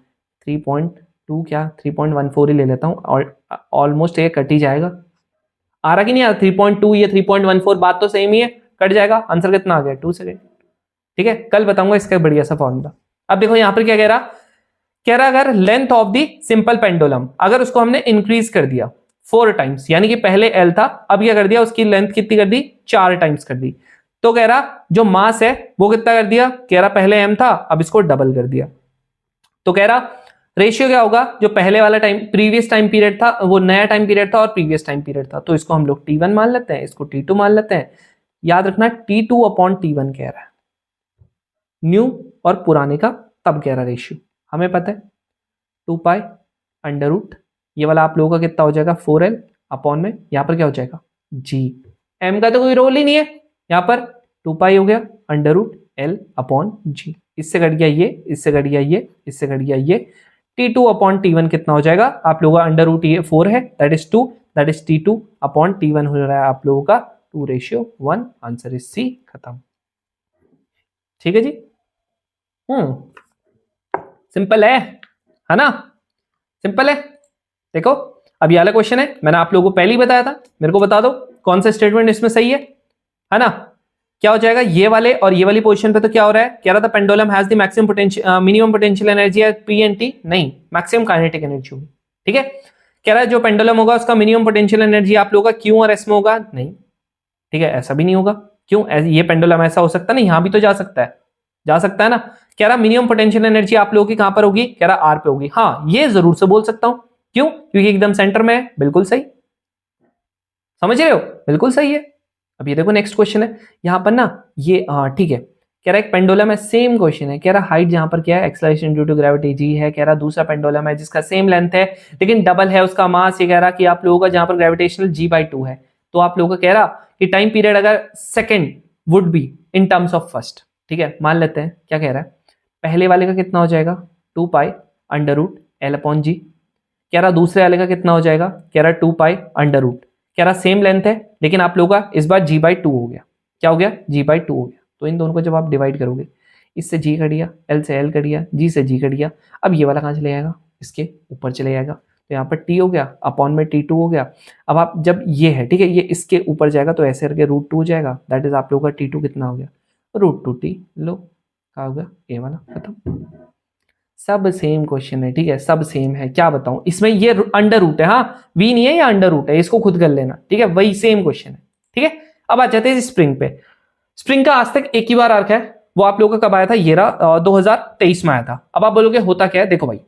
3.2 क्या 3.14 ही ले लेता हूँ, और ऑलमोस्ट ये कट ही जाएगा। आ रहा कि नहीं आ रहा 3.2 या 3.14, बात तो सेम ही है, कट जाएगा, आंसर कितना आ गया 2 सेकेंड, ठीक है। कल बताऊंगा इसका बढ़िया सा फॉर्मूला। अब देखो यहां पर क्या कह रहा अगर length of the simple pendulum अगर उसको हमने इंक्रीज कर दिया 4 टाइम्स, यानी कि पहले एल था, अब क्या कर दिया उसकी लेंथ कितनी कर दी 4 टाइम्स कर दी, तो कह रहा जो मास है वो कितना कर दिया, कह रहा पहले एम था अब इसको डबल कर दिया, तो कह रहा रेशियो क्या होगा, जो पहले वाला टाइम प्रीवियस टाइम पीरियड था वो नया टाइम पीरियड था और प्रीवियस टाइम पीरियड था, तो इसको हम लोग T1 मान लेते हैं, इसको T2 मान लेते हैं। याद रखना T2/T1 कह रहा है, न्यू और पुराने का तब कह रहा रेशियो, हमें पता है 2 पाई अंडर रूट, ये वाला आप लोगों का कितना हो जाएगा 4L अपॉन में, यहां पर क्या हो जाएगा G, M का तो कोई रोल ही नहीं है, यहां पर 2 पाई हो गया under root L upon G, इससे कट गया ये, इससे कट गया ये, इससे कट गया ये, T2/T1 कितना हो जाएगा आप लोगों का अंडर रूट ये 4 है, that is 2, that is T2/T1 हो रहा है आप लोगों का 2:1, आंसर इज C, खत्म, ठीक है जी। सिंपल है ना, सिंपल है। देखो अब ये वाला क्वेश्चन है, मैंने आप लोगों को पहले ही बताया था, मेरे को बता दो कौन सा स्टेटमेंट इसमें सही है ना। क्या हो जाएगा ये वाले और ये वाली पोजीशन पे, तो क्या हो रहा है, कह रहा था pendulum has the maximum potential minimum potential energy at P and T, नहीं मैक्सिमम काइनेटिक एनर्जी होगी, ठीक है। कह रहा है जो पेंडुलम होगा उसका मिनिमम पोटेंशियल एनर्जी आप लोगों का Q और S में होगा, नहीं, ठीक है, ऐसा भी नहीं होगा, क्यों, ये पेंडुलम ऐसा हो सकता है ना, यहां भी तो जा सकता है ना। कह रहा मिनिमम पोटेंशियल एनर्जी आप लोगों की कहां पर होगी, कह रहा R पे होगी, हाँ ये जरूर से बोल सकता हूं, क्यों, क्योंकि एकदम सेंटर में है, बिल्कुल सही, समझ रहे हो, बिल्कुल सही है। अब ये देखो नेक्स्ट क्वेश्चन है यहां पर ना, ये हाँ ठीक है, कह रहा एक पेंडुलम है, सेम क्वेश्चन है, कह रहा हाइट जहां पर क्या है acceleration due to gravity G है, कह रहा दूसरा पेंडुलम है जिसका सेम लेंथ है लेकिन डबल है उसका मास, ये कह रहा कि आप लोगों का जहां पर ग्रेविटेशनल G/2 है, तो आप लोगों का कह रहा कि टाइम पीरियड अगर second would be in terms of first, ठीक है, मान लेते हैं क्या कह रहा है, पहले वाले का कितना हो जाएगा 2 pi under root L upon G, कह रहा दूसरे वाले का कितना हो जाएगा, कह रहा 2 पाई अंडर रूट, कह रहा सेम लेंथ है लेकिन आप लोगों का इस बार G/2 हो गया, क्या हो गया G/2 हो गया, तो इन दोनों को जब आप डिवाइड करोगे, इससे G कट गया, L से L कट गया, G से G कट गया, अब ये वाला कहाँ चले जाएगा, इसके ऊपर चले जाएगा, तो यहाँ पर T हो गया अपॉन में T2 हो गया। अब आप जब ये है ठीक है, ये इसके ऊपर जाएगा तो ऐसे करके √2 हो जाएगा, दैट इज आप लोगों का T2 कितना हो गया √2T, लो क्या होगा ये वाला, खत्म। सब सेम क्वेश्चन है, ठीक है, सब सेम है, क्या बताऊं इसमें ये अंडर रूट है, हाँ V नहीं है, ये अंडर रूट है, इसको खुद कर लेना, ठीक है, वही सेम क्वेश्चन है, ठीक है। अब आ जाते हैं स्प्रिंग पे। स्प्रिंग का आज तक एक ही बार आर्क है, वो आप लोगों का कब आया था, ये रहा 2023 में आया था। अब आप बोलोगे होता क्या है, देखो भाई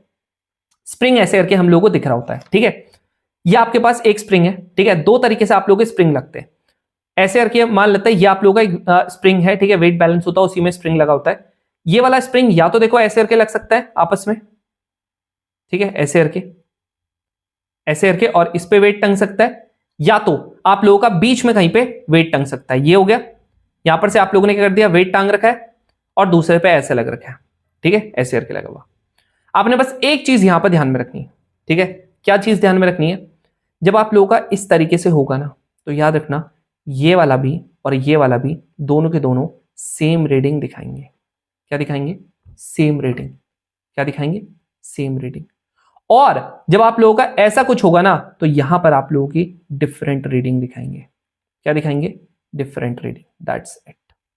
स्प्रिंग ऐसे करके हम लोगों को दिख रहा होता है, ठीक है। ये आपके पास एक स्प्रिंग है, ठीक है, दो तरीके से आप लोगों के स्प्रिंग लगते हैं। ऐसे करके मान लेते हैं ये आप लोगों का एक स्प्रिंग है, ठीक है, वेट बैलेंस होता है उसी में स्प्रिंग लगा होता है। ये वाला स्प्रिंग या तो देखो ऐसे करके लग सकता है आपस में, ठीक है, ऐसे करके, ऐसे करके, और इस पे वेट टंग सकता है, या तो आप लोगों का बीच में कहीं पे वेट टंग सकता है। ये हो गया, यहां पर से आप लोगों ने क्या कर दिया, वेट टांग रखा है और दूसरे पे ऐसे लग रखा है, ठीक है, ऐसे करके लगा हुआ। आपने बस एक चीज यहां पर ध्यान में रखनी है, ठीक है, क्या चीज ध्यान में रखनी है, जब आप लोगों का इस तरीके से होगा ना, तो याद रखना ये वाला भी और ये वाला भी दोनों के दोनों सेम रीडिंग दिखाएंगे। क्या दिखाएंगे, सेम रीडिंग। क्या दिखाएंगे, सेम रीडिंग। और जब आप लोगों का ऐसा कुछ होगा ना, तो यहां पर आप लोगों की डिफरेंट रीडिंग दिखाएंगे। क्या दिखाएंगे, डिफरेंट रीडिंग। दैट्स इट,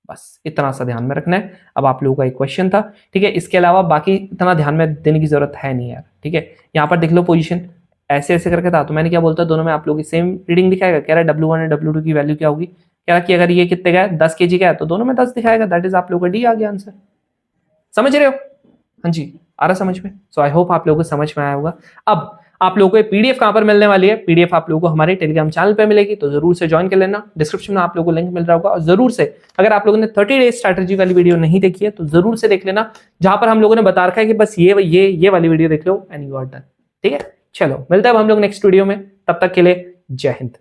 बस इतना सा ध्यान में रखना है। अब आप लोगों का एक क्वेश्चन था, ठीक है, इसके अलावा बाकी इतना ध्यान में देने की जरूरत है नहीं यार, ठीक है। यहां पर देख लो पोजीशन ऐसे ऐसे करके था, तो मैंने क्या बोलता, दोनों में आप लोगों की सेम रीडिंग दिखाएगा। कह रहा है W1 और W2 की वैल्यू क्या होगी, कह रहा कि अगर ये कितने का है, 10 kg का है, तो दोनों में 10 दिखाएगा। दैट इज आप लोगों का डी आ गया आंसर। समझ रहे हो, हाँ जी, आ रहा समझ में। सो आई होप आप लोगों को समझ में आया होगा। अब आप लोगों को ये पीडीएफ कहां पर मिलने वाली है, पीडीएफ आप लोगों को हमारे टेलीग्राम चैनल पे मिलेगी, तो जरूर से ज्वाइन कर लेना। डिस्क्रिप्शन में आप लोगों को लिंक मिल रहा होगा। और जरूर से अगर आप लोगों ने 30 डेज स्ट्रैटेजी वाली वीडियो नहीं देखी है, तो जरूर से देख लेना, जहां पर हम लोगों ने बता रखा है कि बस ये वाली वीडियो देख लो एंड यू आर डन। ठीक है, चलो मिलता है हम लोग नेक्स्ट वीडियो में, तब तक के लिए जय हिंद।